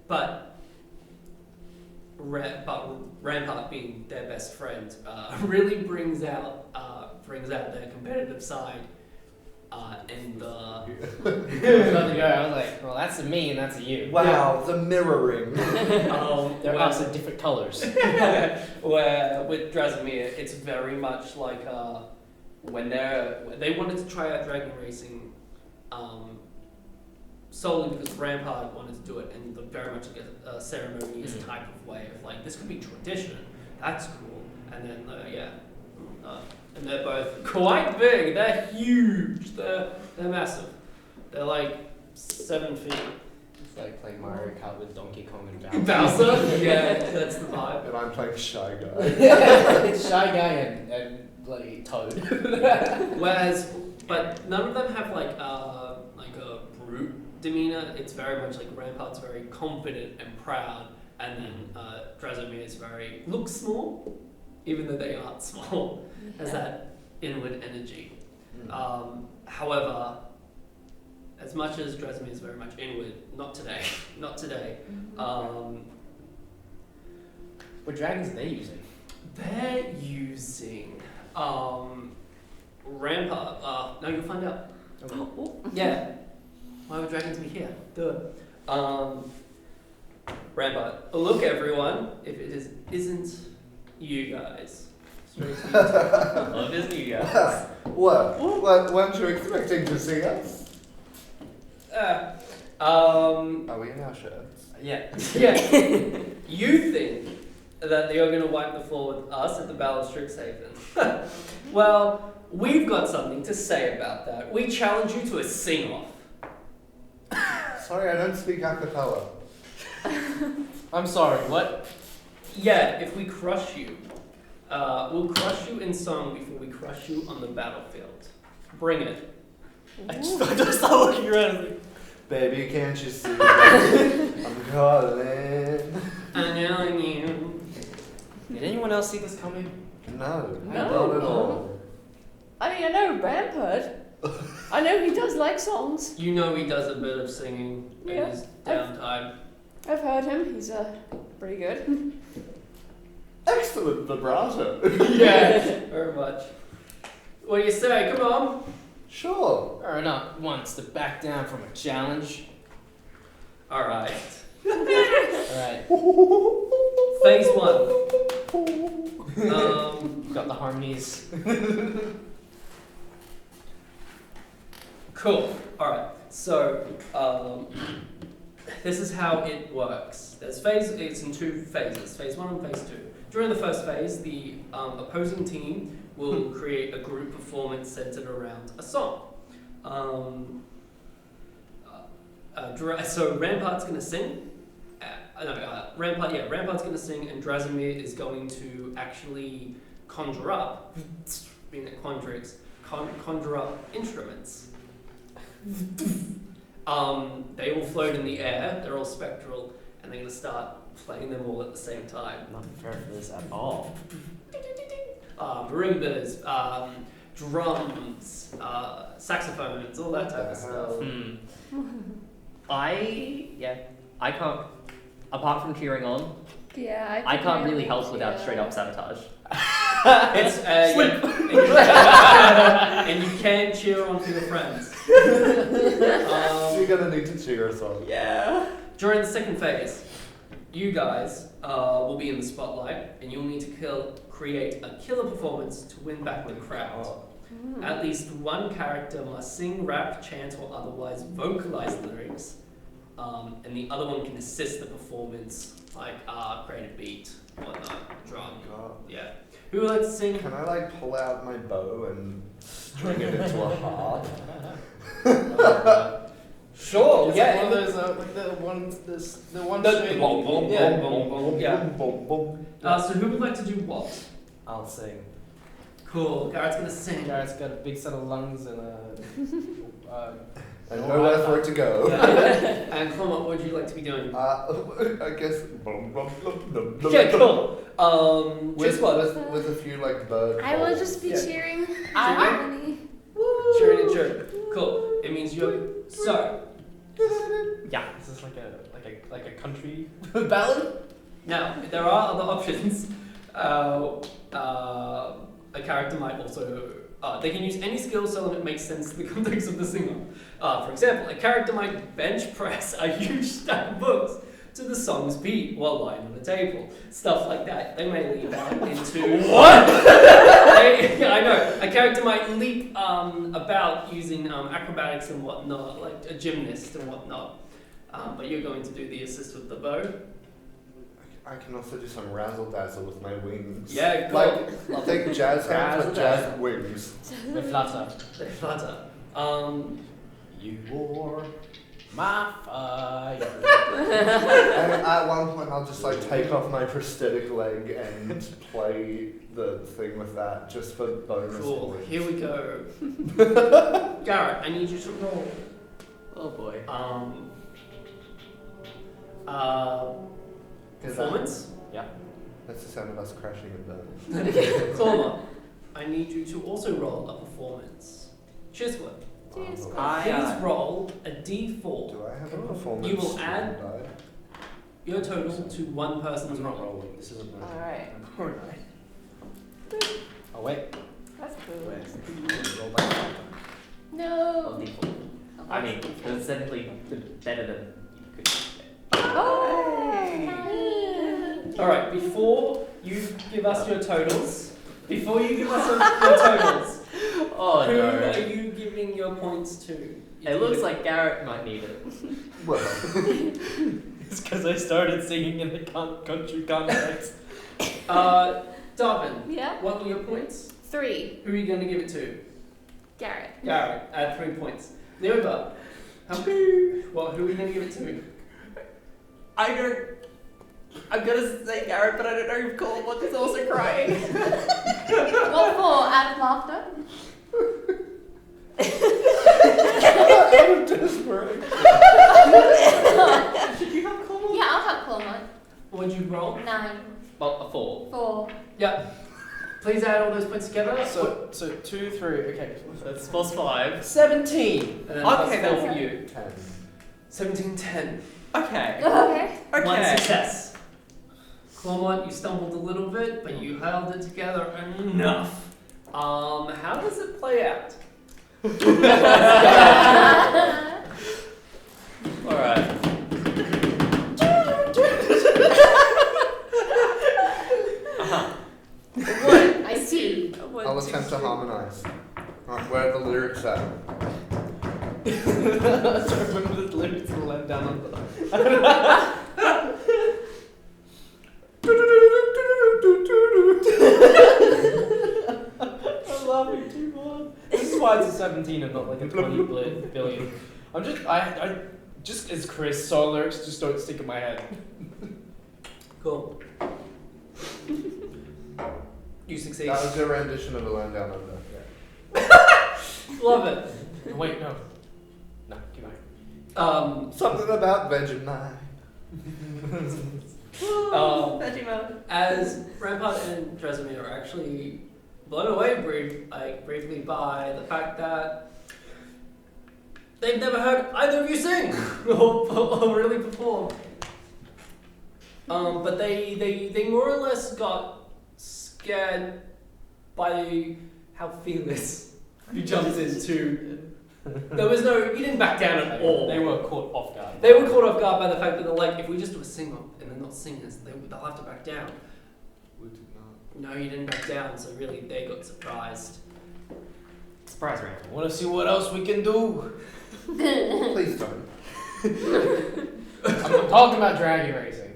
but Rampart being their best friend really brings out their competitive side. And I was like, well, that's a me and that's a you. Wow, the mirroring. They're us in different colors. Where with Drasomir, it's very much like when they wanted to try out dragon racing, solely because Rampart wanted to do it in very much like a ceremonious type of way of like this could be tradition, that's cool, and then and they're both quite big. They're huge. They're massive. They're like 7 feet. It's like playing Mario Kart with Donkey Kong and Bowser. Yeah, that's the vibe. And I'm playing Shy Guy. It's Shy Guy and bloody Toad. But none of them have like a brute demeanor. It's very much like Rampart's very confident and proud, and then Drasomir is looks small, even though they aren't small. Has that inward energy. However, as much as Drasomir is very much inward, not today. What dragons are they using? They're using Rampart. No, you'll find out. Yeah. Why would dragons be here? Duh. Rampart. Look, everyone. If it isn't you guys. Love is you guys. What? Weren't you expecting to see us? Are we in our shirts? Yeah. Yeah. You think that you're going to wipe the floor with us at the Battle of Strixhaven? Well, we've got something to say about that. We challenge you to a sing-off. Sorry, I don't speak a cappella. I'm sorry, what? Yeah, if we crush you, we'll crush you in song before we crush you on the battlefield. Bring it. I just start looking around. Like, Baby, can't you see? I'm calling. I'm yelling you. did anyone else see this coming? No, No. not at all. I mean, I know Rampart. I know he does like songs. You know he does a bit of singing in Yeah. his downtime. I've heard him. He's pretty good. Excellent vibrato. Yeah, very much. What do you say? Come on. Sure. Or not once to back down from a challenge. All right. Alright. Phase 1. Got the harmonies. Cool. All right. So this is how it works. There's phase. It's in 2 phases. Phase 1 and phase 2. During the first phase, the opposing team will create a group performance centered around a song. So Rampart's going to sing. Rampart's going to sing, and Drasimir is going to actually conjure up, being at Quandrix, conjure up instruments. They all float in the air. They're all spectral, and they're going to start playing them all at the same time. I'm not prepared for this at all. Marimbas, drums, saxophones, all that type of stuff. I can't, apart from cheering on, Yeah, I can't really help without straight up sabotage. It's and you can cheer on for your friends. You're gonna need to cheer us on. Yeah. During the second phase, you guys will be in the spotlight, and you'll need to create a killer performance to win back the crowd. At least one character must sing, rap, chant, or otherwise vocalize lyrics, and the other one can assist the performance, like create a beat, whatnot, drum. Yeah. Who would like to sing? Can I like pull out my bow and string it into a harp? Sure. It's Yeah. like one of those, like the one The string. boom, boom, Yeah. boom, boom, boom. Yeah. Boom, boom. So who would like to do what? I'll sing. Cool. Garrett's gonna sing. Garrett's got a big set of lungs and And nowhere for it to go. And Clement, what would you like to be doing? I guess. Yeah, cool. Just what? With a few like bird. I will calls. just be Yeah. cheering. Cheering? Cheering and cheering. Cool. It means you're so. Yeah. Is this like a country ballad? Now there are other options. A character might also. They can use any skill so that it makes sense to the context of the singer. For example, a character might bench press a huge stack of books to the song's beat while lying on the table. Stuff like that. They may leap out into... What? Yeah, I know. A character might leap about using acrobatics and whatnot, like a gymnast and whatnot. But you're going to do the assist with the bow. I can also do some razzle dazzle with my wings. Yeah, cool. Like, take jazz hands with jazz wings. They flutter. They flutter. You wore my fire. And at one point, I'll just like take off my prosthetic leg and play the thing with that just for bonus Cool. points. Here we go. Garrett, I need you to roll. Oh boy. Performance. That's the sound of us crashing and burning. Clement, I need you to also roll a performance. Chisholm, Cheers. please roll a d4. Do I have a performance? You will add die? your total to one person's I'm not roll. rolling. This isn't rolling. Alright. Oh wait. That's cool. Roll back. No. I mean, it's definitely better than you could get. All right. Before you give us your totals, your totals, Oh who no. are you giving your points to? It looks like Garrett might need it. Well, It's because I started singing in the country context. Darvin, Yeah. what were your points? 3. Who are you going to give it to? Garrett. Garrett, add 3 points. Leoba, Well, who are you going to give it to? I don't. I'm gonna say Garrett, but I don't know if Cornwall is also crying. What for? Out of laughter? Out of desperation. Should you have Cornwall? Yeah, I'll help Clawmont. What'd you roll? 9. Well, a 4. 4. Yeah. Please add all those points together. So 2, 3. Okay. That's plus 5. 17. And then Okay, plus 4 that's for you. 10. 17, 10. Okay. Okay. One Okay. success. Clawmont, you stumbled a little bit, but you held it together enough. How does it play out? Alright. What? I see. I'll attempt to harmonise. Where are the lyrics at? So remember the lyrics to Let Down Under. I'm laughing too hard. This is why it's a 17 and not like a 20 billion. I just as Chris, so lyrics just don't stick in my head. Cool. You succeed. That was your rendition of a Land Down Under. Love it. Wait, no. No, keep going. Something about Vegemite. As Rampart and Dresimir are actually blown away briefly by the fact that they've never heard either of you sing or really perform. But they more or less got scared by how fearless you jumped into. There was no, you didn't back down at all. They were caught off guard. They were caught off guard by the fact that they're like, if we just do a sing-up and they're not singers, they'll have to back down. We did not. No, you didn't back down, so really they got surprised. Surprise round. Want to see what else we can do? Please don't. I'm talking about dragon racing.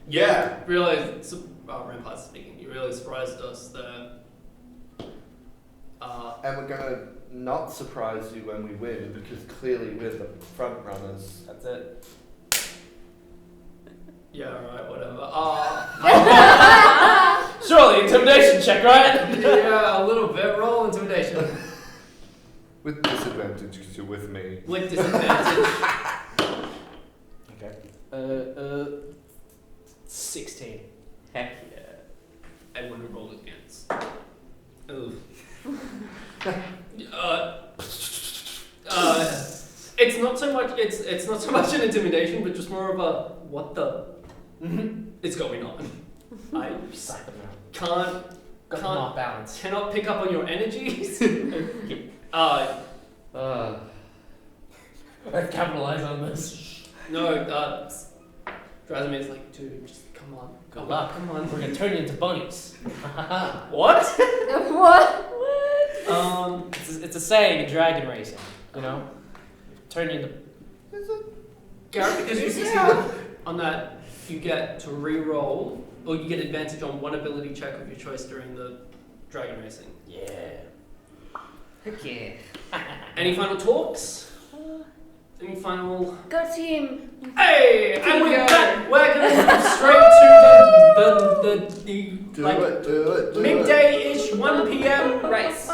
Yeah. Realize, Rampart's speaking, you really surprised us there. And we're gonna not surprise you when we win because clearly we're the front runners. That's it. Yeah, alright, whatever. Surely, intimidation check, right? Yeah, a little bit. Roll intimidation. With disadvantage because you're with me. With disadvantage. Okay. 16. Heck yeah. Edwin would roll against. It's not so much. It's not so much an intimidation, but just more of a what the is going on. I can't Got balance. cannot pick up on your energies. Let's capitalize on this. No, Drazimir's like, dude, just come on. Good luck. Come on. We're gonna turn you into bunnies. What? What? It's a saying in dragon racing, you know? Turn you into. Garrett, because you succeeded on that, you get to re-roll, or you get advantage on one ability check of your choice during the dragon racing. Yeah. Heck yeah. Any final talks? Any final... Go team. Hey! And with that, we're going to move straight to Do like, it. midday-ish, 1 p.m. Race.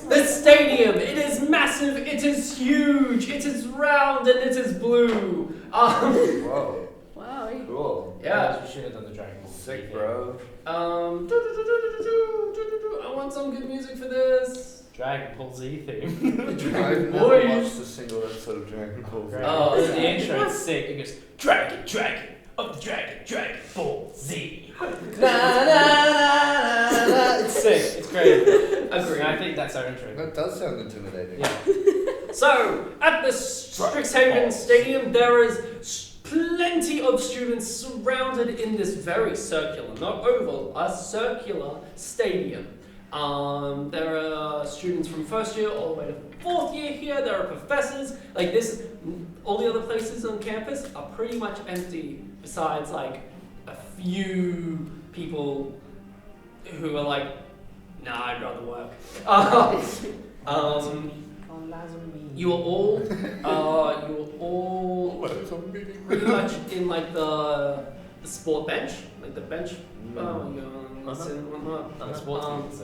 The stadium, it is massive, it is huge, it is round, and it is blue. Whoa. Wow. Cool. Yeah. We should have done the dragon ball. Sick, bro. I want some good music for this. Dragon Ball Z theme. I've never Boys. watched a single episode of Dragon Ball Z. Oh, the intro is sick. It goes, Dragon of the Dragon Ball Z. Na, na, na, na. It's sick. It's great. Agreed. I think that's our intro. That does sound intimidating. Yeah. So, at the Strixhaven Stadium, there is plenty of students surrounded in this very circular, not oval, a circular stadium. There are students from first year all the way to fourth year here. There are professors. Like this, all the other places on campus are pretty much empty besides like a few people who are like Nah, I'd rather work. You are all pretty much in like the sport bench, like the bench. You sit and whatnot. Sports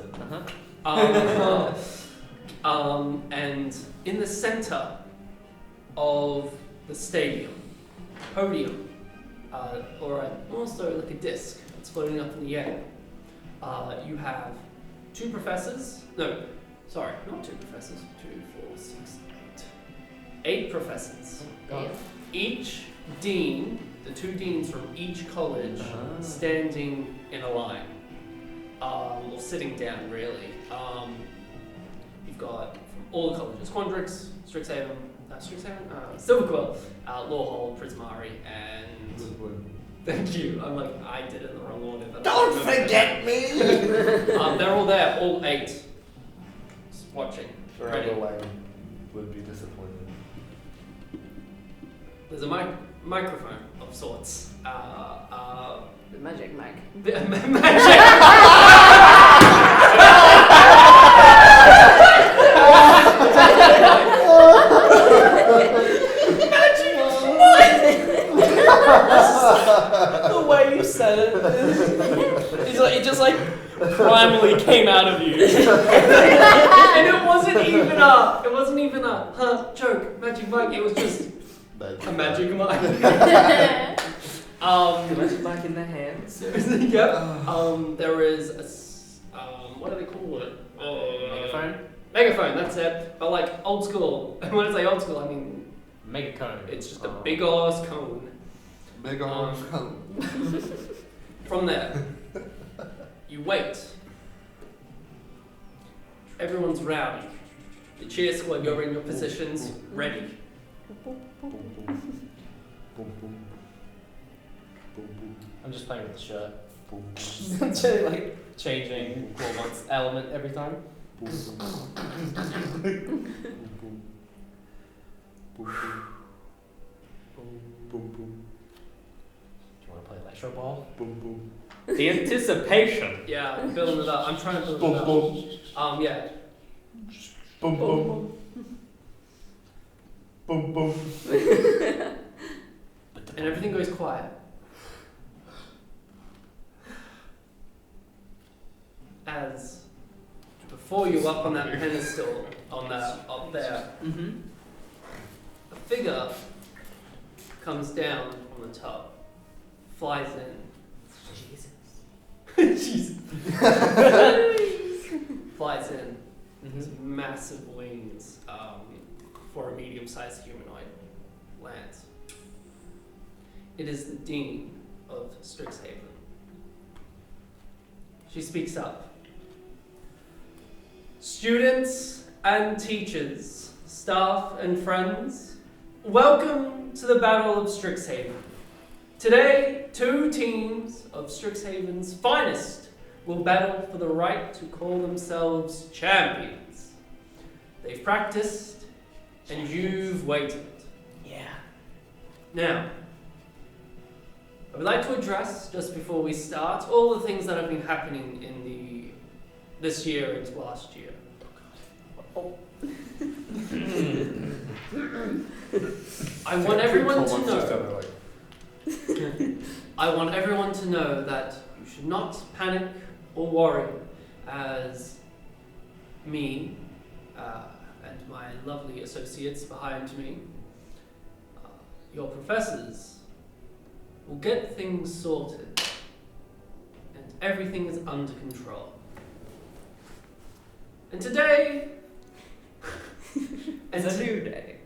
And in the center of the stadium, podium, also like a disc that's floating up in the air. You have 2 professors. No, sorry, not 2 professors. 2, 4, 6, 8 professors. God. Each dean, the 2 deans from each college, standing in a line, or sitting down, really. You've got from all the colleges: Quandrix, Strixhaven, Silverquill, Lawhold, Prismari, and thank you. I'm like, I did it in the wrong order. Don't forget me! They're all there, all 8, just watching. Forever Lane would be disappointed. There's a microphone of sorts. The magic mic. Magic. The way you said it, it just like primarily came out of you. And it wasn't even a joke, magic mic. It was just a magic mic. Magic mic in the hands. Yep. There is what do they call it? Megaphone? Megaphone, that's it. But like old school. And when I say old school, I mean Megacone. it's just a big ass cone. Big on From there, you wait. Everyone's rowdy. The cheer squad, you're in your positions, ready. I'm just playing with the shirt. Like changing Cormorant's element every time. Do you want to play electro ball? The anticipation. Yeah, I'm building it up. I'm trying to build Boom, it up. boom. Yeah. Boom, boom. Boom, boom. And everything goes quiet. As before you up on that pedestal, up there, a figure comes down from the top, flies in. Jesus. Flies in. His massive wings for a medium-sized humanoid lands. It is the Dean of Strixhaven. She speaks up. Students and teachers, staff and friends, welcome to the Battle of Strixhaven. Today, 2 teams of Strixhaven's finest will battle for the right to call themselves champions. They've practiced, and you've waited. Yeah. Now, I would like to address, just before we start, all the things that have been happening in this year and last year. I want everyone to know. I want everyone to know that you should not panic or worry, as me and my lovely associates behind me, your professors, will get things sorted, and everything is under control. And today, It's a new day.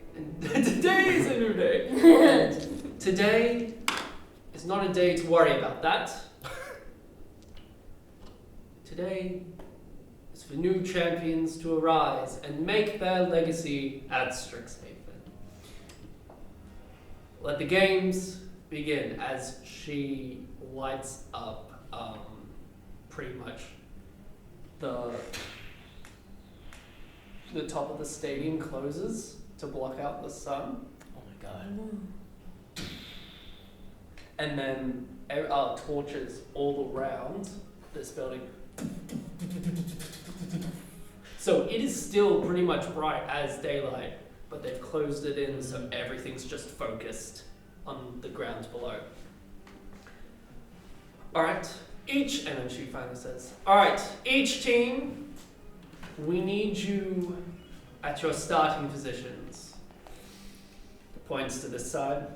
Today is a new day. And today is not a day to worry about that. Today is for new champions to arise and make their legacy at Strixhaven. Let the games begin. As she lights up pretty much the top of the stadium closes to block out the sun. Oh my god. And then torches all around this building So it is still pretty much bright as daylight, but they've closed it in so everything's just focused on the ground below. Alright, and then she finally says, alright, each team, we need you at your starting positions. Points to this side.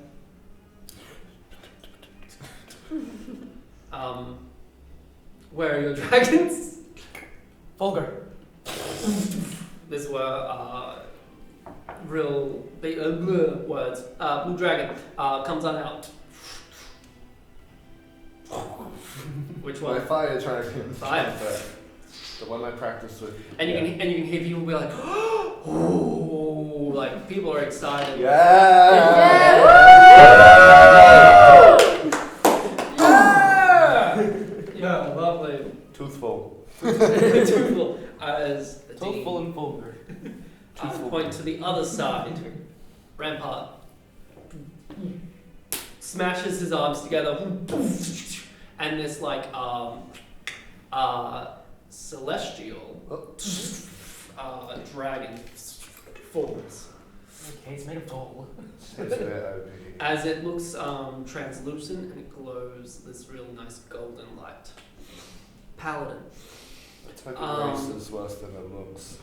Where are your dragons? Vulgar. These were real big words. Blue dragon comes on out. Which My one? fire dragon. Fire. The one I practiced with. And you can hear people be like, oh, like people are excited. Yeah! Yeah, lovely. Toothful. Toothful as the team. Toothful and vulgar. Point to the other side. Rampart smashes his arms together, and this like celestial dragon falls. Okay, it's made of gold. As it looks translucent and it glows this really nice golden light. Paladin. Let's hope it races worse than it looks.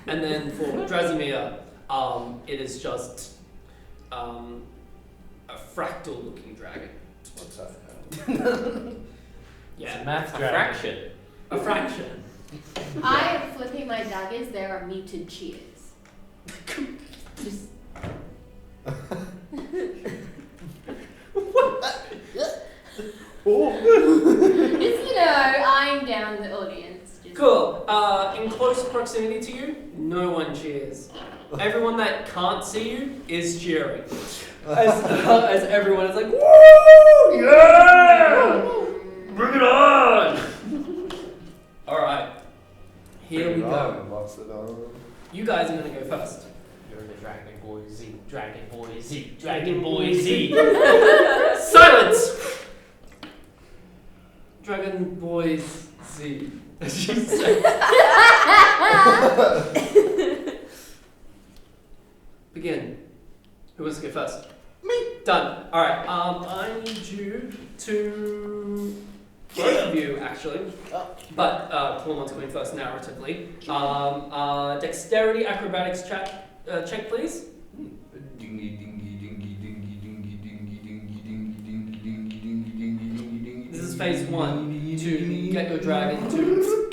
And then for Drasimir, it is just a fractal looking dragon. What's that? Yeah. It's a math A dragon. fraction. A fraction. I am flipping my daggers. There are muted cheers. Just. Just eyeing down the audience. Just Cool. In close proximity to you, no one cheers. Everyone that can't see you is cheering. As everyone is like, woo! Yeah! Bring it on! Alright. Here we go. Lots of them. You guys are gonna go first. You're the Dragon Boy Z. Dragon Boy Z. Dragon Boy Z. Silence! Dragon Boys Z. As she said. Begin. Who wants to go first? Me. Done. Alright, I need you to... Both of you, actually. But Paul going first narratively. Dexterity acrobatics check, please. This is phase 1 to get your dragon to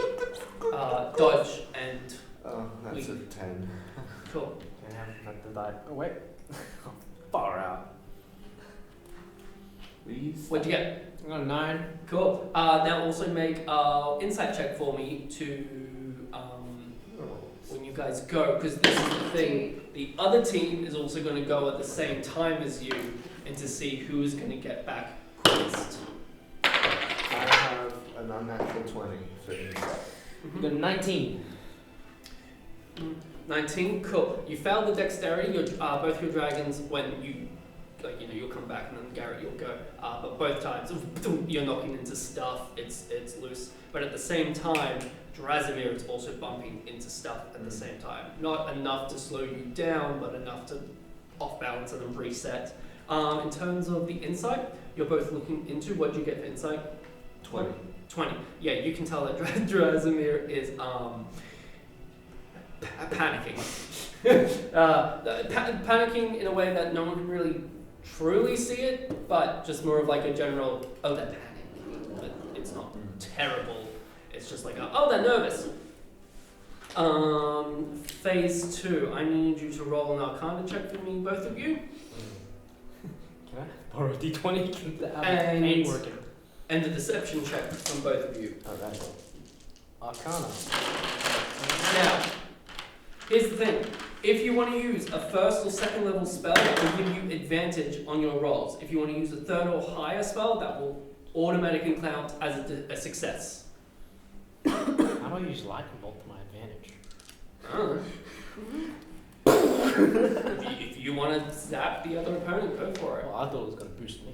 dodge and. Oh, that's a 10. Cool. Can I have the die? Oh wait. Far out. Please. What'd you get? I got a 9. Cool. Now also make insight check for me to when you guys go, because this is the thing. The other team is also going to go at the same time as you, and to see who is going to get back quickest. I have an unnatural 20 for insight. I got a 19. 19. Cool. You failed the dexterity. Both your dragons, when you, you'll come back, and then Garrett, you'll go. But both times, you're knocking into stuff. It's loose. But at the same time, Drasimir is also bumping into stuff at the same time. Not enough to slow you down, but enough to off balance and then reset. In terms of the insight, you're both looking into what you get for insight. 20. 20. Yeah, you can tell that Drasimir is panicking. Panicking in a way that no one can really truly see it, but just more of like a general, oh, they're panicking. But it's not terrible. It's just like, oh, they're nervous. Phase 2, I need you to roll an Arcana check for me, both of you. Can I borrow a D20? And- ain't working. And a deception check from both of you. Oh, that's it. Arcana. Now, here's the thing. If you want to use a first or second level spell, that will give you advantage on your rolls. If you want to use a third or higher spell, that will automatically count as a success. How do I use Lightning Bolt to my advantage? I don't know. If you want to zap the other opponent, go for it. Well, I thought it was going to boost me.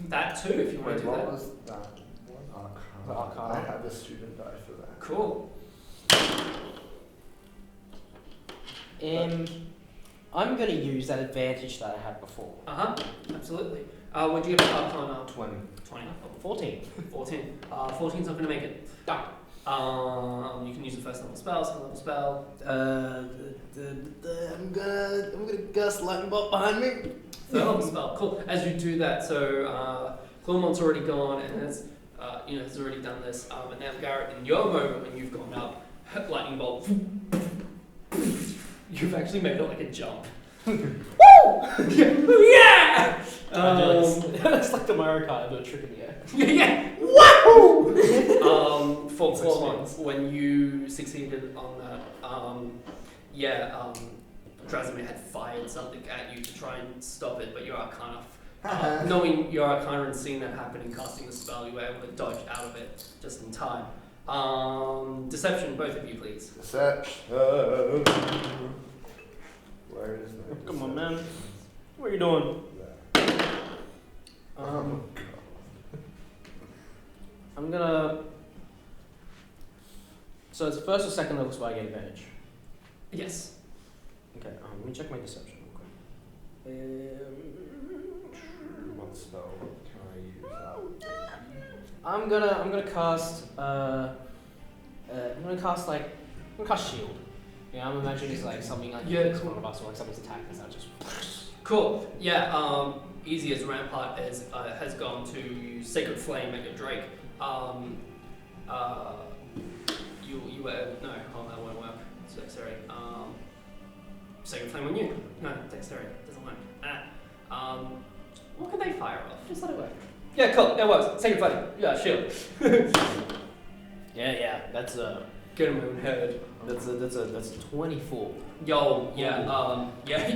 That too, if you want Wait, to do what that. was that? What Arcana? The I Arcana. have a student die for that. Cool. I'm gonna use that advantage that I had before. Absolutely. What do you get for Arcana? 20. 20. 14. 14. 14's not going to make it. You can use the first level spell, second level spell. I'm gonna gust lightning bolt behind me. Third level spell. Cool. As you do that, so Clermont's already gone and has already done this. And now Garrett, in your moment when you've gone up, lightning bolt. You've actually made it like a jump. Woo! Yeah! It's like the Mario Kart, but a trick in the air. Yeah! Wahoo! For Clermont, when you succeeded on that, Drasimir had fired something at you to try and stop it, but your Arcana, knowing your Arcana and seeing that happen and casting the spell, you were able to dodge out of it just in time. Deception, both of you, please. Deception. Where is that? Come on, man. What are you doing? I'm gonna. So it's first or second level, so I get advantage. Yes. Okay. Let me check my deception real quick. What spell can I use? I'm gonna cast. I'm gonna cast shield. Yeah, I'm imagining it's like something like Yeah, one of us or like something's attacking us. Just. Cool. Yeah. Easy as Rampart has gone to use Sacred Flame at your Drake. You were no. Oh, that won't work. It's dexterity. Sacred Flame on you. No, dexterity doesn't work. What can they fire off? Just let it work. Yeah, cool. It works. Sacred Flame. Yeah, shield. Yeah. That's a. Get him in head. That's a 24. Yo, yeah,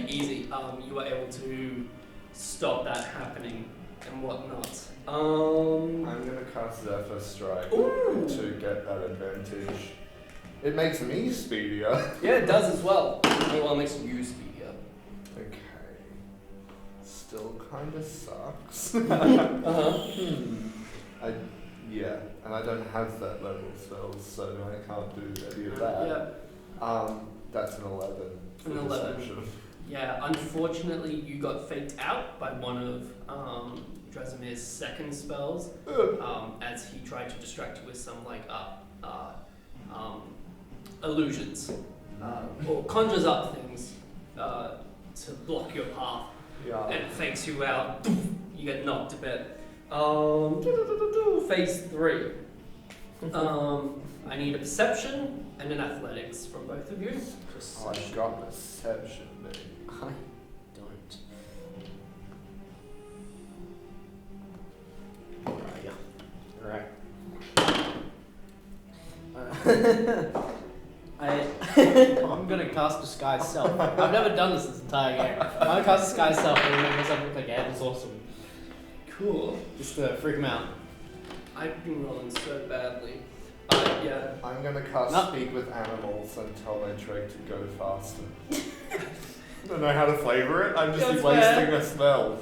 easy. You were able to stop that happening and whatnot. I'm gonna cast Zephyr Strike to get that advantage. It makes me speedier. Yeah, it does as well. Well, it makes you speedier. Okay. Still kinda sucks. And I don't have that level spells, so I can't do any of that. Yeah. That's an 11. for An 11. deception. Yeah, unfortunately, you got faked out by one of Drasimir's second spells, as he tried to distract you with some illusions, or conjures up things to block your path, Yeah. and it fakes you out. You get knocked a bit. Phase 3. I need a perception and an athletics from both of you. Oh, I've got perception, baby. I don't. Alright. I'm gonna cast Disguise Self. I've never done this entire game. I'm gonna cast Disguise Self and make myself look like Ed. It's awesome. Cool. Just to freak him out. I've been rolling so badly. Yeah. I'm gonna cast No. Speak with Animals and tell my Drake to go faster. I don't know how to flavor it. I'm just That's wasting a spell.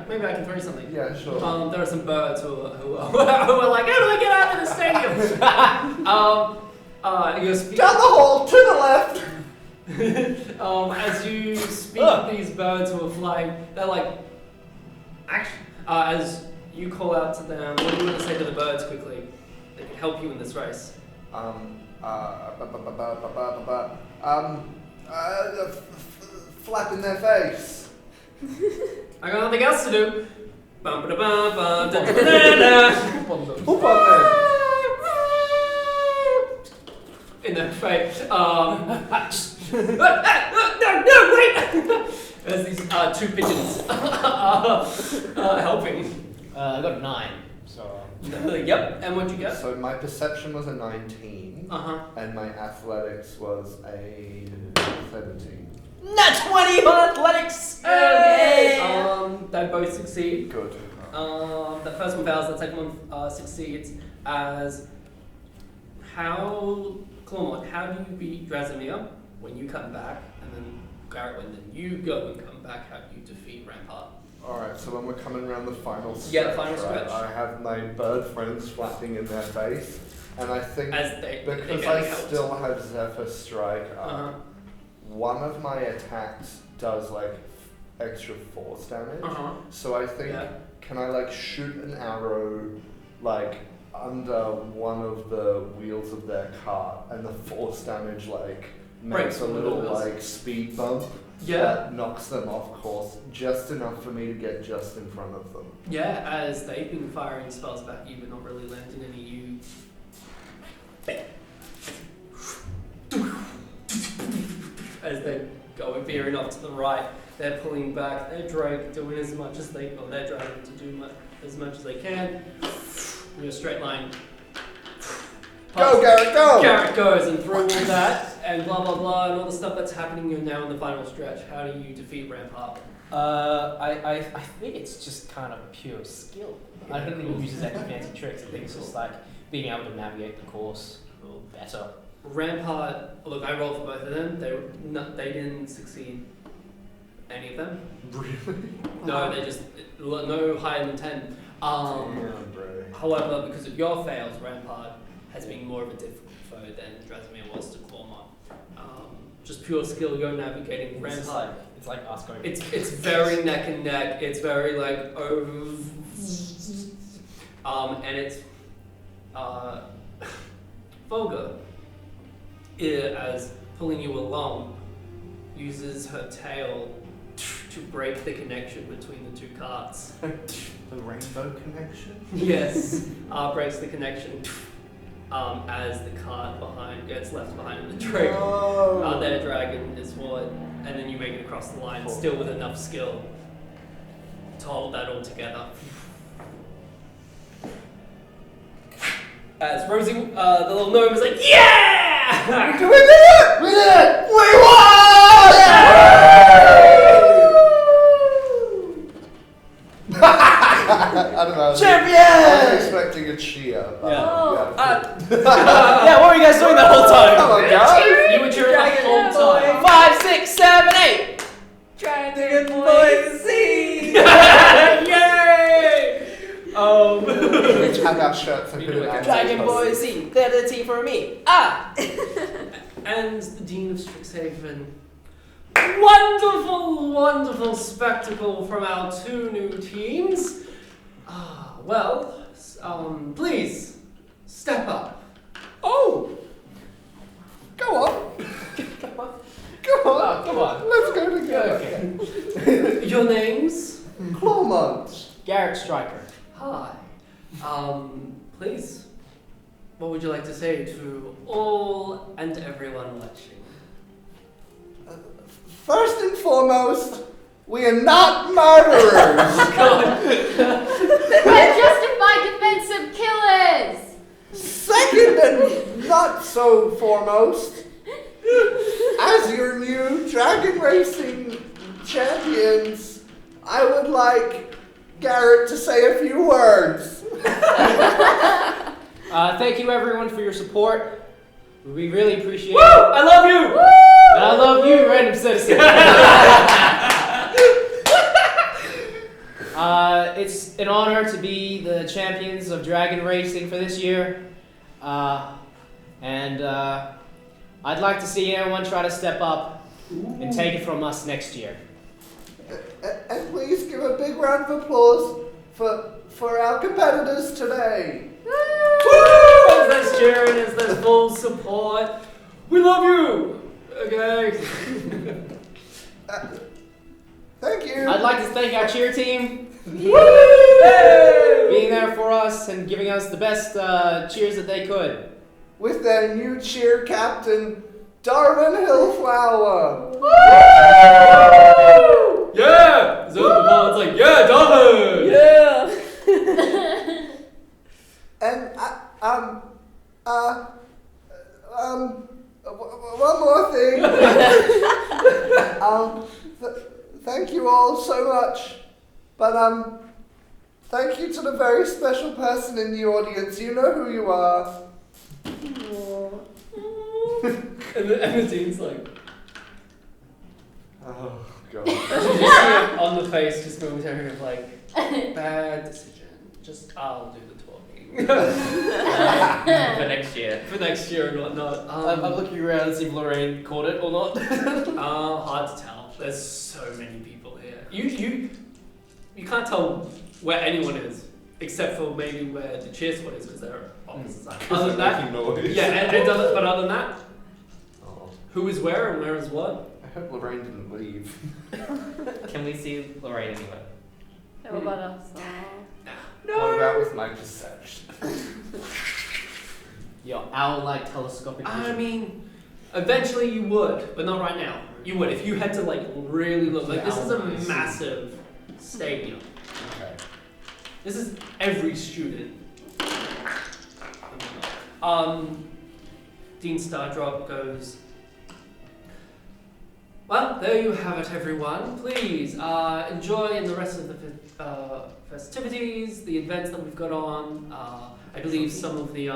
Maybe I can throw you something. Yeah, sure. There are some birds who are like, how do I get out of the stadium? You speak. Down the hall, to the left! As you speak with these birds who are flying, they're like, as you call out to them, what do you want to say to the birds quickly? They can help you in this race. Flap in their face. I got nothing else to do. Bum, ba, da, bum, da, da, da, da. Poop on them. In their face. No, wait! There's these two pigeons helping. I got a 9, so. Yep, and what'd you get? So my perception was a 19, and my athletics was a 17. Nat 20 on athletics! Okay. They both succeed. Good. The first one fails, the second one succeeds. As Clermont, how do you beat Drasimir when you come back, and then Garrett, when then you go and come back, how do you defeat Rampart? Alright, so when we're coming around the final stretch, Yeah, final right, stretch. I have my bird friends flapping in their face, and I think As they because get I helped. still have Zephyr Strike up, Uh-huh. one of my attacks does like extra force damage. Uh-huh. So I think, Yeah. can I like shoot an arrow like under one of the wheels of their cart, and the force damage like Breaks makes a one of the little wheels. like speed bump Yeah. that knocks them off course just enough for me to get just in front of them. Yeah, as they've been firing spells back at you, but not really landing any. As they go veering off to the right, they're pulling back. Their drake doing as much as they, or they're trying to do as much as they can. In a straight line. Go, Garrett, go! Garrett goes, and through all that and blah blah blah and all the stuff that's happening, you're now in the final stretch. How do you defeat Rampart? I think it's just kind of pure skill. I don't think he uses any fancy tricks. I think it's just like being able to navigate the course a little better. Rampart, look, I rolled for both of them. They didn't succeed. Any of them? Really? No, they just no higher than 10. Damn, bro. However, because of your fails, Rampart has been more of a difficult foe than Drasimir was to Clawmont. Just pure skill, you're navigating Rampart. It's like us going. It's very neck and neck. It's very like and it's Volga, as pulling you along, uses her tail to break the connection between the two carts. The rainbow connection? Yes, breaks the connection as the cart behind gets left behind in the tree. No. Their dragon is forward, and then you make it across the line, still with enough skill to hold that all together. As Rosie, the little gnome is like, yeah! We did it! We did it! We won! I don't know. Champion! I was expecting a cheer. But Yeah, what were you guys doing that whole time? Come on, guys. You were cheering the whole time. 5, 6, 7, 8. Dragon Boy Z! Yay! We each had our shirts and put it on. Dragon Boy Z. They're the team for me. Ah! And the Dean of Strixhaven. Wonderful, wonderful spectacle from our two new teams. Please, step up. Oh! Go on. Go on. Oh, come on. Let's go together. Okay. Your names? Clawmont. Garrett Stryker. Hi. Please, what would you like to say to all and everyone watching? First and foremost, we are not murderers. We're justified defensive killers! Second and not so foremost, as your new dragon racing champions, I would like Garrett to say a few words. Thank you everyone for your support. We really appreciate Woo! it. I love you! And I love you, random citizen. It's an honor to be the champions of dragon racing for this year. And I'd like to see everyone try to step up and take it from us next year. And please give a big round of applause for our competitors today. As there's cheering, as there's full support. We love you! Okay. Thank you. I'd like to thank our cheer team being there for us and giving us the best cheers that they could. With their new cheer captain, Darwin Hillflower. Yeah! So the ball, it's like, yeah, Darwin! Yeah! And one more thing. Thank you all so much. But thank you to the very special person in the audience. You know who you are. And the Dean's like, Oh God. You just see it on the face, just momentarily of like, bad decision. Just I'll do the talking. For next year. For next year and whatnot. I'm looking around to see if Lorraine caught it or not. Hard to tell. There's so many people here. You can't tell where anyone is, except for maybe where the cheer squad is, because they're opposite sides. Other than that, noise. yeah, and but other than that, Oh, who is where and where is what? I hope Lorraine didn't leave. Can we see Lorraine anywhere? How about us? What about with my perception? Your owl-like telescopic vision. I mean, eventually you would, but not right now. You would if you had to like really look. Like this is a massive stadium. Okay. This is every student. Dean Stardrop goes, well, there you have it, everyone. Please enjoy in the rest of the festivities, the events that we've got on. I believe some of the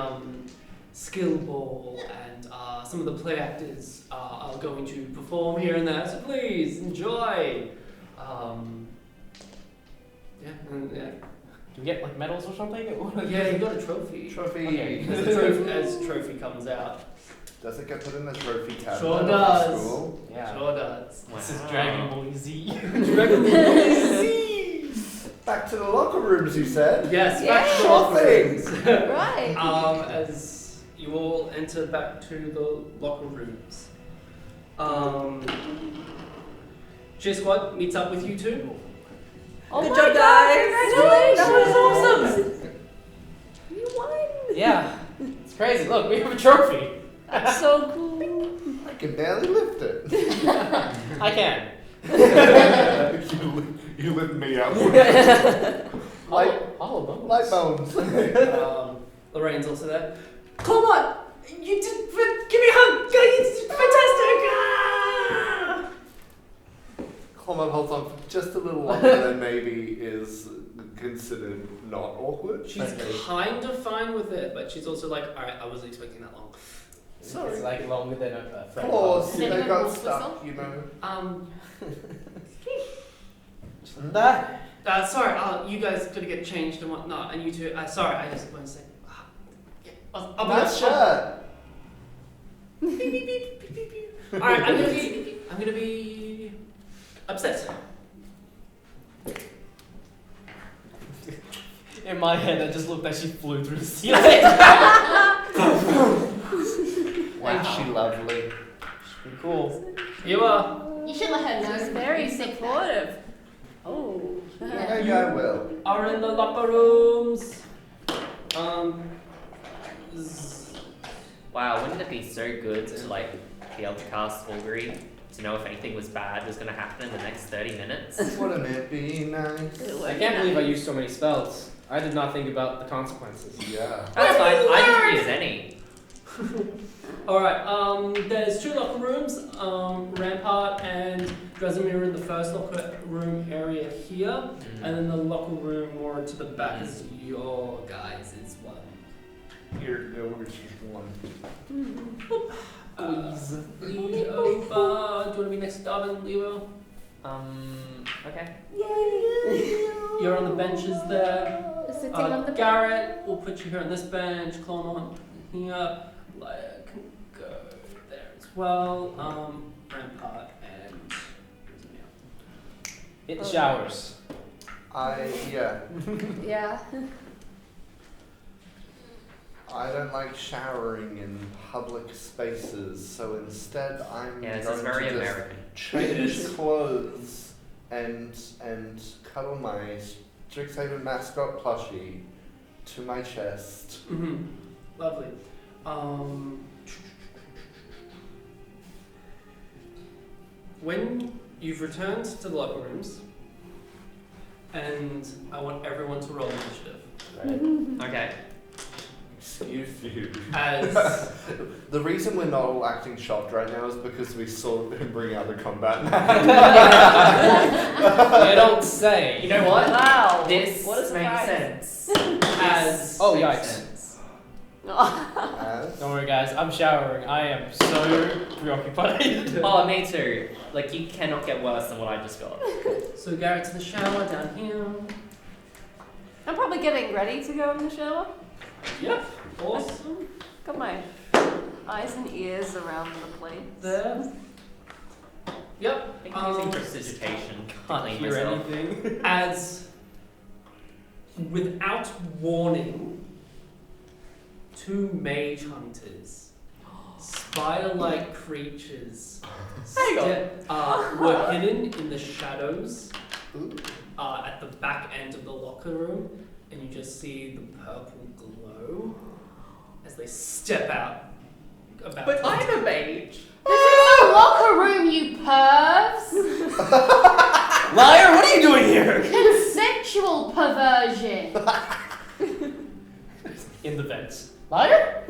skill ball and some of the play actors are going to perform here and there. So please enjoy. Yeah. Do we get like medals or something? Yeah, you got a trophy. Trophy. Okay, as trophy comes out. Does it get put in the trophy cabinet? Sure of the does. School? Yeah. Sure does. Wow. This is Dragon Ball Z. Dragon Ball Z. Back to the locker rooms, you said? Yes, Yeah. back to the locker rooms. Right. As you all enter back to the locker rooms. Cheer Squad meets up with you two. Oh Good my job, God, guys. congratulations! That was awesome. You won! Yeah, it's crazy. Look, we have a trophy. That's so cool. I can barely lift it. I can. you lift me up. Hollow bones. Light bones. Lorraine's also there. Come on! You did. Give me a hug! You did fantastic! Coleman holds on for just a little longer than maybe is considered not awkward. She's kind of fine with it, but she's also like, alright, I wasn't expecting that long. Sorry. It's like longer than a friend. Claws, Is they anyone got else stuck, you know. That. Sorry, you guys gotta get changed and whatnot, and you two, sorry, I just want to say. I'll be Nice shirt. Beep, beep, beep, beep, beep, beep. Alright, I'm gonna be upset. In my head, I just looked like she flew through the ceiling. Wow, she lovely. Pretty cool. You are. You should let her know. She's very You think that. supportive. Oh. Maybe I will. Are in the locker rooms. Wow, wouldn't it be so good to like be able to cast augury to know if anything was bad was going to happen in the next 30 minutes? Wouldn't it be nice? I can't believe I used so many spells. I did not think about the consequences. Yeah. That's fine. I didn't use any. Alright, there's two locker rooms, Rampart and Drasimir in the first locker room area here, and then the locker room more to the back is your guys' one. Here, no, we're just one. Leo, do you want to be next to Darwin, Leo? Okay. You're on the benches there. Sitting on the Garrett, we'll put you here on this bench, Clonmont here, Leia can go there as well, Rampart and Hit the showers. Yeah. Yeah. I don't like showering in public spaces, so instead I'm Yeah, this going is very to just American. change clothes and cuddle my Strixhaven mascot plushie to my chest. Mm-hmm. Lovely. When you've returned to the locker rooms, and I want everyone to roll initiative. Okay. Excuse you. As The reason we're not all acting shocked right now is because we saw him bring out the combat You don't say. You know what? Wow. This What a makes surprise. sense. as Oh, Makes yikes. sense. Don't worry, guys. I'm showering. I am so preoccupied. Oh, me too. Like, you cannot get worse than what I just got. So Garrett's in the shower down here. I'm probably getting ready to go in the shower. Yep. Awesome. Got my eyes and ears around the place. There. Yep. I think I'm using prestidigitation to Can't clean hear myself. anything. As without warning, 2 mage hunters, spider-like creatures, were hidden in the shadows at the back end of the locker room, and you just see the purple glow as they step out. But I'm a mage. This is a locker room, you pervs! Liar, what are you doing here? Consensual perversion! In the vents. Liar?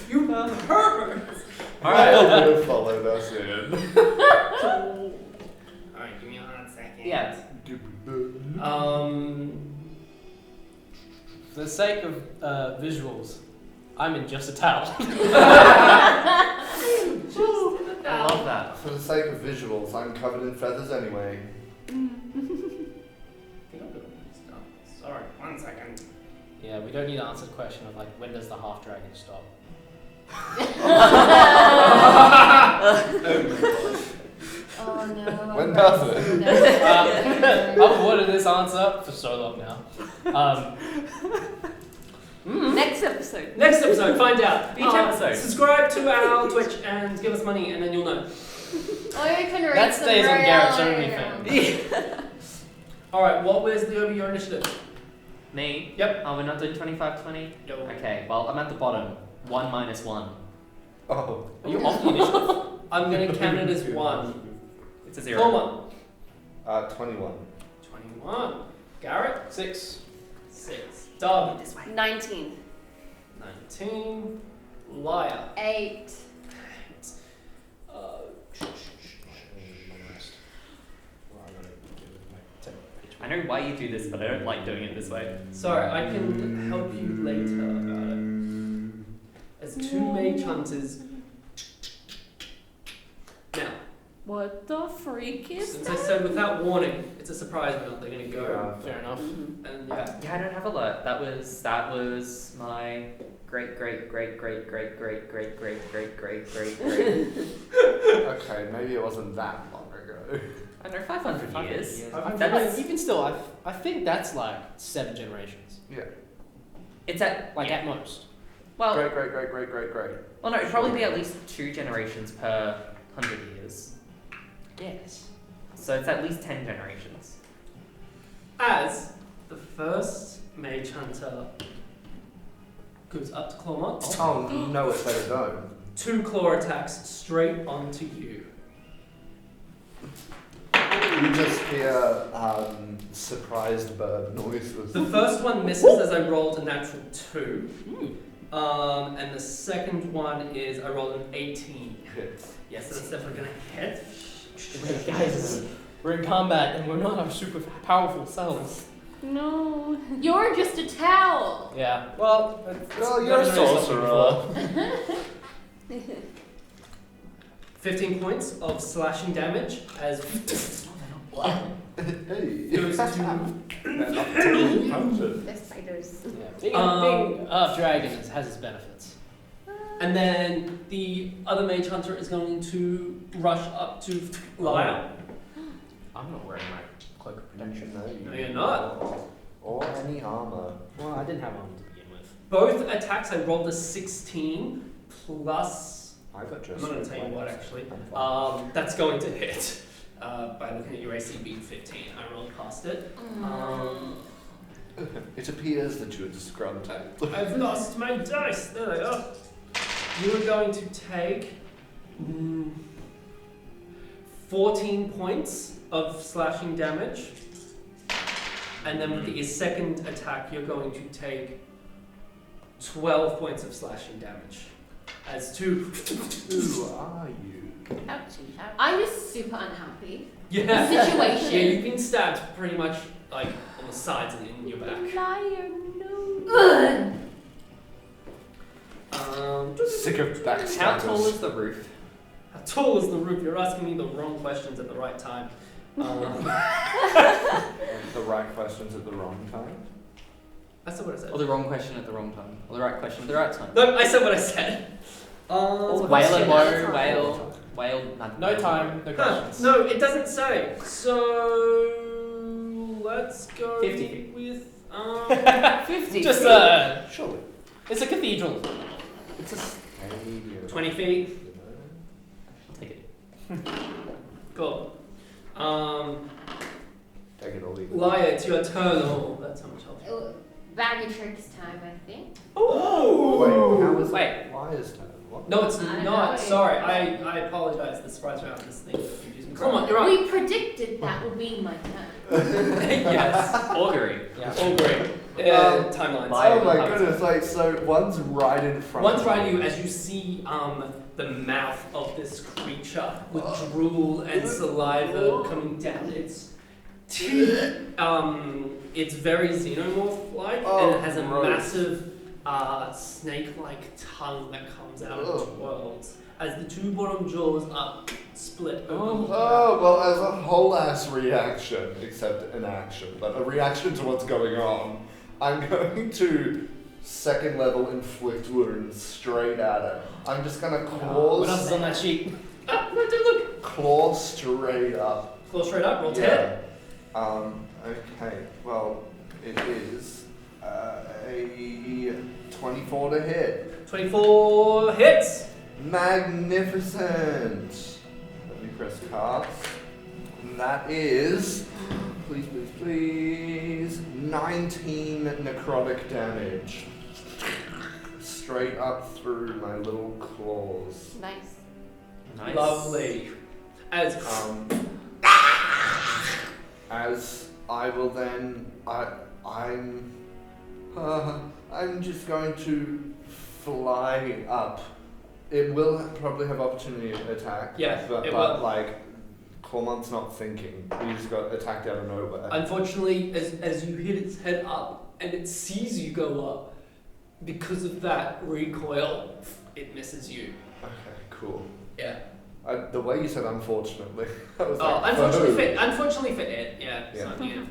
You perverts! Alright, would have followed us in. Alright, give me 1 second. Yeah. For the sake of visuals, I'm in just a towel. I love that. For the sake of visuals, I'm covered in feathers anyway. Sorry, 1 second. Yeah, we don't need to answer the question of like, when does the half dragon stop? Oh no. When does it? I've avoided this answer for so long now. Next episode. Next episode, find out. Each episode. Subscribe to our Twitch and give us money, and then you'll know. Or you can read That some stays on Garrett's really- OnlyFans. Alright, what was the over your initiative? Me? Yep. Oh, we're not doing 25-20? No. Okay, well, I'm at the bottom. 1 minus 1. Oh. Are you off the initiative? I'm gonna count it as 1. It's a 0. Full 1. 21. 21. Garrett? 6. 6. Doug? 19. 19. Liar. 8. I know why you do this, but I don't like doing it this way. Sorry, I can help you later about it. As 2 mage hunters. Now, What the freak is since I said without warning, it's a surprise round. They're gonna go. Yeah. Fair enough. And yeah. Yeah, I don't have a lot. That was my great. Okay, maybe it wasn't that long ago. I don't know, 500 years. That's, even still, I think that's like 7 generations. Yeah. It's at Like yeah. at most. Well, Great. well, no, it'd probably be at least 2 generations per 100 years. Yes. So it's at least 10 generations. As the first mage hunter goes up to Clawmont, Oh, no, it better don't. 2 claw attacks straight onto you. You just hear surprised bird noises. The first one misses as I rolled a natural 2. And the second one is I rolled an 18. Hits. Yes, that's definitely gonna hit. Guys, we're in combat and we're not our super powerful selves. No. You're just a towel. Yeah. Well, Well, you're a sorcerer. 15 points of slashing damage as Hey. goes to They're spiders. Yeah. Being a dragon has its benefits. and then the other mage hunter is going to rush up to Lyle. I'm not wearing my cloak of protection. No, you're not. Or any armor. Well, I didn't have armor to begin with. Both attacks I rolled a 16 plus. I got I'm just. not going to tell you what actually. I'm fine. That's going to hit by looking at your AC being 15. I rolled past it. It appears that you're disgruntled. I've lost my dice. There they are. You are going to take 14 points of slashing damage. And then with your second attack, you're going to take 12 points of slashing damage. As 2. Who are you? Ouchie. I'm just super unhappy. Yeah. Situation. Yeah, you've been stabbed pretty much like on the sides and in your back. Sick of backstabbers. How tall is the roof? How tall is the roof? You're asking me the wrong questions at the right time. The right questions at the wrong time. That's not what I said. Or the wrong question at the wrong time. Or the right question at the right time. No, I said what I said. Whale question and at a woe, time. whale, No time, no questions. No, it doesn't say. So let's go 50 feet. with 50. Just Surely. it's a cathedral. It's a stadium. 20 feet. I'll take it. Cool. Take it or leave it. Liar, it's your turn. Oh, that's how much help. Bag of tricks time, I think. Oh! Wait, how was Wait. Liar's turn? What? No, it's I don't not. know. Sorry, I apologize. The surprise round, this thing confused me. Come on, you're right. We predicted that would be my turn. Yes. Augury. Yeah. All great. Timelines. Liar. Oh my goodness, like, so one's right in front Once of right you, as you see the mouth of this creature with drool and saliva coming down its teeth. It's very xenomorph-like, and it has a gross. massive snake-like tongue that comes out and twirls as the two bottom jaws are split open. Oh, well, as a whole ass reaction, except an action, but a reaction to what's going on, I'm going to second level inflict wounds straight at it. I'm just gonna What else is on that sheet? Ah, no, don't look. claw straight up. Claw straight up, roll to hit. Okay, well, it is a 24 to hit. 24 hits. Magnificent! Let me press cast. And that is, please, please, please, 19 necrotic damage. Straight up through my little claws. Nice. Nice. Lovely. As As I will then, I'm just going to fly up. It will probably have opportunity attack. Yeah, but, it but will. like, Cormont's not thinking. He just got attacked out of nowhere. unfortunately, as you hit its head up and it sees you go up, because of that recoil, it misses you. Okay, cool. Yeah. The way you said unfortunately, I was like, Unfortunately for it, yeah. It's Yeah. not you.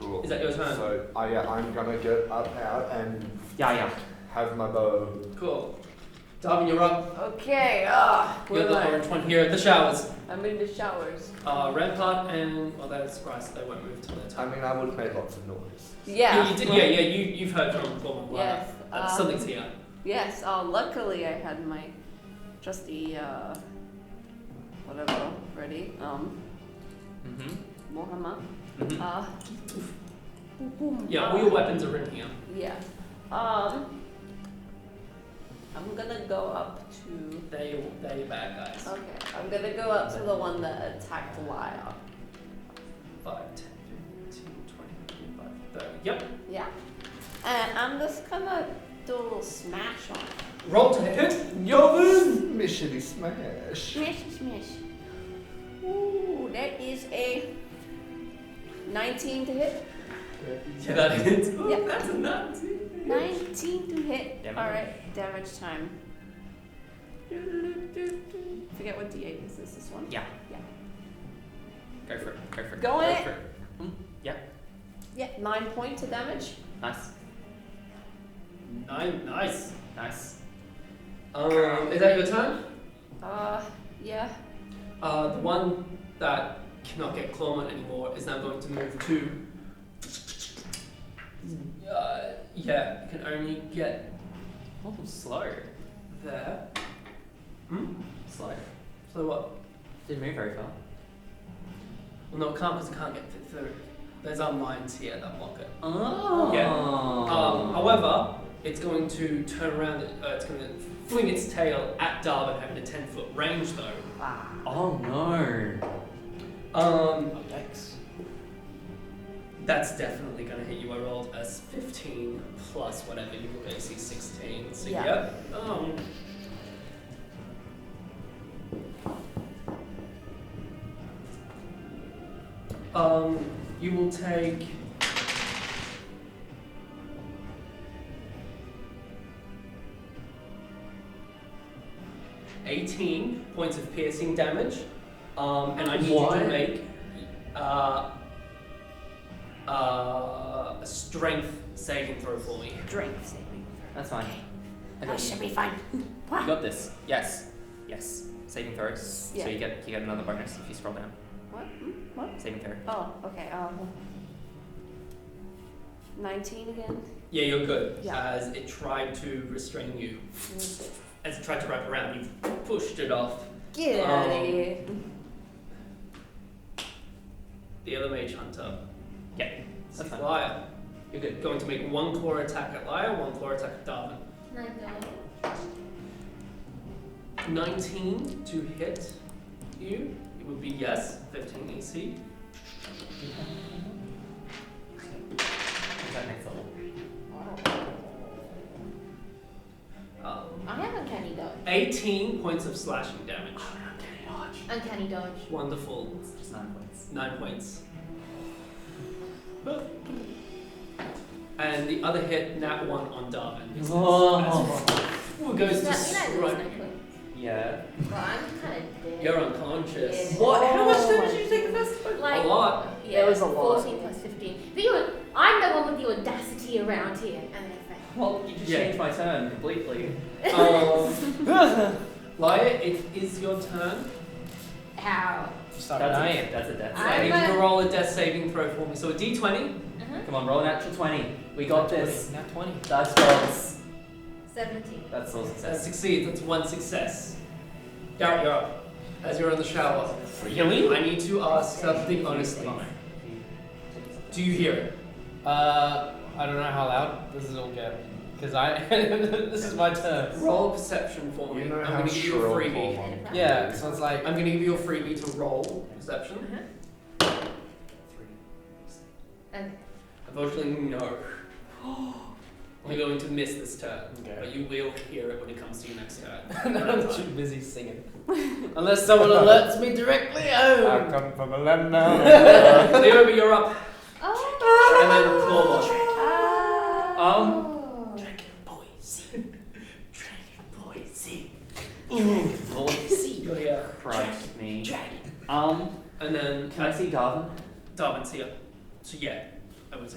Cool. Is that your turn? So, yeah, I'm gonna get up out and Yeah. have my bow. Cool. Darwin, you're up. Okay, You're where the am orange one here at the showers. I? I'm in the showers. Rampart and that's right, so they won't move till their I turn. mean, I would have made lots of noise. Yeah. You did, you've heard from Cormac. Yes. Something's here. Yes. Luckily, I had my trusty whatever ready. Mm-hmm. Mohammed. Mm-hmm. Yeah, all your weapons are in here. Yeah. I'm gonna go up to. They're your bad guys. Okay. I'm gonna go up to the one that attacked Liar. 5, 10, 15, 20, 25, 30. Yep. Yeah. And I'm just gonna do a little smash on it. Roll to hit. Yovin! Mishity smash. Smash, smash. Ooh, that is a 19 to hit. Yeah, that hits. Oh, Yeah. that's a 19. 19 to hit. Damage. Alright, damage time. Forget what D8 is. This one? Yeah. Yeah. Go for it. Go for it. Go in it. for it. Yeah. Yeah, 9 points of damage. Nice. Nice. Nice. Is that your turn? Yeah. The one that cannot get Clawman anymore is now going to move to. Yeah, can only get Oh, slow. there. Hmm? Slow. So what? Didn't move very far. Well, no, it can't because it can't get through. There's our mines here that block it. Oh. Yeah. However, it's going to turn around. It's going to fling its tail at Darwin, having a 10-foot range though. Oh no. Yikes. That's definitely going to hit you. I rolled as 15 plus whatever you were AC 16. So Yeah. yeah. You will take 18 points of piercing damage, and I need you to make a strength saving throw for me. Strength saving. That's fine. I That got should you. be fine. You got this. Yes. Yes. Saving throws. Yeah. So you get another bonus if you scroll down. What? What? Saving throw. Oh, okay. 19 again. Yeah, you're good. Yeah. As it tried to restrain you, as it tried to wrap around, you pushed it off. Get out of here. The other mage hunter. Yeah. That's That's fine. Lyre. You're good. Going to make one claw attack at Lyre, one claw attack at Darwin. Can I go? 19 to hit you. It would be yes. 15 AC. That next level. I have uncanny dodge. 18 points of slashing damage. Uncanny dodge. Wonderful. It's just 9 points. 9 points. And the other hit, nat 1 on Darwin. Ooh, goes to You know strike. there's no point. Yeah. Well, I'm kind of dead. You're unconscious. Yeah. What? How much Oh damage did you take the first time? Like, A lot. Yeah, It was a lot. 14 plus 15. But I'm the one with the audacity around here. And they fail. Well, you just Yeah. changed my turn completely. Lyre, it is your turn. How? Start That's dying. a death I- I need save. you to roll a death saving throw for me. So a d20. Come on, roll an actual 20. We got this. Nat 20. Dice rolls. 17. That's all That success. succeeds. That's one success. Garrett, you're up. As you're in the shower. Really? I need to ask something honestly. Do you hear it? I don't know how loud this is all get. Because this is my turn. Roll a perception for me. You know I'm how going to give you a shrill freebie. Paul- Yeah, so it's like, I'm going to give you a freebie to roll perception. Okay. Unfortunately, no. You're going to miss this turn. Okay. But you will hear it when it comes to your next turn. I'm too busy singing. Unless someone alerts me directly. Oh. come from a land now. Leo, you're up. Oh. And then Clawbot. You're here. Christ me. And then Can I see Darwin? Darwin's here. So yeah, I would say.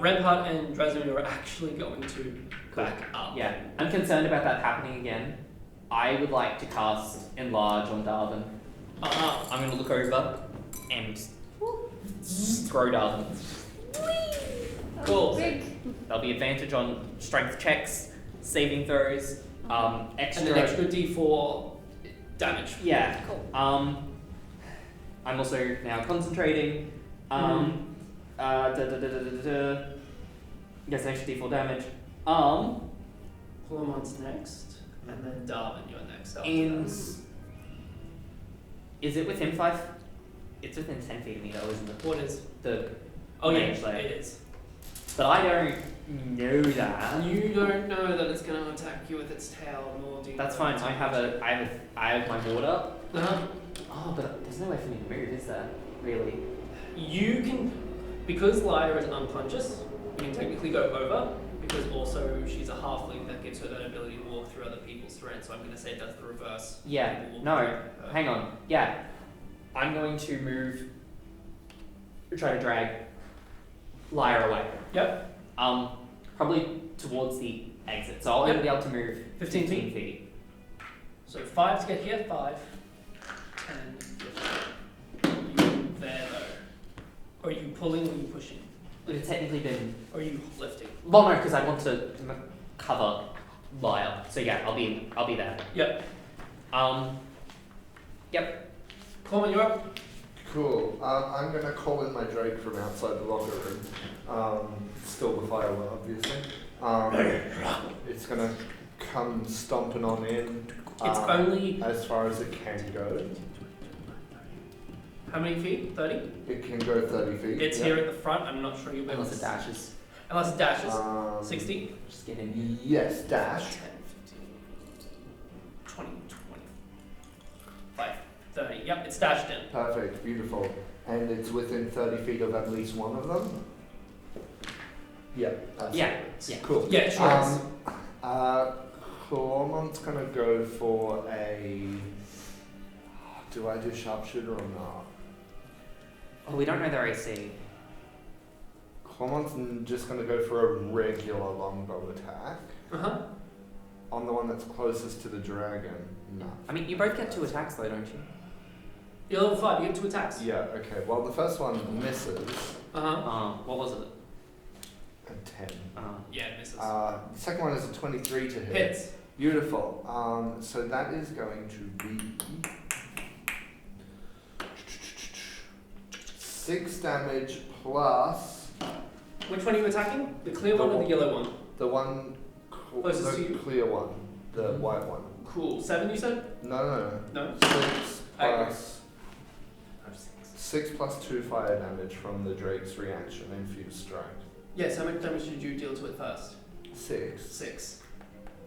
Redpart and Dresden are actually going to back up. Yeah. I'm concerned about that happening again. I would like to cast Enlarge on Darwin. I'm going to look over and throw Darwin. Cool. There'll be advantage on strength checks, saving throws, extra. And then extra D4 damage. Yeah. Cool. I'm also now concentrating. Gets an extra D4 damage. Clawmon's next. And then Darwin, you're next. after And that. is it within 5? It's within 10 feet of me though, isn't it? What is? The Oh yeah, range layer. it is. But I don't know that. You don't know that it's going to attack you with its tail, nor do you. That's know fine. it's I have my water. Uh-huh. Oh, but there's no way for me to move, is there? Really? You can, because Lyra is unconscious, you can technically go over, because also she's a halfling that gives her that ability to walk through other people's terrain, so I'm going to say it does the reverse. Yeah. People walk No. through her. Hang on. Yeah. I'm going to move. Try to drag Lyra away. Yep. Probably towards the exit. So I'll only be able to move 15 15 feet. So 5 to get here, 5, 10, 15. You there though. Are you pulling or are you pushing? Would have technically been. Or are you lifting? Well, no, because I want to cover Lyra. So yeah, I'll be there. Yep. Yep. Coleman, you're up. Cool. I'm gonna call in my Drake from outside the locker room. Still the firework, obviously. It's gonna come stomping on in. It's only, As far as it can go. how many feet? 30? It can go 30 feet. It's yeah. here at the front, I'm not sure you'll be able Unless to it dashes. Unless it dashes. 60? Just get in. Yes, dash. 10, 15, 20, 25, 30. Yep, it's dashed in. Perfect, beautiful. and it's within 30 feet of at least one of them. Yeah. That's Yeah. it. Yeah. Cool. Yeah, sure. Cormont's gonna go for a. Do I do sharpshooter or not? Oh, we don't know their AC. Cormont's just gonna go for a regular longbow attack Uh-huh. on the one that's closest to the dragon. No. I mean, you both get 2 attacks though, don't you? You're level 5, you get 2 attacks. Yeah. Okay. Well, the first one misses. Uh-huh. What was it? A 10. Yeah, it misses. The second one is a 23 to hit. Hits. Beautiful. So that is going to be 6 damage plus Which one are you attacking? The clear one or the yellow one? the one, Closest to the you. clear one, the white one. Cool. 7 you said? No. No? 6 Okay. plus 6 plus 2 fire damage from the Drake's reaction infused strike. Yes, how much damage did you deal to it first? 6 6.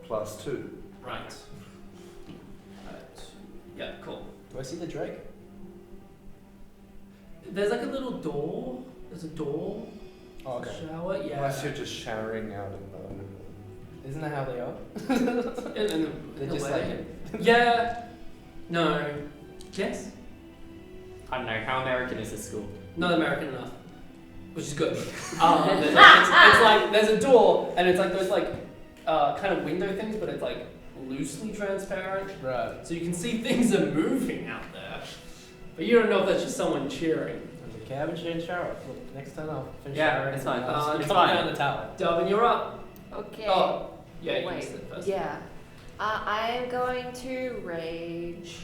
plus 2. Right. Yeah, cool. Do I see the Drake? There's like a little door. There's a door. Oh, okay. Shower, yeah. Unless you're just showering out in Isn't that how they are? They're just like yeah. No. Yes. I don't know. How American is this school? Not American enough. Which is good. It's like there's a door and it's like those like kind of window things, but it's like loosely transparent. Right. So you can see things are moving out there. But you don't know if that's just someone cheering. There's a cabin and shower. Look, next time I'll finish Yeah, showering. it's fine. It's It's fine. down the tower. Darwin, you're up. Okay. Oh, yeah, you Wait. missed it first. Yeah. I am going to rage.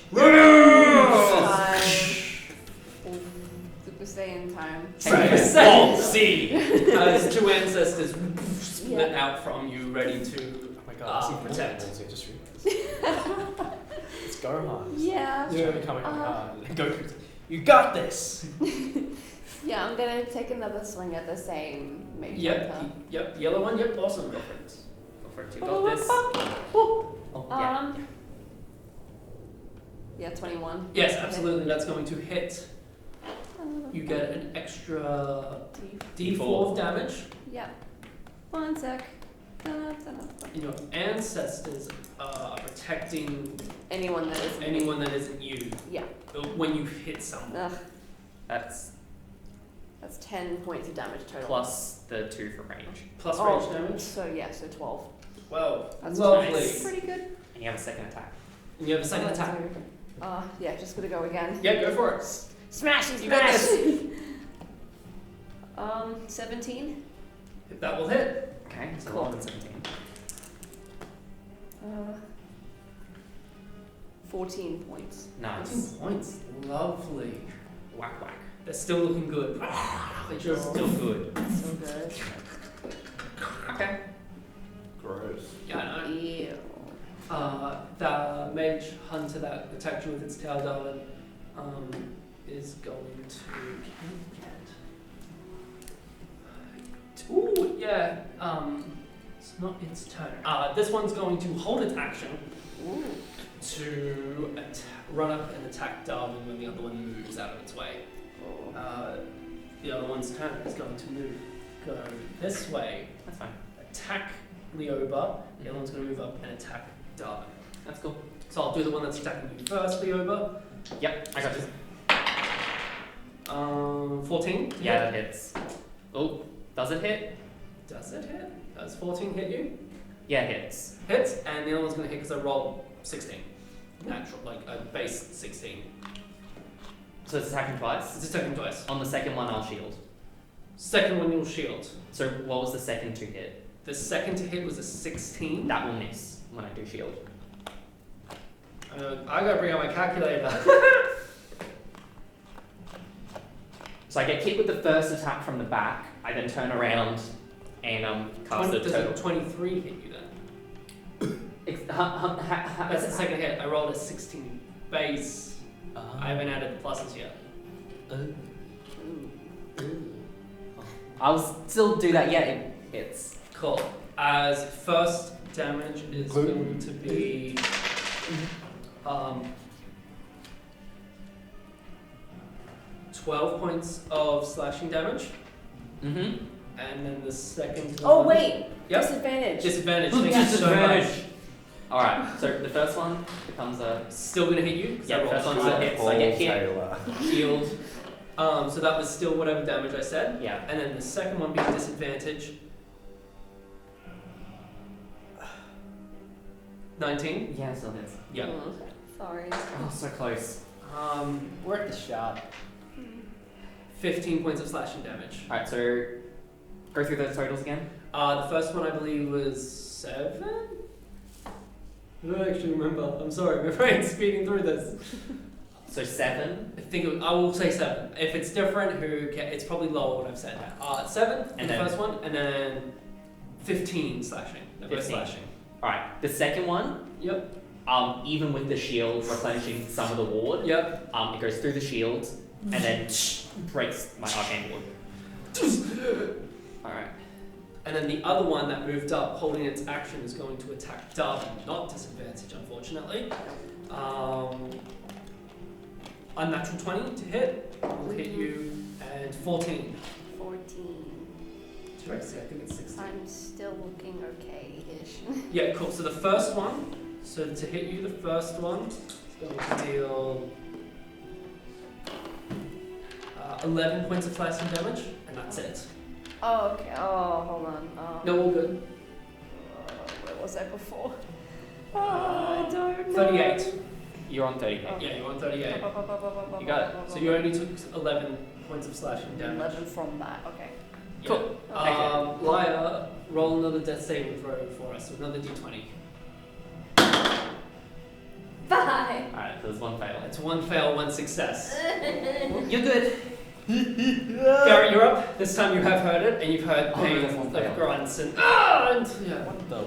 Super Saiyan time. See, as 2 ancestors split out from you, ready to. Oh my god, I see Protect. multiples, I just realized. It's Gohan. Yeah. It's really coming on hard. Goku's, you got this! Yeah, I'm gonna take another swing at the same mage hunter. Yep, yellow one, yep, awesome. Go for it. Go for it, you got this. Oh, yeah. Yeah, 21. Yes, absolutely, that's going to hit. You get an extra D4 of damage. Yeah. 1 sec. Your ancestors are protecting Anyone that is anyone that isn't you Yeah. when you hit someone. Ugh, That's 10 points of damage total. plus the 2 for range. Plus Oh, range damage. So yeah, so 12. 12. That's Lovely. nice. Pretty good. And you have a second attack. And you have a second Let's attack. do- yeah, just gonna go again. Yeah, go for it. Smash and You got smash! 17. That will hit. Okay, so Cool. more than 17. 14 points. 14 Nice. points. Lovely. Whack whack. They're still looking good. They're just still good. So good. Okay. Gross. Yeah, I know. Ew. The mage hunter that attacked you with its tail, Darwin, is going to get. Ooh, yeah. It's not its turn. This one's going to hold its action Ooh. to run up and attack Darwin when the other one moves out of its way. The other one's turn is going to go this way, That's fine. attack Leoba. The other one's going to move up and attack Darwin. That's cool. So I'll do the one that's attacking you first, Leoba. Yep, I got you. 14. to Yeah, hit? that hits. Oh, does it hit? Does it hit? Does 14 hit you? Yeah, it hits. Hits, and the other one's going to hit because I rolled 16. Natural, like a base 16. So it's attacking twice. It's attacking twice. On the second one, I'll shield. Second one you'll shield. So what was the second to hit? The second to hit was a 16. That will miss when I do shield. I gotta bring out my calculator. So I get hit with the first attack from the back. I then turn around and cast the Does total. a 23 hit you then? That's the second hit. I rolled a 16 base. I haven't added the pluses yet. I'll still do that. Yeah, it hits. Cool. As first damage is going to be 12 12 points of slashing damage. Mm-hmm. And then the second Oh one... wait, Yep. disadvantage. Disadvantage. Thank you so much. Alright, so the first one becomes a. Still gonna hit you? 'cause Yeah, I the first rolled one's a hit, so I get hit, Taylor. healed. So that was still whatever damage I said. Yeah. And then the second one being disadvantage. 19. Yeah, so hits. Yeah. Sorry. Oh, so close. Worth the shot. 15 points of slashing damage. Alright, so go through those totals again. The first one I believe was 7? I don't actually remember. I'm sorry, my brain's speeding through this. So 7. I think I will say 7. If it's different, it's probably lower what I've said. 7 for And the then- first one, and then 15 slashing. They're both 15. slashing. Alright, the second one, Yep. even with the shield replenishing some of the ward, Yep. it goes through the shield and then breaks my arcane ward. Alright. And then the other one that moved up, holding its action, is going to attack Darwin. Not disadvantage, unfortunately. Unnatural 20 to hit. Will hit you. And 14. 14. Tracy, I think it's 16. I'm still looking okay-ish. Yeah, cool. So the first one, so to hit you, the first one is going to deal 11 points of slashing damage, and that's it. Oh, okay. Oh, hold on. No, all good. Where was I before? I don't know. 38. You're on 30. Yeah, you're on 38. You got it. So you only took 11 points of slashing damage. 11 from that. Okay. Yeah. Cool. Lyra, roll another death saving throw for us, another d20. 5. Alright, there's one fail. It's 1 fail, 1 success. You're good. Garrett, you're up. This time you have heard it, and you've heard Oh, pain that's one fail. of grunts and yeah.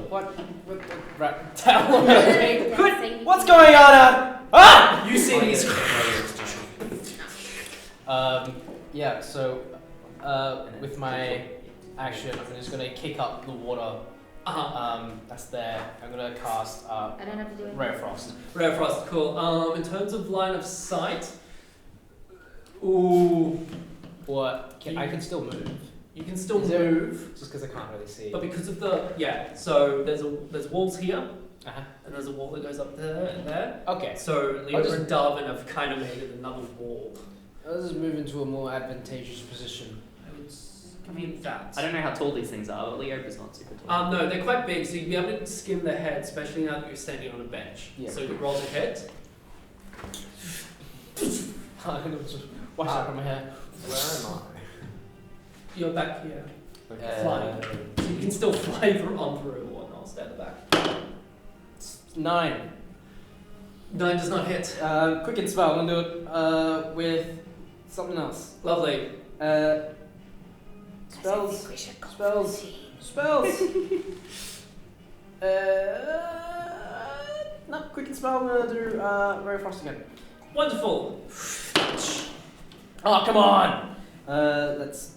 What the rat towel? Good. What's going on out? Ah! You see these. Yeah, so with my action, I'm just gonna kick up the water. That's there. I'm gonna cast I don't have to do anything. Ray of Frost. Ray of Frost, cool. In terms of line of sight, ooh, What? I can still move. you can still Is there- move, Just because I can't really see. but because of the so there's walls here, Uh-huh. and there's a wall that goes up there and there. Okay. So Leo just- and Darwin have kind of made it another wall. Let's just move into a more advantageous position. I would give you that. I don't know how tall these things are, but Leopa's not super tall. No, they're quite big, so you'd be able to skim their head, especially now that you're standing on a bench. Yeah. So you roll a hit. I'm gonna just wash out from my hair. Where am You're back here. I? Flying. So you can still fly on through and whatnot, stay at the back. 9. 9 does not hit. Quicken spell. I'm gonna do it with something else. Lovely. Spells. Spells. No, quicken spell. I'm gonna do Ray of Frost again. Wonderful. Oh, come on! That's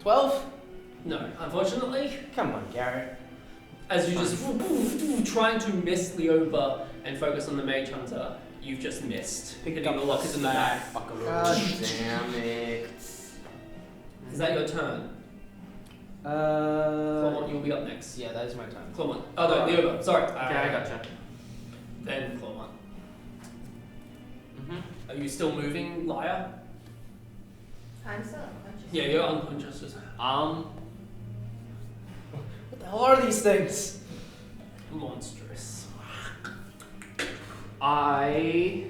12? No, unfortunately, Come on, Garrett. as you just trying to miss Leoba and focus on the Mage Hunter, you've just missed. Hitting the lockers in the back. God damn it. Is that your turn? Clawmont, you'll be up next. Yeah, that is my turn. Clawmont. Oh no, Leoba. Sorry. Okay, I gotcha. Then Clawmont. Mm-hmm. Are you still moving, Lyre? I'm still unconscious. Yeah, you're unconscious. What the hell are these things? Monstrous. I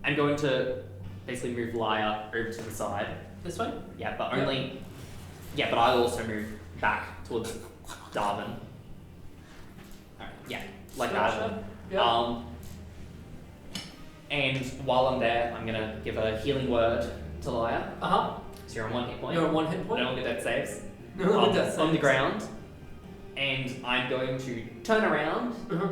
am going to basically move Lyra over to the side. This way? Yeah, but Yeah. only. Yeah, but I'll also move back towards Darwin. Alright, yeah, like that. Yeah. And while I'm there, I'm gonna give a healing word to Lyra. Uh-huh. So you're on 1 hit point. You're on 1 hit I point. don't get death saves. No, that's On the ground. And I'm going to turn around. Uh-huh.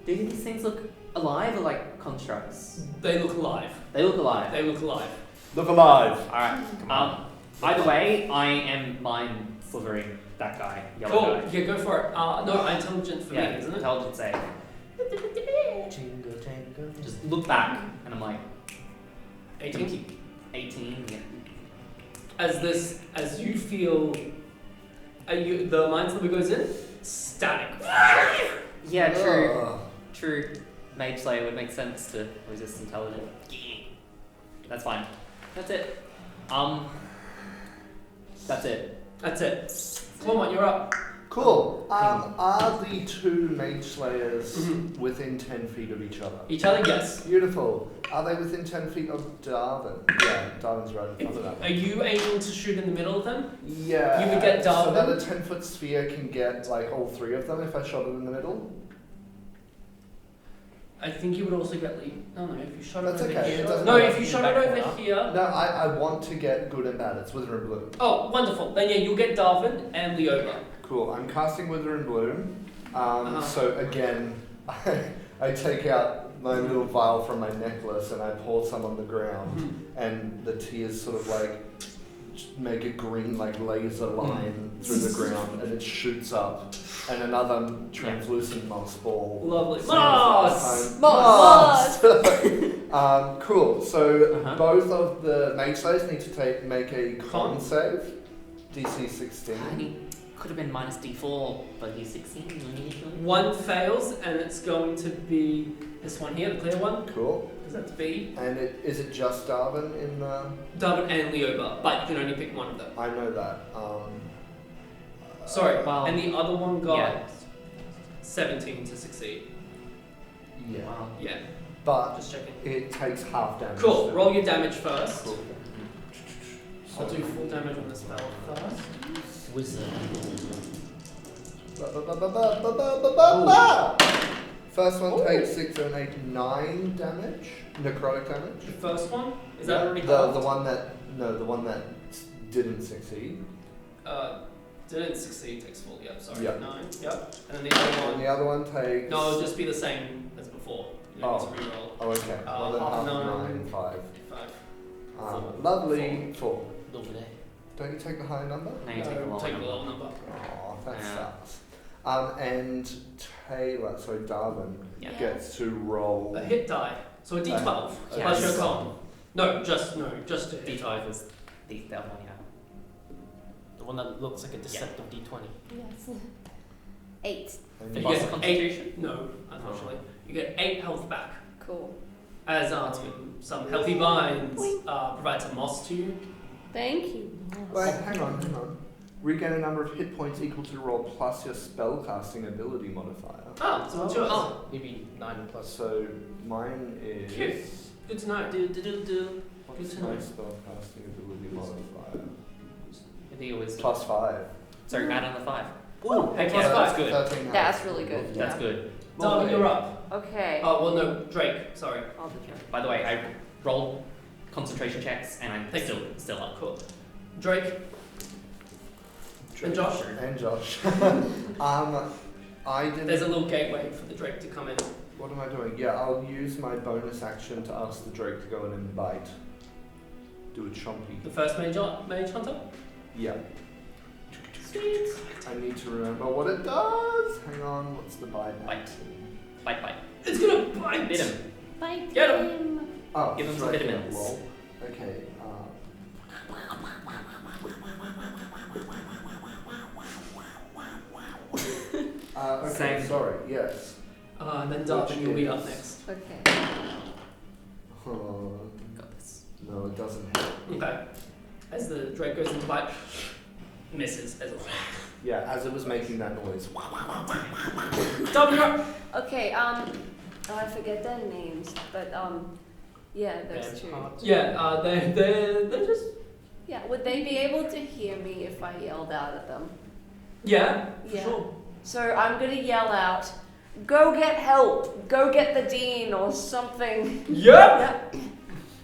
Do these things look alive or like constructs? They look alive. They look alive. They look alive. Look alive. Alright. Either way, I am mind slithering that guy, yellow Cool. guy. Yeah, go for it. No, intelligence for me, Yeah, isn't it? intelligence save. look back and I'm like, 18. 18. Yeah. As you feel, the mind sliver goes in, static. Yeah, true. Ugh. True. Mage Slayer would make sense to resist intelligence. That's fine. That's it. That's it. That's it. Clomont, you're up. Cool. Are the two Mage Slayers Mhm. within 10 feet of each other? Each other, yes. Beautiful. Are they within 10 feet of Darwin? Yeah, Darwin's right in front of that. Are you aiming to shoot in the middle of them? Yeah. You would get So Darwin. that a 10-foot sphere can get like all three of them if I shot it in the middle? I think you would also get lead. Oh no, if you shot That's it over okay, it here. doesn't No, matter. if you shot it Back over corner. here. No, I want to get good and bad. It's Wither and Bloom. Oh, wonderful. Then yeah, you'll get Darwin and Leoba. Cool. I'm casting Wither and Bloom. Uh-huh. So again, I take out my little vial from my necklace and I pour some on the ground, and the tears sort of like make a green like laser line through the ground, and it shoots up, and another translucent moss ball. Lovely. Same as last Moss! time. Moss! Cool. So Uh-huh. both of the Mage Slayers need to make a con save, DC 16. He could have been minus D4, but he's 16. One fails, and it's going to be this one here, the clear one. Cool. Because that's B. And is it just Darwin in the? Darwin and Leoba, but you can only pick one of them. I know that. Sorry, well, and the other one got yeah. 17 to succeed. Yeah. Wow. Yeah, But just checking. it takes half damage. Cool, roll your damage first. Cool. I'll do full damage on the spell first. Wizard. First one Ooh. takes 6, 7, 8, 9 damage. Necrotic damage. The first one? Is that already the halved? one that didn't succeed. Didn't succeed, takes full, yep, sorry. Yep. 9, yep. And then the other And one. the other one takes. No, it'll just be the same as before. You don't need to reroll. Oh, okay. Well, then half half 9, 9, 5. 5. Lovely. 4. Lovely. Don't you take the higher number? Now you take the No, lower take the number. lower number. Oh, that Yeah. sucks. And Taylor, so Darwin, Yeah. gets to roll. A hit die. So a d12 Yeah. plus your Yes. con. No, just a hit. D5 is the other one, yeah. The one that looks like a deceptive D20. Yes. 8. And You Plus get Constitution? 8. No, unfortunately. You get 8 health back. Cool. As some healthy vines provide some moss to you. Thank you. Wait, hang on. Regain a number of hit points equal to roll plus your spellcasting ability modifier. Oh, so what's yours? Oh, maybe 9 plus. So mine is. Cute. Good to know. What's Good my to know. spellcasting ability modifier? I think it was. Plus 5. Sorry, add on the 5. Ooh, Heck plus yeah, five. that's good. 13 That's really good. That's good. Darwin, you're up. Okay. Oh, well, no, Drake, sorry. I'll be careful. By the way, I rolled concentration checks and I'm Thank still up. Cool. Drake. And Josh? And Josh. I didn't. There's a little gateway for the Drake to come in. What am I doing? Yeah, I'll use my bonus action to ask the Drake to go in and bite. Do a chompy. The first mage hunter? Yeah. I need to remember what it does. Hang on, what's the bite? Bite. Bite. It's gonna bite! Bit him. Bite Get him. Oh, Give him it's some right here. vitamins. Lol. Okay. Okay. Same. Sorry. Yes. And then Darwin, you'll be up next. Okay. Oh, Got this. no, it doesn't help. Okay. As the Drake goes into bite, misses as well. Yeah, as it was making that noise. Darwin, you're up! Okay, I forget their names, but yeah, those two. Yeah, they're just. Yeah, would they be able to hear me if I yelled out at them? Yeah, for Yeah. sure. So I'm gonna yell out, "Go get help! Go get the dean or something." Yep! Yep.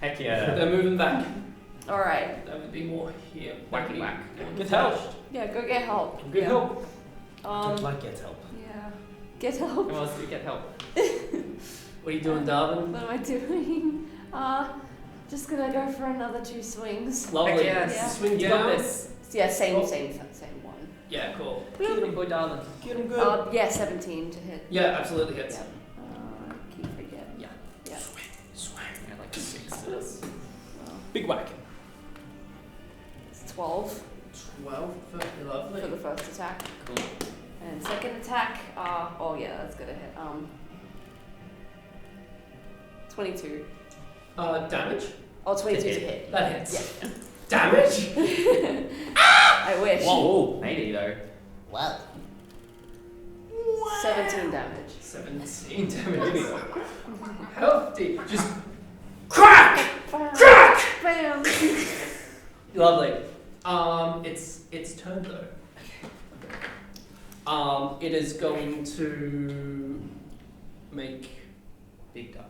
Heck yeah. They're moving back. All right. There would be more here. Whacky whack. Get help. Yeah, go get help. Good Yeah. help. Don't like get help. Yeah. Get help. Who else do we get help? What are you doing, Darwin? What am I doing? Just gonna go for another 2 swings. Lovely. Heck yes. Yeah. Swing You got down. this. Yeah, same Oh. one. Yeah, cool. Get him, boy darling. Get him good. Yeah, 17 to hit. Yeah, absolutely hits. Yeah. Keep forgetting. Yeah. Yeah. Big whack. It's 12 12 for lovely. for the first attack. Cool. And second attack, oh yeah, that's gonna hit. 22. Damage? Oh, 22 to hit. hit. That hits. Yeah. Damage? I wish. Whoa, maybe though. Wow. 17 damage. 17 damage. Healthy. Just crack! Bam. Crack! Bam. Lovely. It's turn though. It is going to make Big Darvin.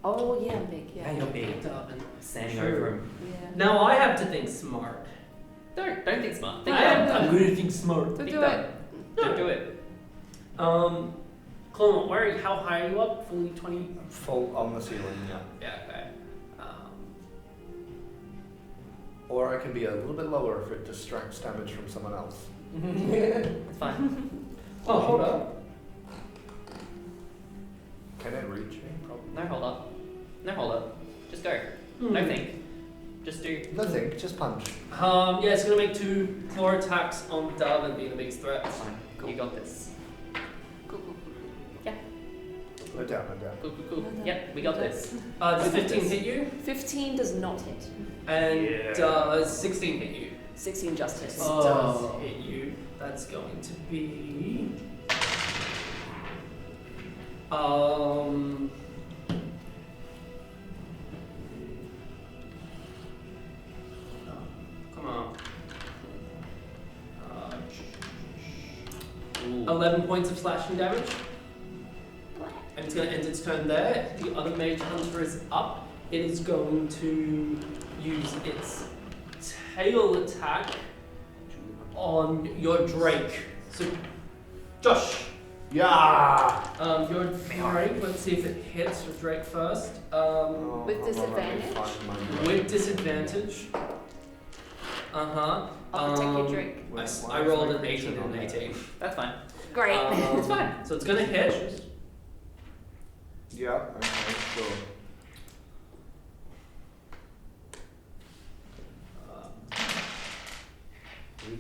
Oh yeah, I'm big. Yeah, Yeah. you're big. Darvin. Standing True. over him. Yeah. Now I have to think smart. Don't think smart. Think I'm dumb. going to think smart. Don't Big do dumb. it. Don't do it. Clone, how high are you up? Fully 20? Full on the ceiling, yeah. Yeah, okay. Or I can be a little bit lower if it distracts damage from someone else. It's fine. Oh, hold up. Can it reach me? Probably. No, hold up. No, hold up. Just go. No think. Just do. Nothing, just punch. Yeah, it's going to make 2 more attacks on Darvin being the biggest threat. That's fine. You got this. Cool, cool, No down, no down. Cool, cool, cool. No, no. Yep, we got this. Does 15 hit you? 15 does not hit. And does 16 hit you? 16 just hits. It does hit you. That's going to be... Come on. 11 points of slashing damage. And it's going to end its turn there. The other mage hunter is up. It is going to use its tail attack on your Drake. So, Josh, Yeah! your Drake, let's see if it hits your Drake first. With disadvantage? With disadvantage. I'll protect your drink. I rolled an 18 and an 18. That's fine. Great. It's fine. So it's going to hit. Yeah, okay, sure.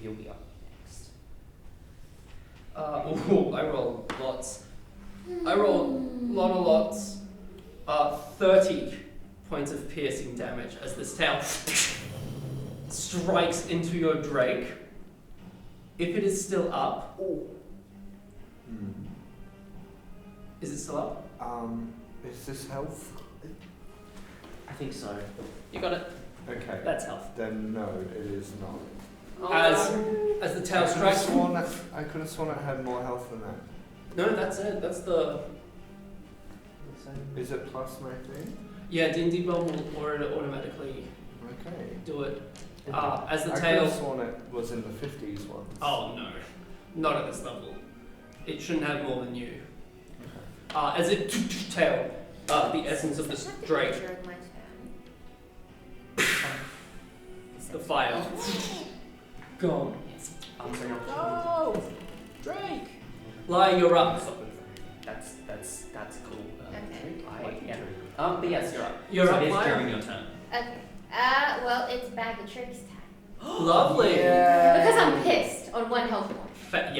You'll be up next. I roll lots. I roll lots. 30 points of piercing damage as this tail strikes into your Drake. If it is still up, is it still up? Is this health? I think so. You got it. Okay. That's health. Then no, it is not. As the tail strikes. I could have sworn it had more health than that. No, that's it. That's the. Is it plus my thing? Yeah, D&D Bone will automatically Okay. do it. As the I could tail. have sworn it was in the 50s once. Oh no, not at this level. It shouldn't have more than you. As it tail, the essence of this Drake, During my turn. the fire, gone. No! Drake! Lie, you're up. That's cool. Okay. But yes, you're up. You're so up, it is Maya? during your turn. Okay. Well, it's Bag of Tricks time. Lovely. Because I'm pissed on 1 health point. Fat.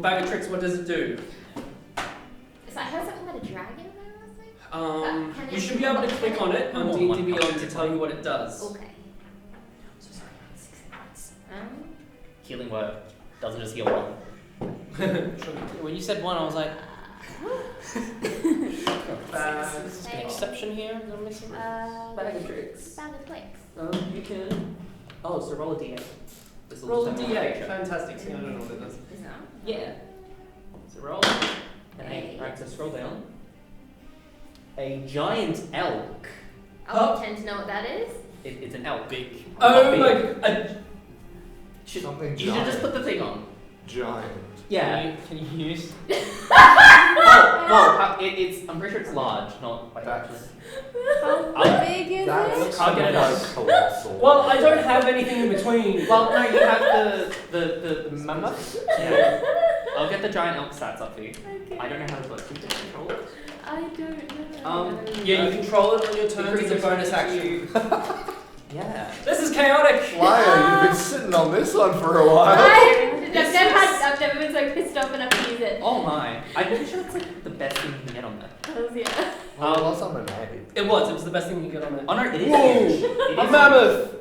Bag of Tricks. What does it do? It's like, I heard something about a dragon or something? You should be able to click on it on D&D Beyond to tell you what it does. Okay. So sorry. Healing word. Doesn't just heal one. When you said one, I was like, Thanks. an exception here that I'm missing? Bag of Tricks. Bag of Tricks. You can. Oh, so roll a d8. This will Roll a determine D8. your Fantastic. See, I don't know what it does. Is that? Yeah. So roll an 8. Alright, so scroll down. A giant elk. I'll pretend to know what that is. It's an elk. Big. Oh my god. Something You should just put the thing on. Giant. Yeah. Can you use? Well, it's. I'm pretty sure it's large, not like That's- actually. How big is That's I'll get it like out. colossal. Well, I don't have anything in between. Well, no, you have the mammoth. Yeah. I'll get the giant elk stats up for you. Okay. I don't know how to work. Can you just control it? I don't know. Yeah, you control it on your turn as a bonus action. Yeah. This is chaotic! Flyer, you've been sitting on this one for a while. I've never been so pissed off enough to use it. Oh my. I'm pretty sure it's like the best thing you can get on there. Yeah. Well, what's on the name? It was the best thing you could get on it. Oh no, it is Whoa! huge. It A is mammoth!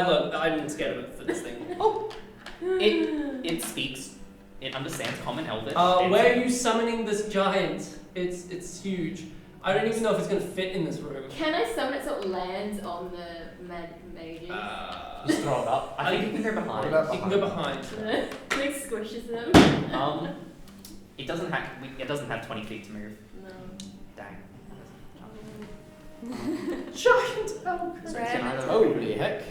Look, I'm scared of it for this thing. It speaks. It understands common Elvish. Where are you summoning this giant? It's huge. I don't even know if it's gonna fit in this room. Can I summon it so it lands on the mages? Just throw it up. I think you can go behind. What You can go behind. Like squishes them. It doesn't have 20 feet to move. No. Dang. Giant elk. So it can either Holy heck.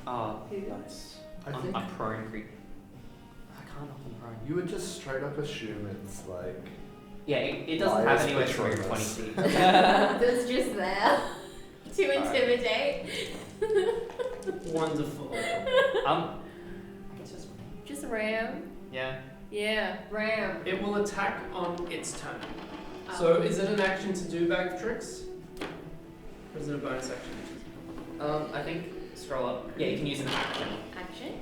nice. I I'm think a prone creep. I can't up and prone. you would just straight up assume it's like. Yeah, it doesn't Bias have anywhere to move 20 Patronus. feet. That's just there to intimidate. Wonderful. I guess Just ram. yeah. Yeah, ram. It will attack on its turn. So is it an action to do bag tricks? Or is it a bonus action? I think scroll up. Yeah, you can use an action. Action.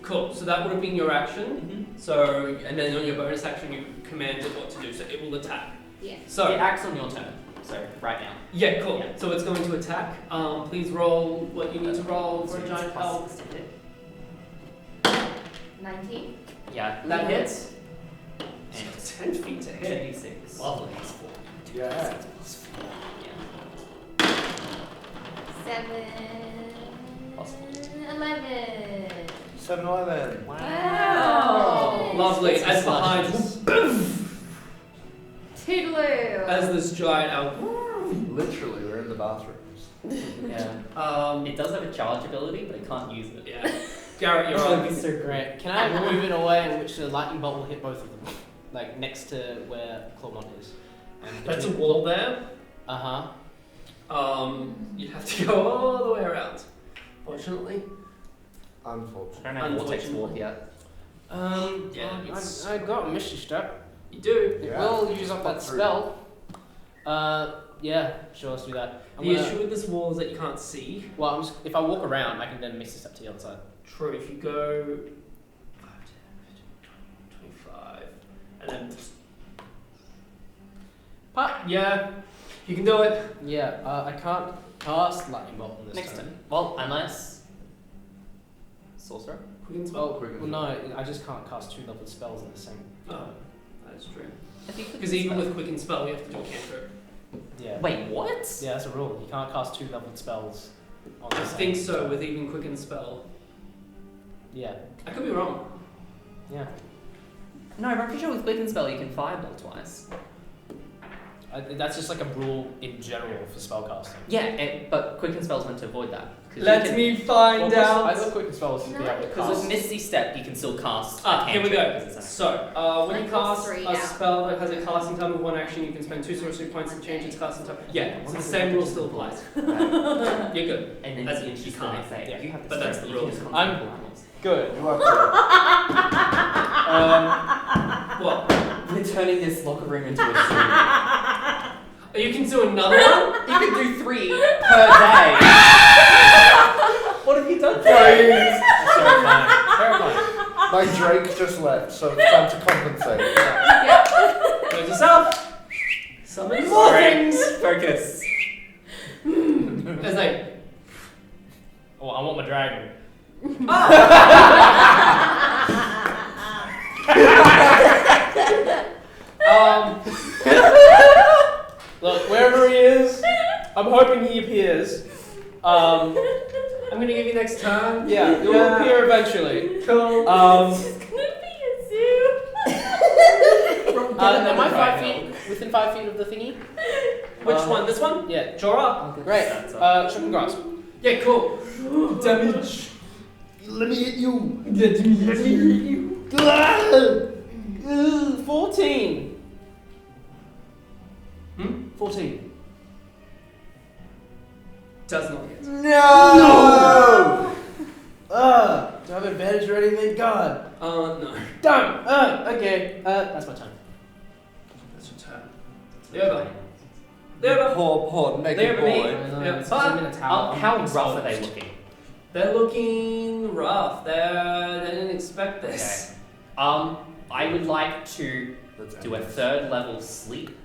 Cool, so that would have been your action. Mm-hmm. So, and then on your bonus action you command it what to do, so it will attack. Yeah. So, It acts on your turn. So right now. yeah, cool. Yeah. So it's going to attack. Please roll what you need to roll for a So giant it's elk. plus 6 to hit. 19. Yeah. That hits. And 10 feet to hit. 2d6. Lovely. Yeah. Yeah. 7. Possible. 11. 7-Eleven. Wow. Lovely. That's As behind, Toodaloo. as this giant elk. Literally, we're in the bathrooms. Yeah. It does have a charge ability, but it can't use it. Yeah. Garrett, you're Oh, on. that'd be so great. Can I move it away in which the lightning bolt will hit both of them? Like next to where Clawmont is. And That's a between- wall there. Uh-huh. You'd have to go all the way around. Fortunately. I Unfortunately. don't have Vortex Warp yet. Yeah, it's- I got a Misty Step. You do. It Yeah. will use up that Through. spell. Yeah, sure, let's do that. I'm The gonna- issue with this wall is that you can't see. Well, if I walk around, I can then Misty Step to the other side. True, if you go 5, 10, 15, 20, 25, and then just. Yeah, you can do it. Yeah, I can't cast Lightning Bolt on this Next turn. turn. Well, unless sorcerer. Quick and Oh, spell. well, no, I just can't cast 2 level spells in the same. Oh, that's true. I think Because even with quick and spell, you have to do a cantrip. Yeah. Wait, what? Yeah, that's a rule. You can't cast 2 leveled spells on the I same think so turn. with even quick and spell. Yeah. I could be wrong. Yeah. No, I'm pretty sure with Quicken Spell you can fireball twice. That's just like a rule in general for spellcasting. Yeah, but Quicken Spell's meant to avoid that. Me find Well, I thought quick spell was to be able to Because with cast. Misty Step you can still cast. Here we cantrip go. because it's So, when you Like plus cast 3, a yeah. spell that has a casting time of 1 action, you can spend 2 sorcery points to change its casting time. Yeah, so the same rule still applies. Right. You're good. And then As you in, you just can't. can't say Yeah, you have but this that's strength, the you rule. can just I'm- control animals. Good. You are What? We're turning this locker room into a zoo. You can do another one? You can do 3 per day. What have you done? Please. Terrifying. Terrifying. My Drake just left, so it's time to compensate. Close yourself. Summon more things. Focus. There's like, Oh, I want my dragon. Look, wherever he is, I'm hoping he appears. I'm gonna give you next turn. Yeah, he'll appear eventually. Cool. It's gonna be a zoo. Am I 5 feet within 5 feet of the thingy? Which one? This one? Yeah. Draw up. Great. Shocking grasp. Yeah, cool. Damage. Let me hit you. Let me hit you. 14. 14. Does not hit. No. Do I have advantage or anything? God. No. Damn. Okay. That's my turn. It's your turn. Leoba. Leoba. Poor naked Leoba, boy. me. Yeah. Huh? How rough are they looking? They're looking rough. They didn't expect this. Okay. I would like to That's do a endless. 3rd level sleep,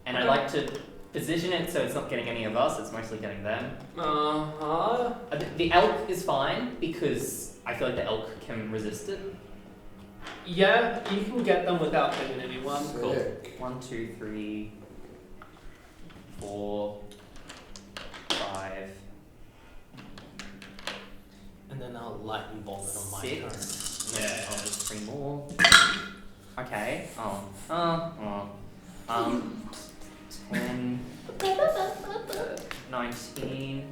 and I'd like to position it so it's not getting any of us. It's mostly getting them. Uh-huh. The elk is fine because I feel like the elk can resist it. Yeah, you can get them without hitting anyone. Cool. Sick. 1, 2, 3, 4, 5, And then I'll lightning bolt it on my 6. turn. Yeah. I'll just 3 more. Okay. 10, 19.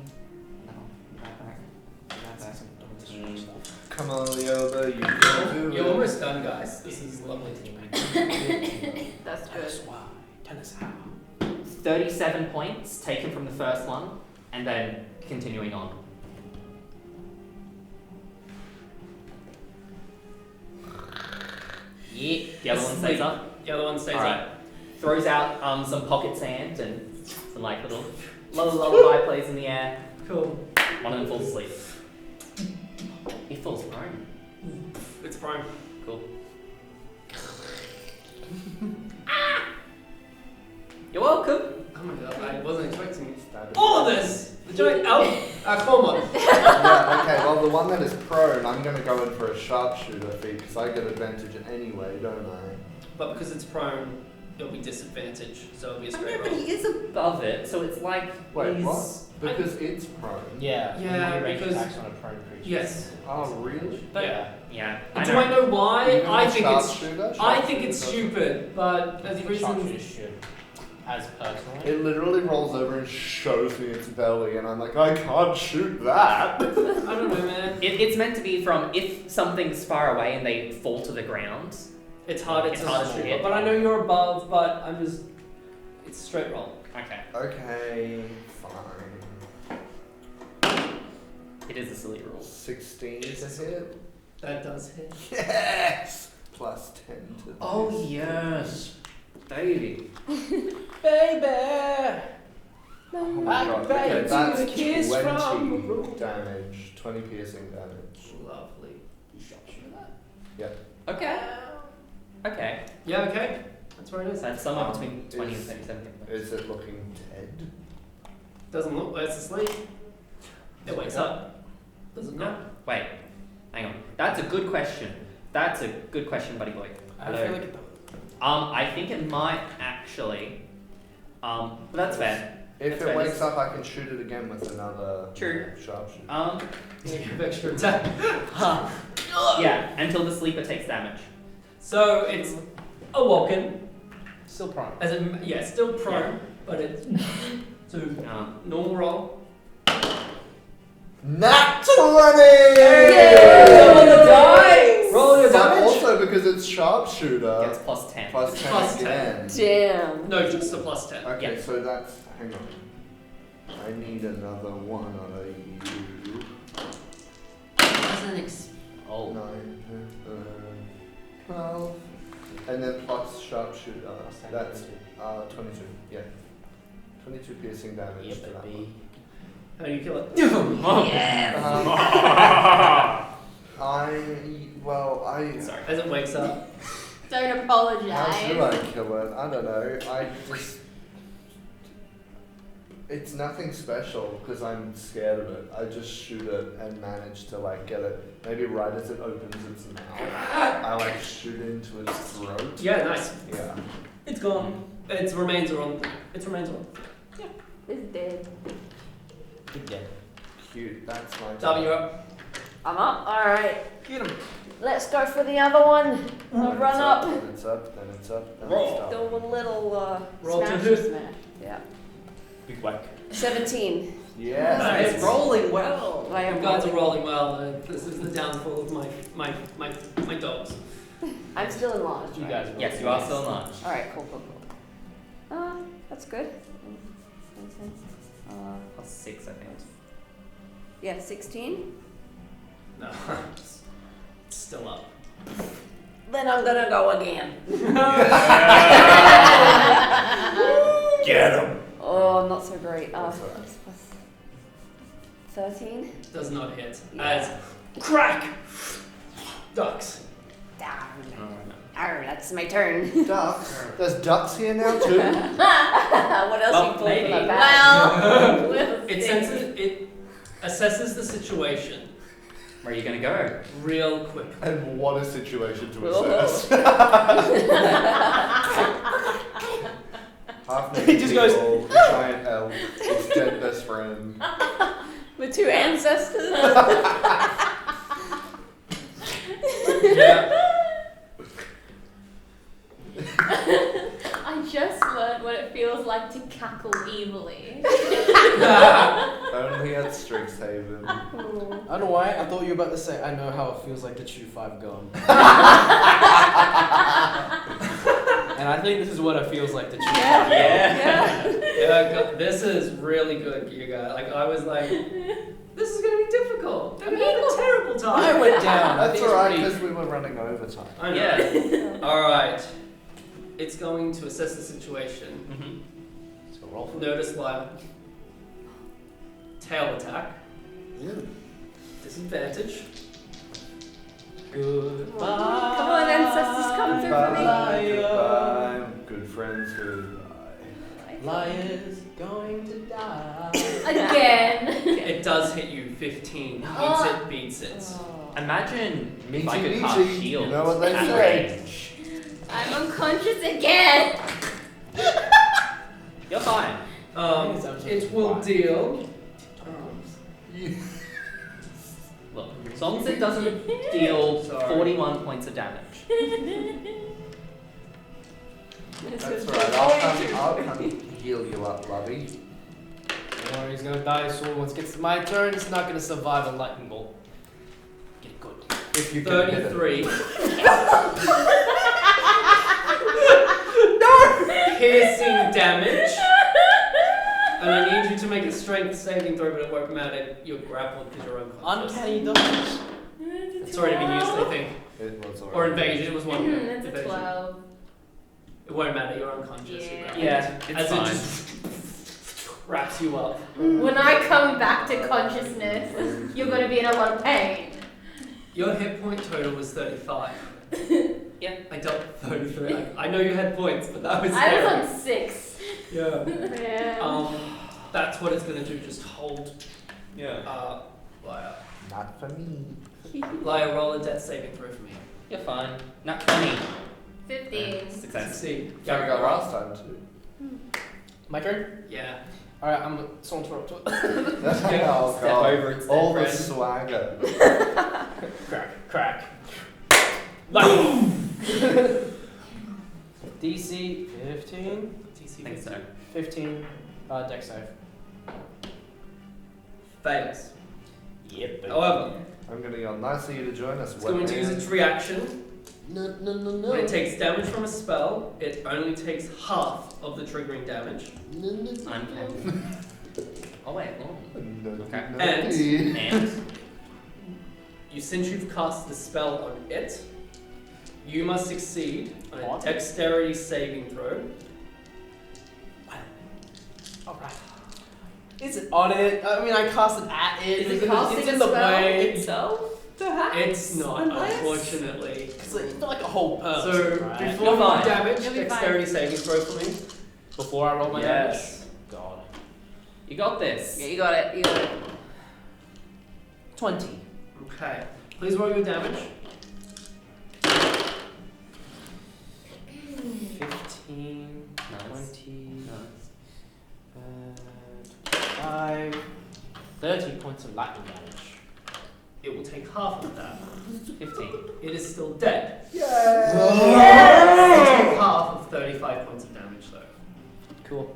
Come on, Leoba, you can do You're it. almost done, guys. This is lovely. That's good. Wow. Tell us how. 37 points taken from the first one, and then continuing on. Yeah, the other one stays up. The other one stays Alright. up. Throws out some pocket sand and some like little lullaby plays in the air. Cool. One of them falls asleep. He falls prone. It's prime. Cool. You're welcome. Oh my god, I wasn't expecting Stabbing. all of this! The giant elf! Come on. Yeah, okay, well, the one that is prone, I'm going to go in for a sharpshooter feat because I get advantage anyway, don't I? But because it's prone, it'll be disadvantage, so it'll be a I straight know, but roll. he is above it, so it's like Wait, he's... what? Because it's prone. Yeah. Yeah, you range because- attacks on a prone creature. Yes. Oh, really? Yeah. Yeah. Do I know why? Even I a think it's sharpshooter? I think it's Sharpshooter stupid, but there's The reasons. sharpshooter should, as personally. doesn't. It literally rolls over and shows me its belly, and I'm like, I can't shoot that. I don't know, man. It's meant to be from if something's far away and they fall to the ground. It's harder It's to harder to shoot, hit. but I know you're above. But I'm just. It's a straight roll. Okay. Okay, fine. It is a silly rule. 16 to hit. That does hit. Yes! Plus 10 to this. Oh yes, baby. Baby! Oh my I god, beg okay, to that's a kiss 20 from the room. damage. 20 piercing damage. Lovely. You sharpshooter that? Okay. Okay. Yeah. Okay. That's where it is. So that's somewhere between Is- 20 and 37. Is it looking dead? Doesn't look like it's asleep. It wakes up. Doesn't know. Wait, hang on. That's a good question. That's a good question, buddy boy. I Hello. feel like it I think it might actually. But that's fair. If That's it fair. wakes up, I can shoot it again with another True. sharpshooter. You have extra attack. Yeah, until the sleeper takes damage. So it's awoken. still prone. As in, yeah, still prone, but it's so normal roll. Nat 20! Roll on the die. Roll your But damage. also because it's sharpshooter, Gets plus 10. plus 10 Plus again. Damn. No, just a plus 10. Okay, Yeah. so that's. Hang on. I need another one out of you. Oh. 9, 12. And then plus sharpshooter. That's 22. Yeah. 22 piercing damage Yeah, to that baby. one. How do you kill it? Sorry. As it wakes up. Don't How do apologize. I kill it? I don't know. I just. It's nothing special because I'm scared of it. I just shoot it and manage to like get it. Maybe right as it opens its mouth, I like shoot into its throat. Yeah, nice. Yeah. It's gone. Its remains are on. Its remains are on. It's dead. Good dead. Cute. That's my. W up. I'm up. Alright. Get him. Let's go for the other one. I'll Then run it's up. Then it's up. Then it's up. Then Roll. it's up. Do a little Roll to smash hit. smash. Yeah. Big whack. 17. Yes. Nice. It's rolling well. I am You guys are rolling. rolling well. This is the downfall of my dogs. I'm still enlarged. You right? guys are Yes, you are still large. Alright, cool. That's good. Plus 6, I think. Yeah, 16. No. Still up. Then I'm gonna go again. Get him. Oh, not so great. That's all right. Plus 13. Does not hit. As crack! Ducks. Arr, that's my turn. Ducks? There's ducks here now too? What else Well, you pulled maybe. from my bag? Well, we'll It see. senses, it assesses the situation Where are you gonna go? real quick. And what a situation to Oh. assess. Half naked He just goes- people, a giant elf, his dead best friend. With two ancestors. Yeah. I just learned what it feels like to cackle evilly. Only at Strixhaven. I don't know why. I thought you were about to say, I know how it feels like to chew 5 gum. And I think this is what it feels like to chew 5 gum. Yeah. This is really good, you guys. Like, I was like, this is going to be difficult. They're going to have a terrible I time. went down. I That's think it's alright pretty- because we were running overtime. I know. Yeah. Alright. It's going to assess the situation. Mm-hmm. So roll for Notice live. Tail attack. Disadvantage. Goodbye. Come on, ancestors, come through for me. Goodbye, goodbye, good friends, goodbye. Liar's going to die. Again. It does hit you. 15. Beats it. Imagine if Meaty, I could meaty. cast shields You know what they at say. range. I'm unconscious again. You're fine. It will deal. Look, as long as it doesn't deal Sorry. 41 points of damage. That's right, I'll come heal you up, lovey. Don't worry, he's gonna die soon. Once it gets to my turn, it's not gonna survive a lightning bolt. Get it good. If you can hit it. 33. Piercing damage. And I need you to make a strength saving throw, but it won't matter. You're grappled because you're unconscious. Uncanny dodge. It's already been used, I think. It was alright. Or invasion. It was one. It's a Evasion. 12. It won't matter. You're unconscious. You're grappled. Yeah, it's As fine. it just wraps you up. When I come back to consciousness, you're going to be in a lot of pain. Your hit point total was 35. Yeah. I dealt 33. I know you had points, but that was I scary. was on 6. Yeah. Yeah. That's what it's gonna do. Just hold. Yeah. Liar. Not for me. Liar, roll a death saving throw for me. You're fine. Not 20. 15. Success. Succeed. Yeah, we got last time too. My turn? Yeah. Alright, I'm gonna saunter up to it. Oh Step god. over its All the friend. swagger. Crack. Boom! DC 15. TC I think so. 15. Dex save. fails. Yep. However, I'm gonna yell, nice of you to join us. it's going to use its reaction. No. When it takes damage from a spell, it only takes half of the triggering damage. Uncanny. Oh wait, oh. Okay. And Since you've cast the spell on it, you must succeed on a What? dexterity saving throw. Alright. Is it on it? I mean, I cast it at it. Is it It's casting in a the spell way. itself? Perhaps? It's not, Unless- unfortunately. It's not like a whole person, So right? before You're you fine. damage, You'll be dexterity saving throw for me. Before I roll my Yes. damage. God. You got this. Yeah, you got it. 20. Okay. Please roll your damage. 15. Nice. 20. 25. 30 points of lightning damage. It will take half of that. 15. It is still dead. Yay! It will take half of 35 points of damage though. Cool.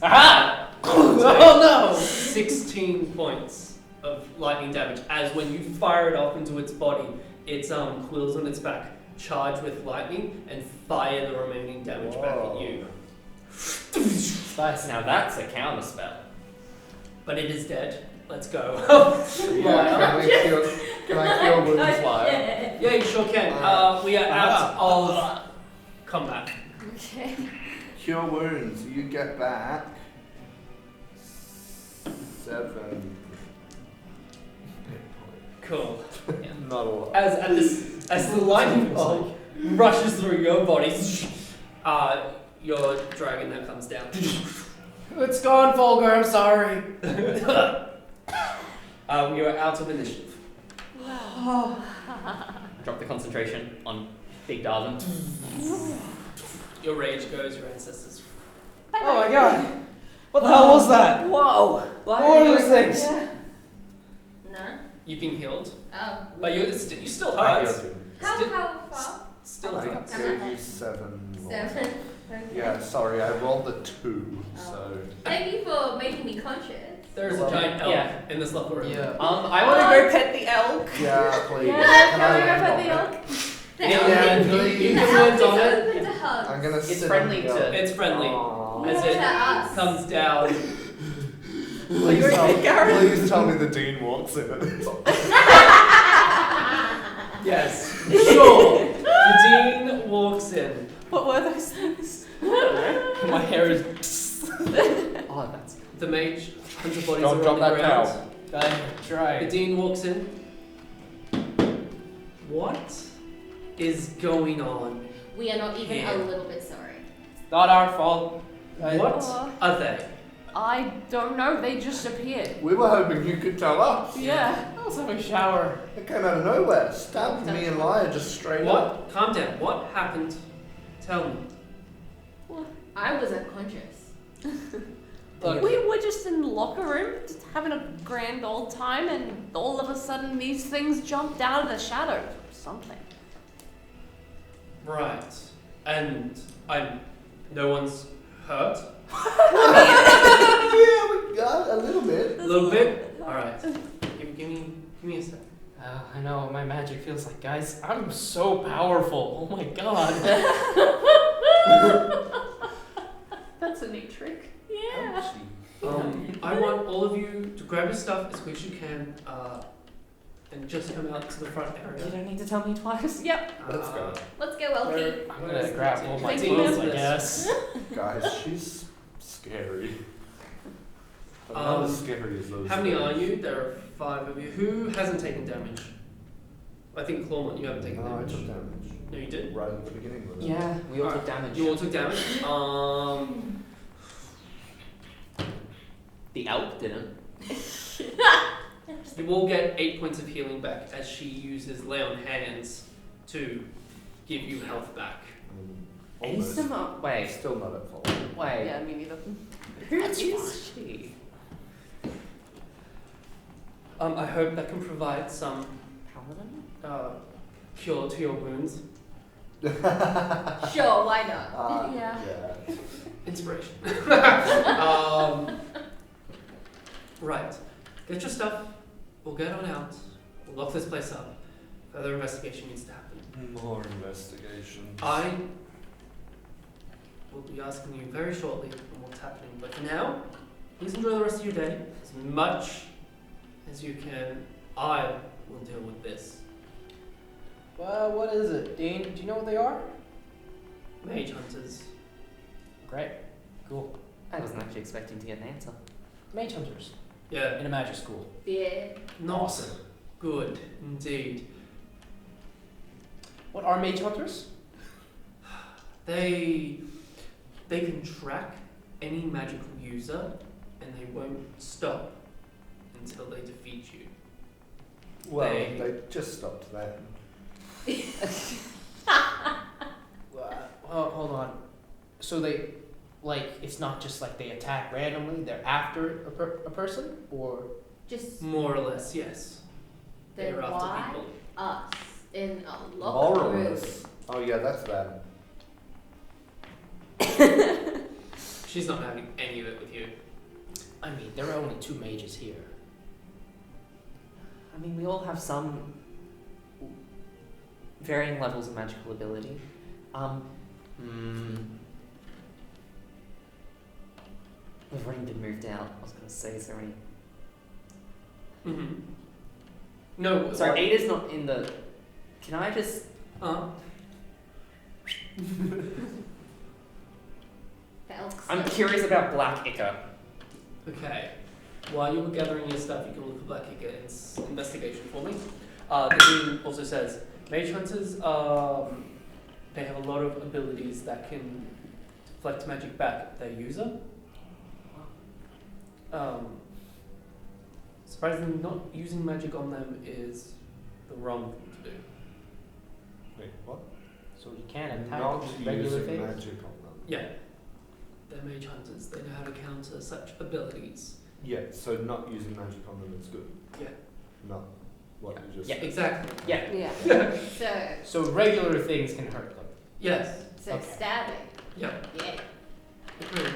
Aha! Oh no! 16 points of lightning damage as when you fire it off into its body, its quills on its back charge with lightning and fire the remaining damage back at you. Nice. Now that's a counter spell. But it is dead. Let's go. Yeah, Can I cure wounds live? Yeah, you sure can. We are out of combat. Okay. Cure wounds. You get back 7. Cool. Not a lot. As the lightning bolt rushes through your body, your dragon now comes down. It's gone, Folger. I'm sorry. We are out of initiative. Drop the concentration on Big Darwin. Your rage goes, your ancestors. Oh my god. What the hell was that? Whoa. What are those things? No. You've been healed, Oh. but you still I hurt. healed you. How far? Still I hurt. gave you 7 more. 7. Okay. Yeah, sorry, I rolled a 2, so. Thank you for making me conscious. There's a giant elk Yeah. in this locker room. Yeah. I want to go pet the elk. Yeah, please. Yeah, Can can we I go land pet on the it? elk? The Yeah, elk yeah, is- please. You the can elk land is on it. open to hugs. I'm gonna It's sit friendly on the to- It's friendly. Aww. As To it us. comes down. Please tell me the dean walks in it. Yes. Sure. The dean walks in. What were those things? My hair is. Oh, that's. The mage, hundreds of bodies Don't are drop on the that ground. cow. I tried. The dean walks in. What is going on? We are not even Yeah. a little bit sorry. Not our fault. What are they? I don't know. They just appeared. We were hoping you could tell us. Yeah. I was having a shower. It came out of nowhere. Stabbed me and Lyra just straight up. What? Calm down. What happened? Tell me. I was unconscious. Look, We were just in the locker room, just having a grand old time, and all of a sudden these things jumped out of the shadows or something. Right. And no one's hurt? Yeah, we got a little bit. A little bit? Alright. Give me a sec. I know what my magic feels like, guys. I'm so powerful. Oh my god. That's a neat trick. Yeah. I want all of you to grab your stuff as quick as you can, and just come out to the front You area. don't need to tell me twice. Yep. Let's go. Let's go, Elkie. I'm gonna grab all my Thank you, clothes, I ma'am. guess. Guys, she's scary. But not as scary as those. How many things. are you? There are 5 of you. Who hasn't taken damage? I think Clawmont, you haven't taken No, I damage. took damage. No, you did? Right at the beginning of it. Yeah, we all took Alright. damage. You all took damage. The elk didn't. You will get 8 points of healing back as she uses lay on hands to give you health back. Almost. Wait, Still not at fault. wait. Yeah, me neither. Who is she? I hope that can provide some Paladin? cure to your wounds. Sure, why not? Yeah. Inspiration. Right. Get your stuff. We'll get on out. We'll lock this place up. Further investigation needs to happen. More investigation. I will be asking you very shortly on what's happening. But for now, please enjoy the rest of your day as much as you can. I will deal with this. What is it, Dean? Do you know what they are? Mage hunters. Great. Cool. I wasn't actually expecting to get an answer. Mage hunters Yeah. in a magic school. Yeah. Not Awesome. good indeed. What are mage hunters? They can track any magical user and they won't stop until they defeat you. Well, They- they just stopped then. Well, hold on. So they, like, it's not just like they attack randomly. They're after a person, or Just More or less, yes. then They're after why people. us in a locker room? Moralist. Oh yeah, that's bad. She's not having any of it with you. I mean, there are only 2 mages here. I mean, we all have some varying levels of magical ability. We've already been moved out. I was going to say, is there any... Mm-hmm. No. Sorry, 8 is not in the. Can I just? Uh, The elks. I'm curious about Black Ichor. okay. While you were gathering your stuff, you can look for Black Ichor in investigation for me. The dean also says, Mage Hunters, they have a lot of abilities that can deflect magic back at their user. Surprisingly, not using magic on them is the wrong thing to do. Wait, what? So you can attack Not with regular using things. magic on them. Yeah. They're Mage Hunters. They know how to counter such abilities. Yeah, so not using magic on them is good. Yeah. Not what you just Yeah, exactly. Yeah. Yeah. So, So regular things can hurt them. Yes. Okay. stabbing. Yeah. Yeah. Agreed.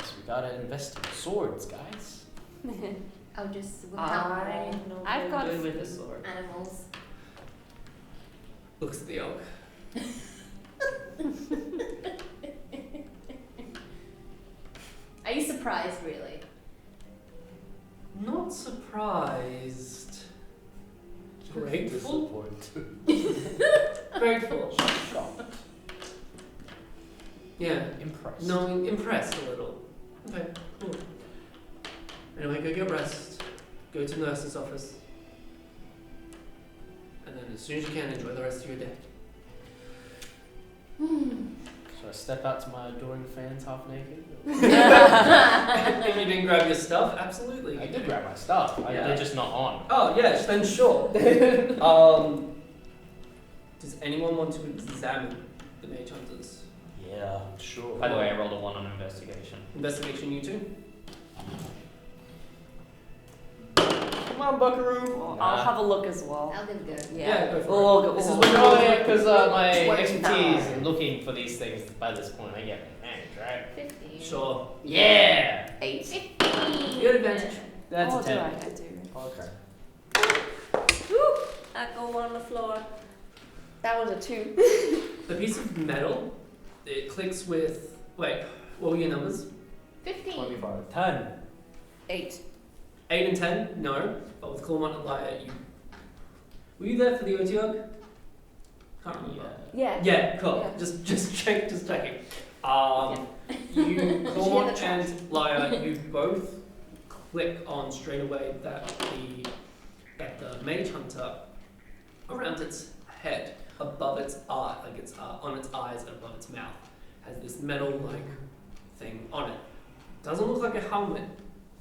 So we gotta invest in swords, guys. I'll just whip out my I've got Good with the sword. animals. Looks at the elk. Are you surprised, really? Not surprised. Grateful. disappointed. Grateful. Shocked. Yeah. Impressed. No, impressed a little. Okay, cool. Anyway, go get rest. Go to the nurse's office. And then as soon as you can, enjoy the rest of your day. Should I step out to my adoring fans half naked? If you didn't grab your stuff, absolutely. I did grab my stuff. Yeah. They're just not on. Oh, yes, then sure. Does anyone want to examine the Mage Hunters? Yeah. Sure. By the way, I rolled a 1 on investigation. Investigation, you two? Come on, Buckaroo. Well, I'll have a look as well. I'll give it a go. Yeah. go for We'll it. go- This is we'll- what you're Oh yeah, because my 29. expertise in looking for these things by this point, I get advantage, right? 15. Sure. Yeah. 8. 15. You had advantage. That's oh, a do 10. I do. Okay. I go on the floor. That was a 2. The piece of metal, it clicks with. Wait, what were your numbers? 15. 25. 10. 8. 8 and 10? No. But with Cormont and Liar, you. Were you there for the OTOG? Can't remember. Yeah. Yeah, cool. Yeah. Just checking. You, Did Cormont you and Liar, you both click on straight away that the Mage Hunter around its head, above its eye, like it's on its eyes and above its mouth, has this metal-like thing on it. Doesn't look like a helmet,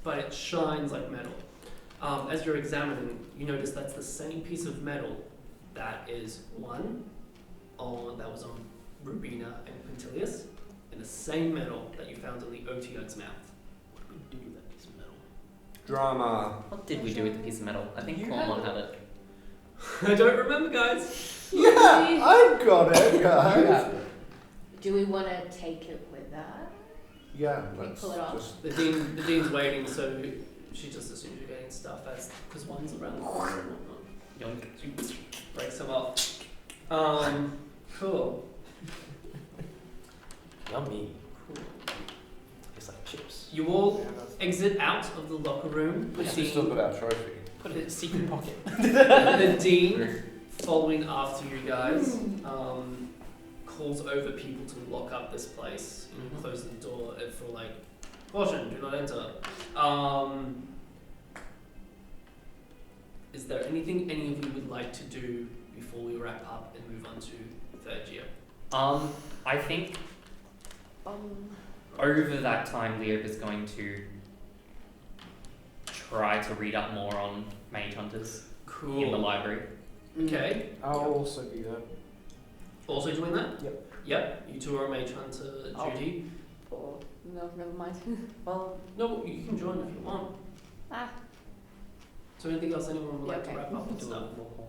but it shines like metal. As you're examining, you notice that's the same piece of metal that is that was on Rubina and Quintilius, and the same metal that you found in the OTUG's mouth. What do we do with that piece of metal? Drama. What did we do with the piece of metal? I think You Cormon had had it. I don't remember, guys. Yeah, I got it, guys. Do we want to take it with us? Yeah, Can we let's pull it off? just. The dean's waiting, so she just assumes you're getting stuff because one's around the corner and whatnot. Yoink. She breaks them off. Cool. Yummy. Cool. It's like chips. You all exit out of the locker room. The Let's just look at our trophy. Put it in a secret pocket. the dean, following after you guys, calls over people to lock up this place and close the door for like, caution, do not enter. Is there anything any of you would like to do before we wrap up and move on to third year? I think over that time, Leo is going to try to read up more on Mage Hunters in the Cool. library. Okay. I'll also do that. Also doing that? Yep. Yep. You two are Mage Hunter Oh. duty. Oh, no, never mind. Well, No, you can join if you want. ah, So anything else anyone would Yeah, like okay. to wrap up and Do a stuff? little more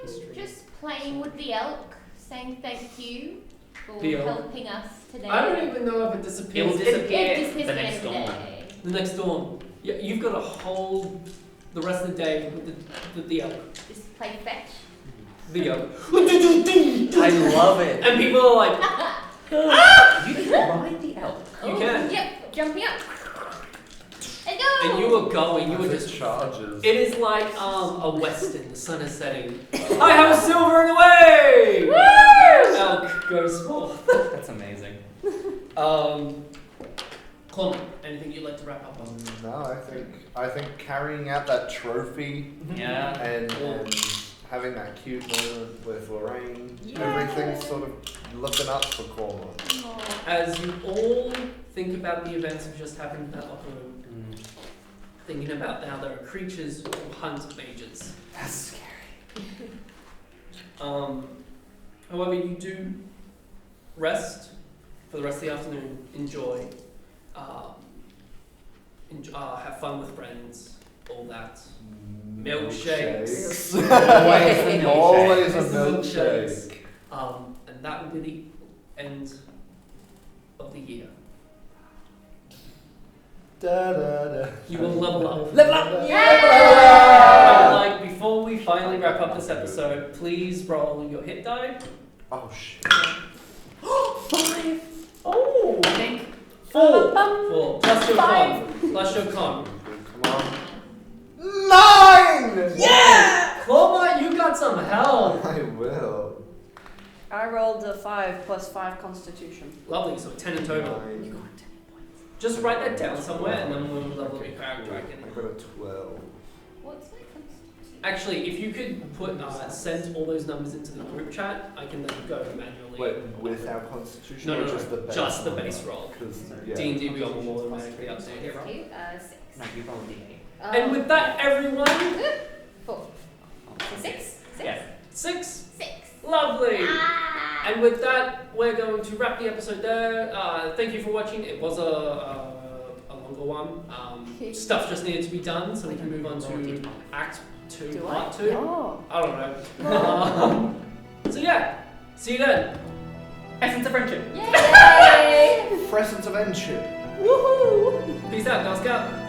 I'm history. just playing with the elk, saying thank you for The elk. helping us today. I don't even know if it disappears. It will disappear It disappears the at next end of dawn. day. The next dawn. Yeah, you've got to hold the rest of the day with the elk. Just play fetch. The elk. I love it. And people are like, You can ride the elk. you Oh, can. Yep, jumping up. And go. And you were going, you were just charges. It is like a western. The sun is setting. I have silver in the way. Woo! Elk goes forth. That's amazing. Cormac, anything you'd like to wrap up on? No, I think carrying out that trophy Yeah. and having that cute moment with Lorraine, everything's sort of looking up for Cormac. As you all think about the events that just happened in that locker room, thinking about how there are creatures who hunt mages. That's scary. However, you do rest for the rest of the afternoon. Enjoy. Have fun with friends. All that. Milkshakes. Always a milkshake. And that will be the end of the year. Da, da, da. You will level up. Level up! I would like, before we finally wrap up this episode, please roll your hit die. Oh shit. 5. Oh! I think 4. 4. Plus your con. Plus your con. Come on. 9! Yeah! Cloma, you got some help. I will. I rolled a 5 plus 5 constitution. Lovely, so 10 in total. 9. Just write that down somewhere and then we'll level your character. I got a 12. What's my constitution? Actually, if you could put send all those numbers into the group chat, I can then go manually. Wait, with our constitution No, or no, just the no, base? just the base roll. Because, yeah. D&D we will automatically update it. 2, 6. no, you roll a d8. And with that, everyone, 4. 6? Yeah. 6. 6. Lovely. Ah! And with that, we're going to wrap the episode there. Thank you for watching. It was a longer one. Stuff just needed to be done, so we can move on to Act 2, Part 2. Oh. I don't know. So yeah, see you then. Essence of friendship. Yay! Presence of Endship. Woohoo! Peace out, Girl Scout.